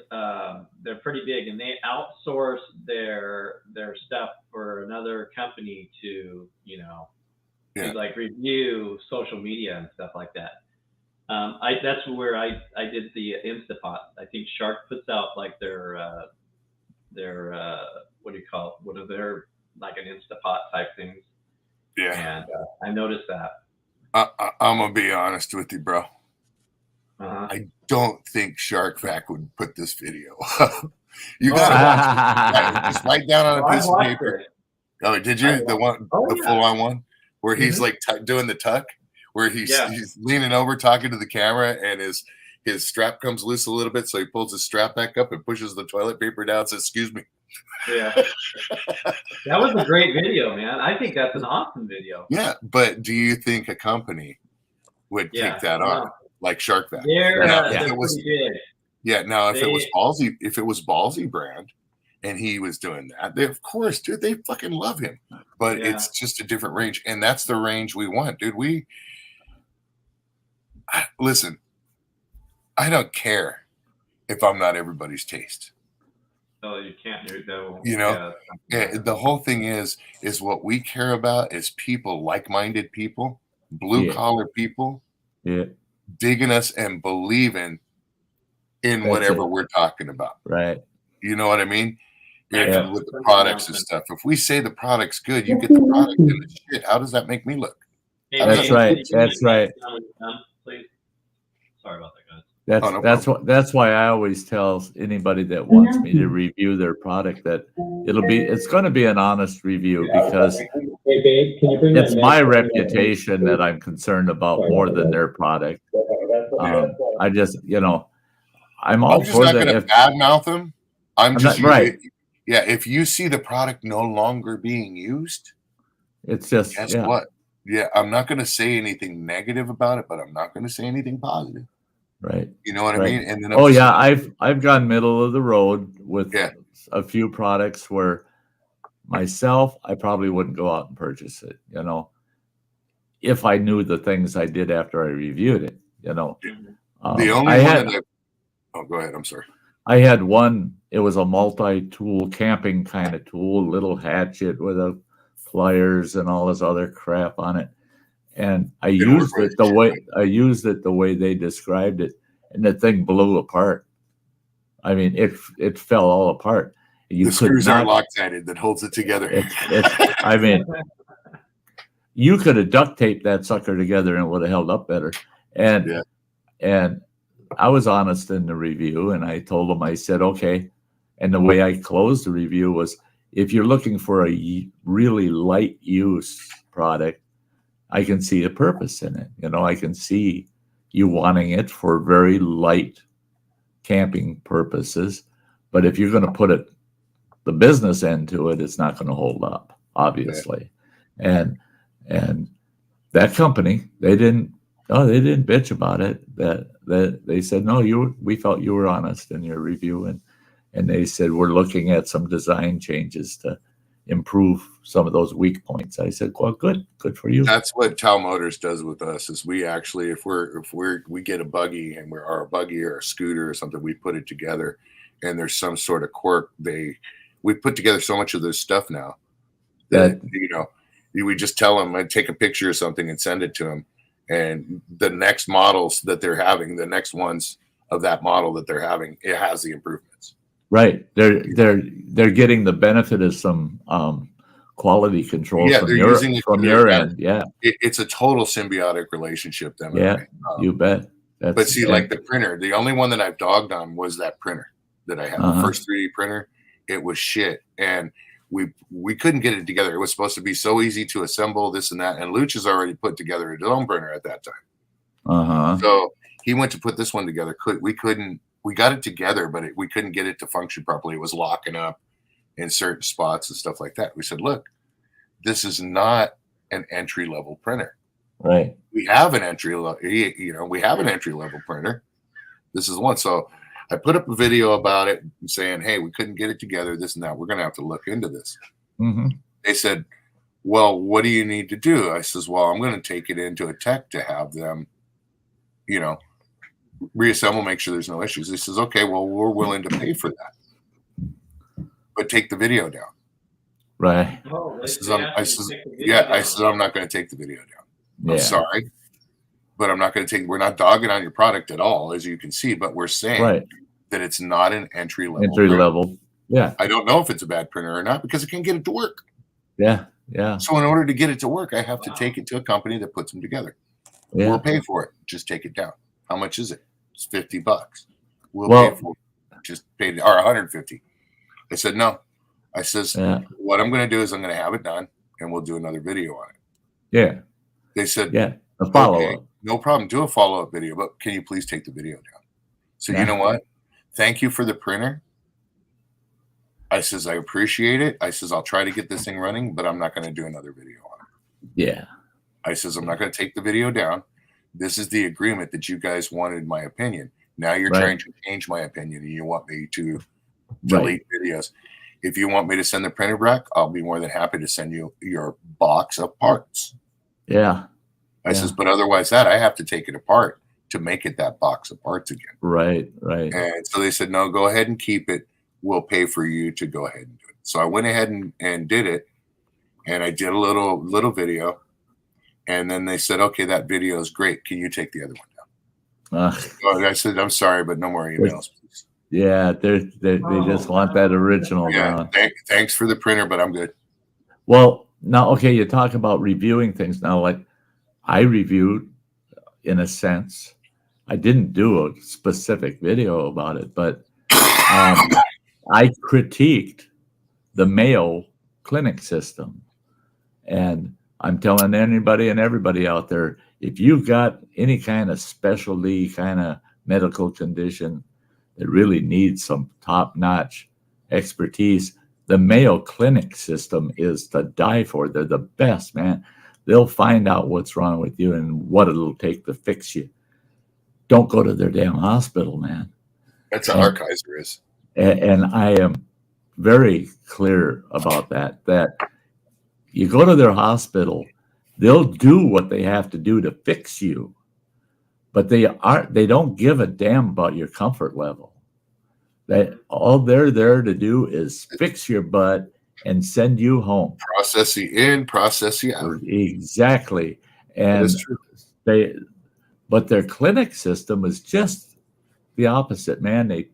they're pretty big and they outsource their stuff for another company to, you know, to like review social media and stuff like that. That's where I did the Instapot. I think Shark puts out like their what do you call it? One of their like an Instapot type things. Yeah. And I noticed that. I'm gonna be honest with you, bro. Uh-huh. I don't think Shark Vac would put this video up. You gotta watch it. Just write down on a piece of paper. It. Oh, did you? The full-on one where he's like doing the tuck, where he's leaning over talking to the camera, and his strap comes loose a little bit, so he pulls his strap back up and pushes the toilet paper down. And says, "Excuse me." Yeah, that was a great video, man. I think that's an awesome video. Yeah, but do you think a company would take that on, like Shark Vac? They're it was big. Yeah. Now, if it was Ballsy brand, and he was doing that, they, of course, dude, they fucking love him. But it's just a different range, and that's the range we want, dude. Listen, I don't care if I'm not everybody's taste. Oh, you can't do that. You know, the whole thing is what we care about is people, like-minded people, blue-collar people, digging us and believing in whatever we're talking about. Right. You know what I mean? With the products and stuff. If we say the product's good, you get the product and the shit. How does that make me look? That's right. That's right. Please. Sorry about that, guys. That's why I always tell anybody that wants me to review their product that it's going to be an honest review, because it's my reputation that I'm concerned about more than their product. I just, I'm all for that. I'm just not going to badmouth them. I'm just right. Yeah, if you see the product no longer being used, it's just guess what? Yeah, I'm not going to say anything negative about it, but I'm not going to say anything positive. Right. You know what I mean? And then I've gone middle of the road with a few products where myself, I probably wouldn't go out and purchase it, if I knew the things I did after I reviewed it, The only one that go ahead. I'm sorry. I had one, it was a multi-tool camping kind of tool, little hatchet with pliers and all this other crap on it. And I used it the way they described it, and the thing blew apart. I mean, it fell all apart. The screws are Loctite that holds it together. I mean, you could have duct taped that sucker together and it would have held up better. And I was honest in the review, and I told them, I said, okay. And the way I closed the review was, if you're looking for a really light use product, I can see a purpose in it. I can see you wanting it for very light camping purposes. But if you're going to put the business end to it, it's not going to hold up, obviously. Yeah. And that company, they didn't bitch about it. That they said, no, we felt you were honest in your review, and they said, we're looking at some design changes to improve some of those weak points. I said, well, good for you. That's what Tao Motors does with us. Is we actually, if we get a buggy and or a buggy or a scooter or something, we put it together, and there's some sort of quirk. We put together so much of this stuff now that we just tell them, I'd take a picture of something and send it to them, and the next models that they're having, the next ones of that model that they're having, it has the improvements. Right. They're getting the benefit of some quality control from your end. Yeah. It's a total symbiotic relationship. You bet. But see, like the printer, the only one that I've dogged on was that printer that I had, the first 3D printer. It was shit. And we couldn't get it together. It was supposed to be so easy to assemble, this and that. And Luch has already put together his own printer at that time. So he went to put this one together. We got it together, but we couldn't get it to function properly. It was locking up in certain spots and stuff like that. We said, look, this is not an entry-level printer. Right. We have an entry-level printer. This is one. So I put up a video about it and saying, hey, we couldn't get it together, this and that. We're going to have to look into this. Mm-hmm. They said, well, what do you need to do? I says, well, I'm going to take it into a tech to have them, reassemble, make sure there's no issues. He says, okay, well, we're willing to pay for that, but take the video down. Right. I said, I'm not going to take the video down. I'm sorry, but I'm not going to we're not dogging on your product at all, as you can see, but we're saying that it's not an entry level. Yeah. I don't know if it's a bad printer or not, because I can't get it to work. Yeah. Yeah. So in order to get it to work, I have to take it to a company that puts them together. Yeah. We'll pay for it. Just take it down. How much is it? It's $50. We'll Well- pay for it. Just pay it, or 150. I said, no. I says, Yeah. what I'm going to do is I'm going to have it done and we'll do another video on it. Yeah. They said, Yeah. A follow okay, up. no problem. Do a follow-up video, but can you please take the video down? So Yeah. you know what? Thank you for the printer. I says, I appreciate it. I says, I'll try to get this thing running, but I'm not going to do another video on it. Yeah. I says, I'm not going to take the video down. This is the agreement that you guys wanted my opinion. Now you're Right. trying to change my opinion and you want me to delete videos. If you want me to send the printer back, I'll be more than happy to send you your box of parts. Yeah. I says, but otherwise that I have to take it apart to make it that box of parts again. Right. Right. And so they said, no, go ahead and keep it. We'll pay for you to go ahead and do it. So I went ahead and did it. And I did a little video. And then they said, okay, that video is great. Can you take the other one down? So I said, I'm sorry, but no more emails, please. Yeah. They just want that original. Yeah. Thanks for the printer, but I'm good. Well, now, okay, you talk about reviewing things. Now, like I reviewed, in a sense, I didn't do a specific video about it, but I critiqued the Mayo Clinic system. And I'm telling anybody and everybody out there, if you've got any kind of specialty kind of medical condition that really needs some top-notch expertise, the Mayo Clinic system is to die for. They're the best, man. They'll find out what's wrong with you and what it'll take to fix you. Don't go to their damn hospital, man. That's how our Kaiser is. And I am very clear about that you go to their hospital, they'll do what they have to do to fix you, but they don't give a damn about your comfort level. All they're there to do is fix your butt and send you home. Process you in, process you out. Exactly. And That is true. But their clinic system is just the opposite, man. They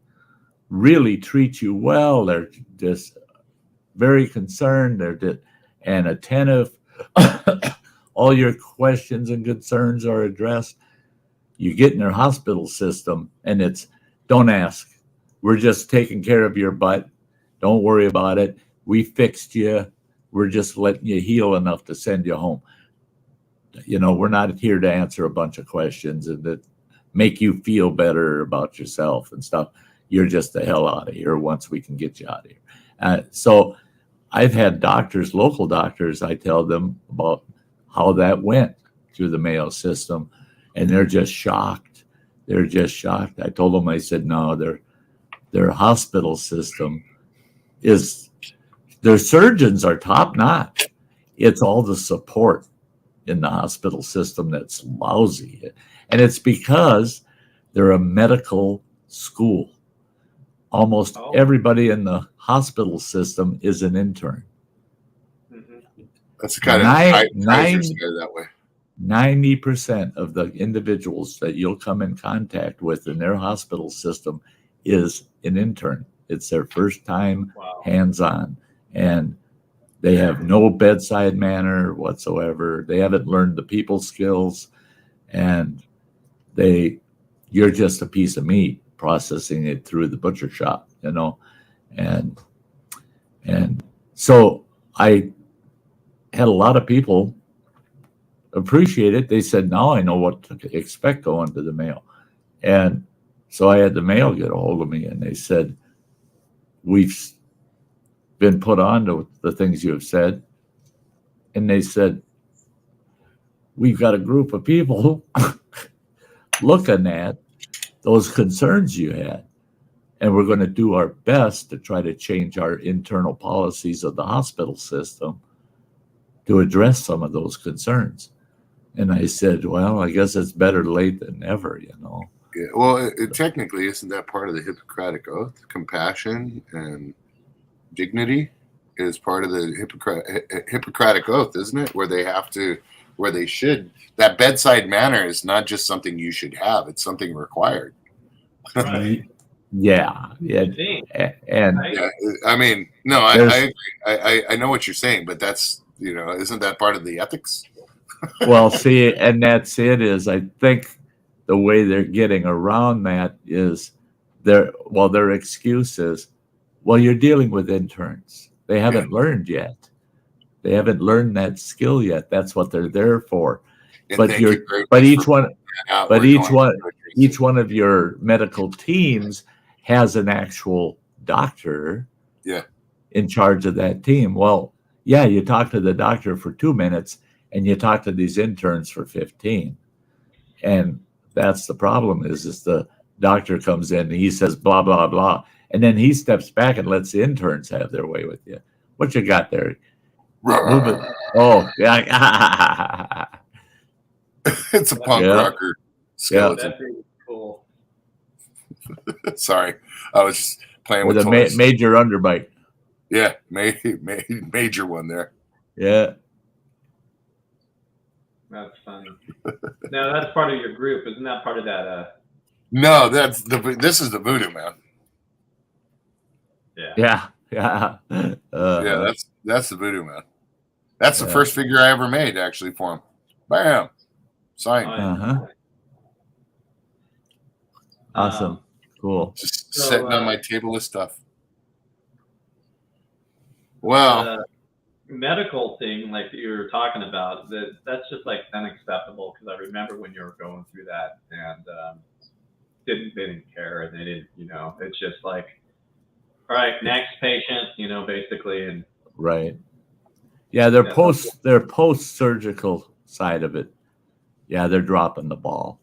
really treat you well. They're just very concerned. They're and attentive. All your questions and concerns are addressed. You get in their hospital system and it's, don't ask. We're just taking care of your butt. Don't worry about it. We fixed you. We're just letting you heal enough to send you home. You know, we're not here to answer a bunch of questions and that make you feel better about yourself and stuff. You're just the hell out of here once we can get you out of here. So I've had doctors, local doctors, I tell them about how that went through the Mayo system, and they're just shocked. They're just shocked. I told them, I said, no, their hospital system is, their surgeons are top notch. It's all the support in the hospital system that's lousy. And it's because they're a medical school. Almost everybody in the hospital system is an intern. That's the kind of Kaiser's that way. 90% of the individuals that you'll come in contact with in their hospital system is an intern. It's their first time hands-on, and they have no bedside manner whatsoever. They haven't learned the people skills, and you're just a piece of meat processing it through the butcher shop, you know. And so I had a lot of people appreciate it. They said, now I know what to expect going to the Mayo. And so I had the Mayo get a hold of me, and they said, we've been put on to the things you have said. And they said, we've got a group of people looking at those concerns you had, and we're going to do our best to try to change our internal policies of the hospital system to address some of those concerns. And I said, well, I guess it's better late than never, you know. Yeah, well, technically, isn't that part of the Hippocratic Oath? Compassion and dignity is part of the Hippocratic Oath, isn't it? Where they should. That bedside manner is not just something you should have; it's something required. Right. Yeah, yeah, I think, and right? Yeah, I mean, no, I There's- agree. I know what you're saying, but that's, isn't that part of the ethics? well, see, and that's it. Is I think the way they're getting around that is their excuse is, well, you're dealing with interns. They haven't learned yet. They haven't learned that skill yet. That's what they're there for. And But thank you very but much each for one, pointing that out. but We're each going one, to address each it. one of your medical teams has an actual doctor Yeah. in charge of that team. Well, yeah, you talk to the doctor for 2 minutes and you talk to these interns for 15. And that's the problem is the doctor comes in and he says, blah, blah, blah. And then he steps back and lets the interns have their way with you. What you got there? Move it. Oh, yeah. It's a punk Yeah. rocker skeleton. That'd be cool. Sorry, I was just playing With with a toys. major underbite. Yeah, major one there. Yeah. That's funny. Now that's part of your group, isn't that part of that? No, this is the voodoo man. Yeah. Yeah. Yeah, that's the voodoo man. That's the Yeah. first figure I ever made actually for him. Bam, signed. Uh-huh. Awesome. Cool. Just So, sitting on my table of stuff. Well, medical thing, like you were talking about, that's just like unacceptable. Because I remember when you were going through that, and they didn't care, and they didn't, it's just like, all right, next patient, basically, and Right. Yeah, their post surgical side of it. Yeah, they're dropping the ball.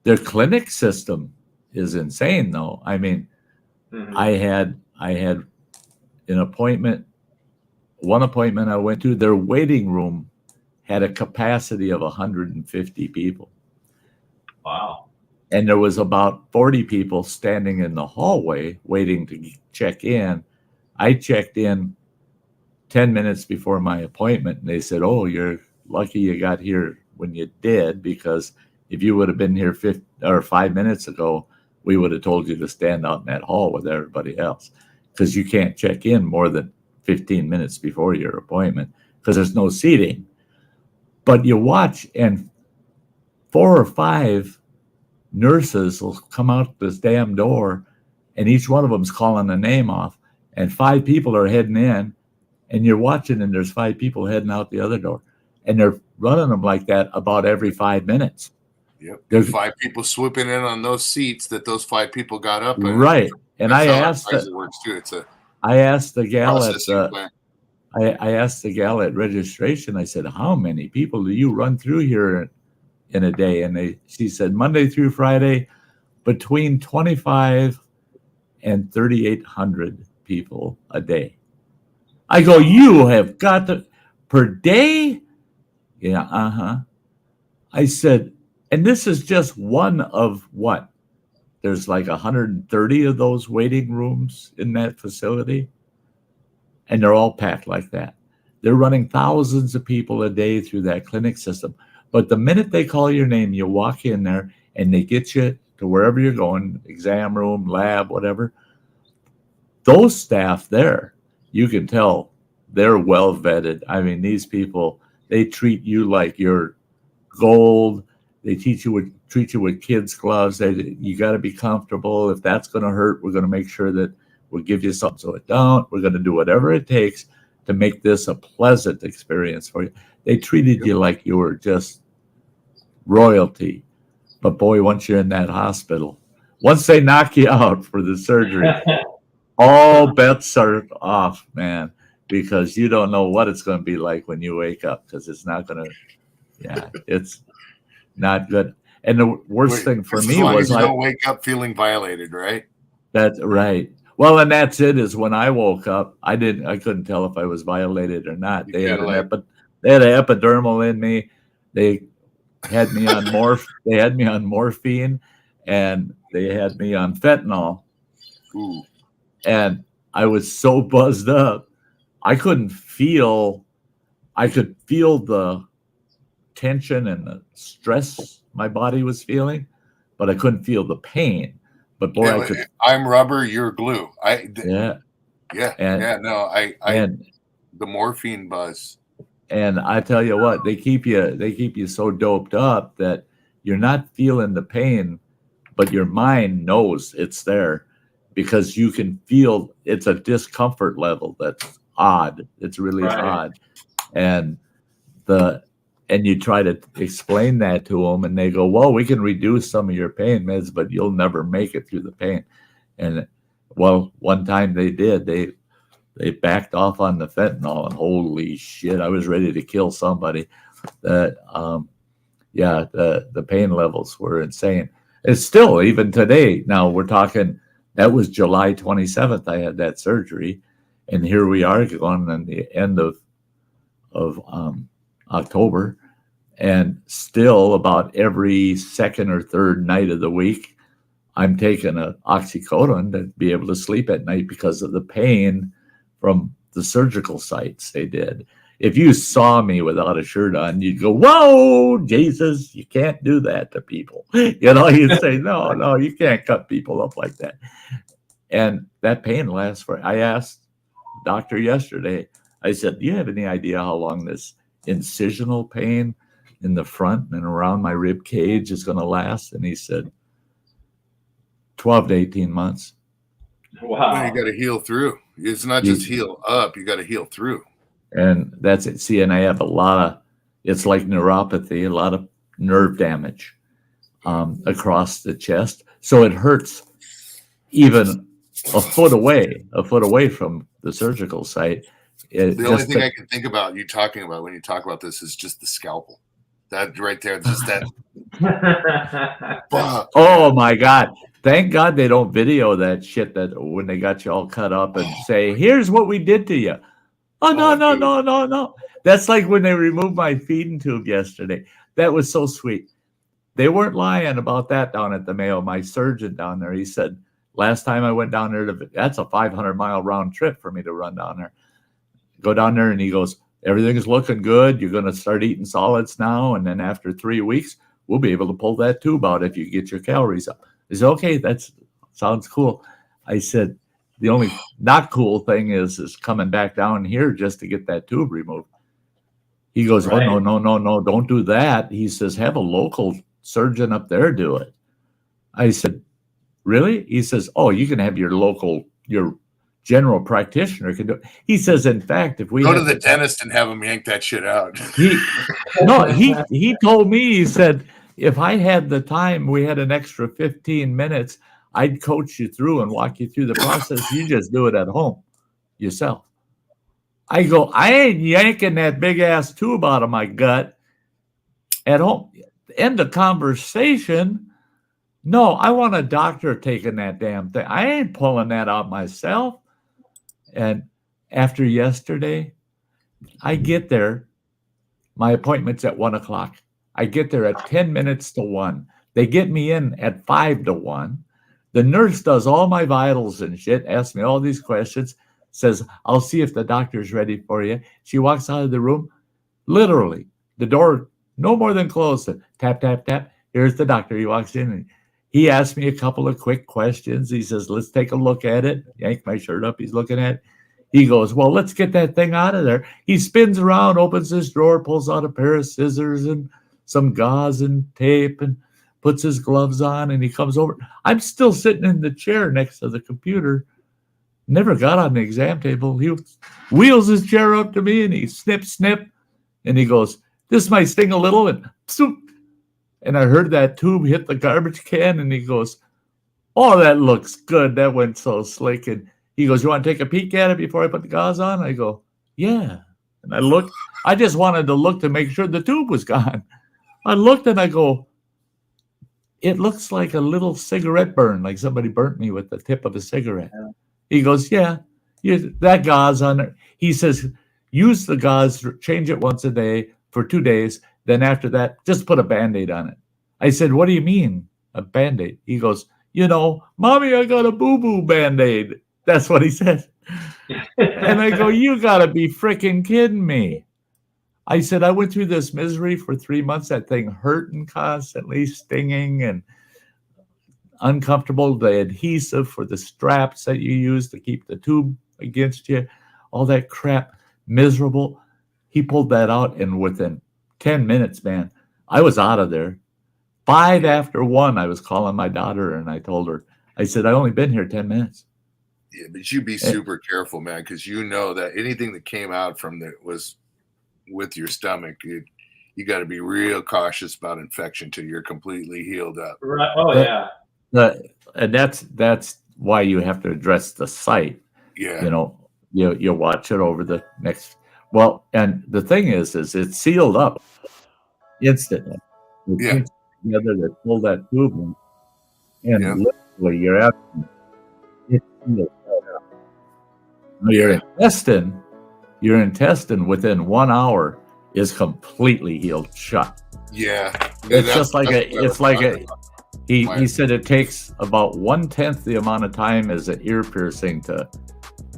Their clinic system is insane, though. I mean, mhm. I had an appointment. One appointment I went to, their waiting room had a capacity of 150 people. Wow. And there was about 40 people standing in the hallway waiting to check in. I checked in 10 minutes before my appointment, and they said, "Oh, you're lucky you got here when you did, because if you would have been here 5 minutes ago, we would have told you to stand out in that hall with everybody else, because you can't check in more than 15 minutes before your appointment because there's no seating." But you watch, and 4 or 5 nurses will come out this damn door, and each one of them's calling a name off, and 5 people are heading in, and you're watching, and there's 5 people heading out the other door, and they're running them like that about every 5 minutes. yep. There's 5 people swooping in on those seats that those 5 people got up. right. And That's I how asked it works too. It's a I asked the gal at processing plant. I asked the gal at registration. I said, "How many people do you run through here in a day?" And she said, "Monday through Friday, between 25 and 3,800 people a day." I go, "You have got to per day?" Yeah, I said, and this is just one of what? There's like 130 of those waiting rooms in that facility, and they're all packed like that. They're running thousands of people a day through that clinic system. But the minute they call your name, you walk in there and they get you to wherever you're going, exam room, lab, whatever. Those staff there, you can tell they're well vetted. I mean, these people, they treat you like you're gold. They treat you with kids' gloves. You got to be comfortable. If that's going to hurt, we're going to make sure that we'll give you something so it don't. We're going to do whatever it takes to make this a pleasant experience for you. They treated you like you were just royalty. But boy, once you're in that hospital, once they knock you out for the surgery, all bets are off, man, because you don't know what it's going to be like when you wake up, because it's not going to, it's not good. And the worst thing for me was you don't wake up feeling violated, right? That's right. Well, and that's it. Is when I woke up, I couldn't tell if I was violated or not. They had an epidermal in me. They had me on They had me on morphine, and they had me on fentanyl. Ooh. And I was so buzzed up, I couldn't feel. I could feel the tension and the stress my body was feeling, but I couldn't feel the pain. But boy, I could. I'm rubber, you're glue. Yeah. And the morphine buzz. And I tell you what, they keep you so doped up that you're not feeling the pain, but your mind knows it's there because you can feel it's a discomfort level that's odd. It's really odd. And you try to explain that to them and they go, well, we can reduce some of your pain meds, but you'll never make it through the pain. And well, one time they did, they backed off on the fentanyl and holy shit, I was ready to kill somebody. That, the pain levels were insane. It's still, even today, now we're talking, that was July 27th, I had that surgery. And here we are going on the end of October. And still about every second or third night of the week, I'm taking an oxycodone to be able to sleep at night because of the pain from the surgical sites they did. If you saw me without a shirt on, you'd go, whoa, Jesus, you can't do that to people. You'd say, no, you can't cut people up like that. And that pain lasts I asked doctor yesterday, I said, do you have any idea how long this incisional pain in the front and around my rib cage is going to last? And he said, 12 to 18 months. Wow. Well, you got to heal through. It's not just heal up, you got to heal through. And that's it. See, and I have it's like neuropathy, a lot of nerve damage across the chest. So it hurts even a foot away from the surgical site. The only thing I can think about you talking about when you talk about this is just the scalpel. That right there, just that. Oh my God. Thank God they don't video that shit that when they got you all cut up and say, here's what we did to you. Oh, no. That's like when they removed my feeding tube yesterday. That was so sweet. They weren't lying about that down at the Mayo. My surgeon down there, he said, last time I went down there, that's a 500-mile round trip for me to run down there. Go down there, and he goes, everything's looking good. You're going to start eating solids now, and then after 3 weeks, we'll be able to pull that tube out if you get your calories up. I said, okay, that sounds cool. I said, the only not cool thing is coming back down here just to get that tube removed. He goes, oh, no, don't do that. He says, have a local surgeon up there do it. I said, really? He says, oh, you can have your general practitioner can do it. He says, in fact, if we go to the dentist and have him yank that shit out. He told me, he said, if I had the time, we had an extra 15 minutes, I'd coach you through and walk you through the process. You just do it at home yourself. I go, I ain't yanking that big ass tube out of my gut at home. End of conversation. No, I want a doctor taking that damn thing. I ain't pulling that out myself. And after yesterday, I get there. My appointment's at 1:00. I get there at 10 minutes to 1. They get me in at 5 to 1. The nurse does all my vitals and shit, asks me all these questions, says, I'll see if the doctor's ready for you. She walks out of the room. Literally, the door no more than closed. Tap, tap, tap. Here's the doctor. He walks in and he asked me a couple of quick questions. He says, let's take a look at it. Yank my shirt up. He's looking at it. He goes, well, let's get that thing out of there. He spins around, opens his drawer, pulls out a pair of scissors and some gauze and tape and puts his gloves on, and he comes over. I'm still sitting in the chair next to the computer. Never got on the exam table. He wheels his chair up to me and he snip, and he goes, this might sting a little, and zoop. And I heard that tube hit the garbage can, and he goes, oh, that looks good. That went so slick. And he goes, you want to take a peek at it before I put the gauze on? I go, yeah. And I looked. I just wanted to look to make sure the tube was gone. I looked and I go, it looks like a little cigarette burn, like somebody burnt me with the tip of a cigarette. Yeah. He goes, yeah, that gauze on it. He says, use the gauze, change it once a day for 2 days. Then after that, just put a Band-Aid on it. I said, what do you mean, a Band-Aid? He goes, Mommy, I got a boo-boo Band-Aid. That's what he said. And I go, you got to be freaking kidding me. I said, I went through this misery for 3 months, that thing hurting constantly, stinging, and uncomfortable. The adhesive for the straps that you use to keep the tube against you, all that crap, miserable. He pulled that out, and within 10 minutes, man, I was out of there. 5 after 1, I was calling my daughter, and I told her, I said, I only been here 10 minutes. Yeah, but you be super careful, man, because you know that anything that came out from that was with your stomach, you got to be real cautious about infection till you're completely healed up. Right. Oh, yeah. And that's why you have to address the site. Yeah. You know, you watch it over the next. Well, and the thing is it's sealed up instantly. Yeah. Together that pull that tube and literally you're out. It's sealed up. Now, your intestine within 1 hour is completely healed shut. Yeah. It's just like he said it takes about 1/10 the amount of time as an ear piercing to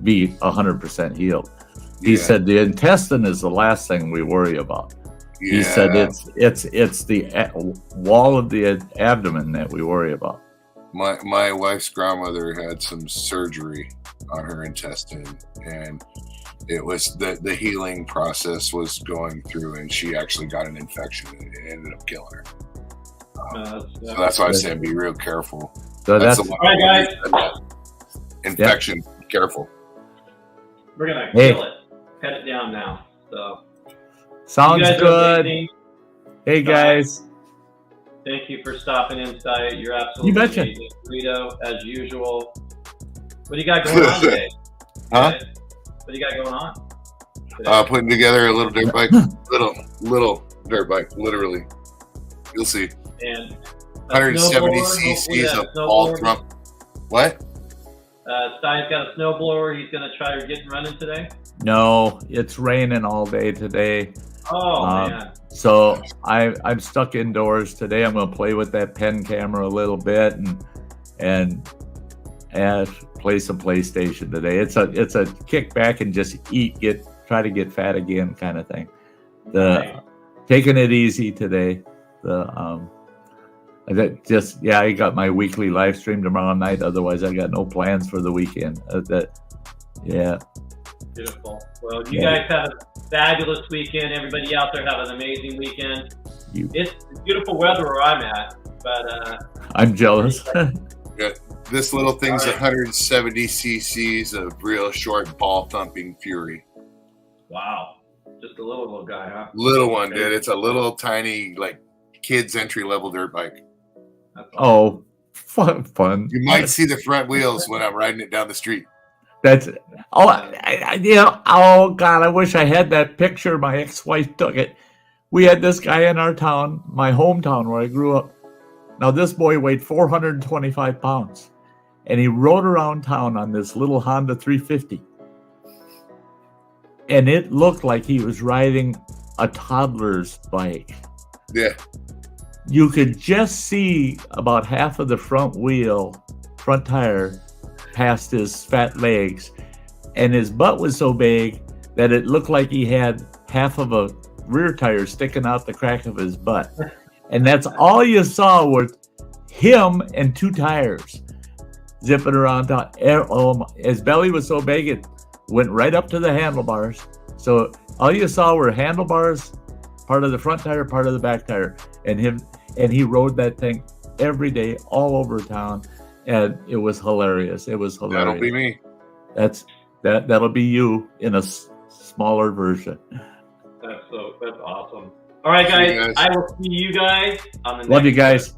be 100% healed. He said the intestine is the last thing we worry about. Yeah. He said it's the wall of the abdomen that we worry about. My wife's grandmother had some surgery on her intestine, and it was the healing process was going through, and she actually got an infection, and it ended up killing her. So that's why I said be real careful. So that's all right, guys. Infection, be careful. We're gonna kill it. Cut it down now. So sounds good. Hey guys. Thank you for stopping in, Sy. You're absolutely amazing. Rito, as usual. What do you got going on today? Huh? What do you got going on today? Putting together a little dirt bike. little dirt bike, literally. You'll see. And 170 cc's of all Trump. What? Stein's got a snowblower. He's going to try to get running today? No, it's raining all day today. Oh, man. So I'm stuck indoors today. I'm going to play with that pen camera a little bit and play some PlayStation today. It's a kick back and just try to get fat again kind of thing. Taking it easy today. I got my weekly live stream tomorrow night. Otherwise, I got no plans for the weekend. Beautiful. Well, you guys have a fabulous weekend. Everybody out there have an amazing weekend. It's beautiful weather where I'm at, but I'm jealous. This little thing's 170 cc's of real short ball thumping fury. Wow. Just a little guy, huh? Little one, dude. It's a little tiny, like, kids entry level dirt bike. Oh, fun. You might see the front wheels when I'm riding it down the street. God, I wish I had that picture. My ex-wife took it. We had this guy in our town, my hometown where I grew up. Now this boy weighed 425 pounds, and he rode around town on this little Honda 350, and it looked like he was riding a toddler's bike. Yeah. You could just see about half of the front tire past his fat legs, and his butt was so big that it looked like he had half of a rear tire sticking out the crack of his butt. And that's all you saw was him and 2 tires zipping around town. His belly was so big it went right up to the handlebars. So all you saw were handlebars, part of the front tire, part of the back tire, and he rode that thing every day all over town, and it was hilarious. That'll be me. That'll be you in a smaller version. That's awesome. All right, guys. I will see you guys on the next. Love you guys.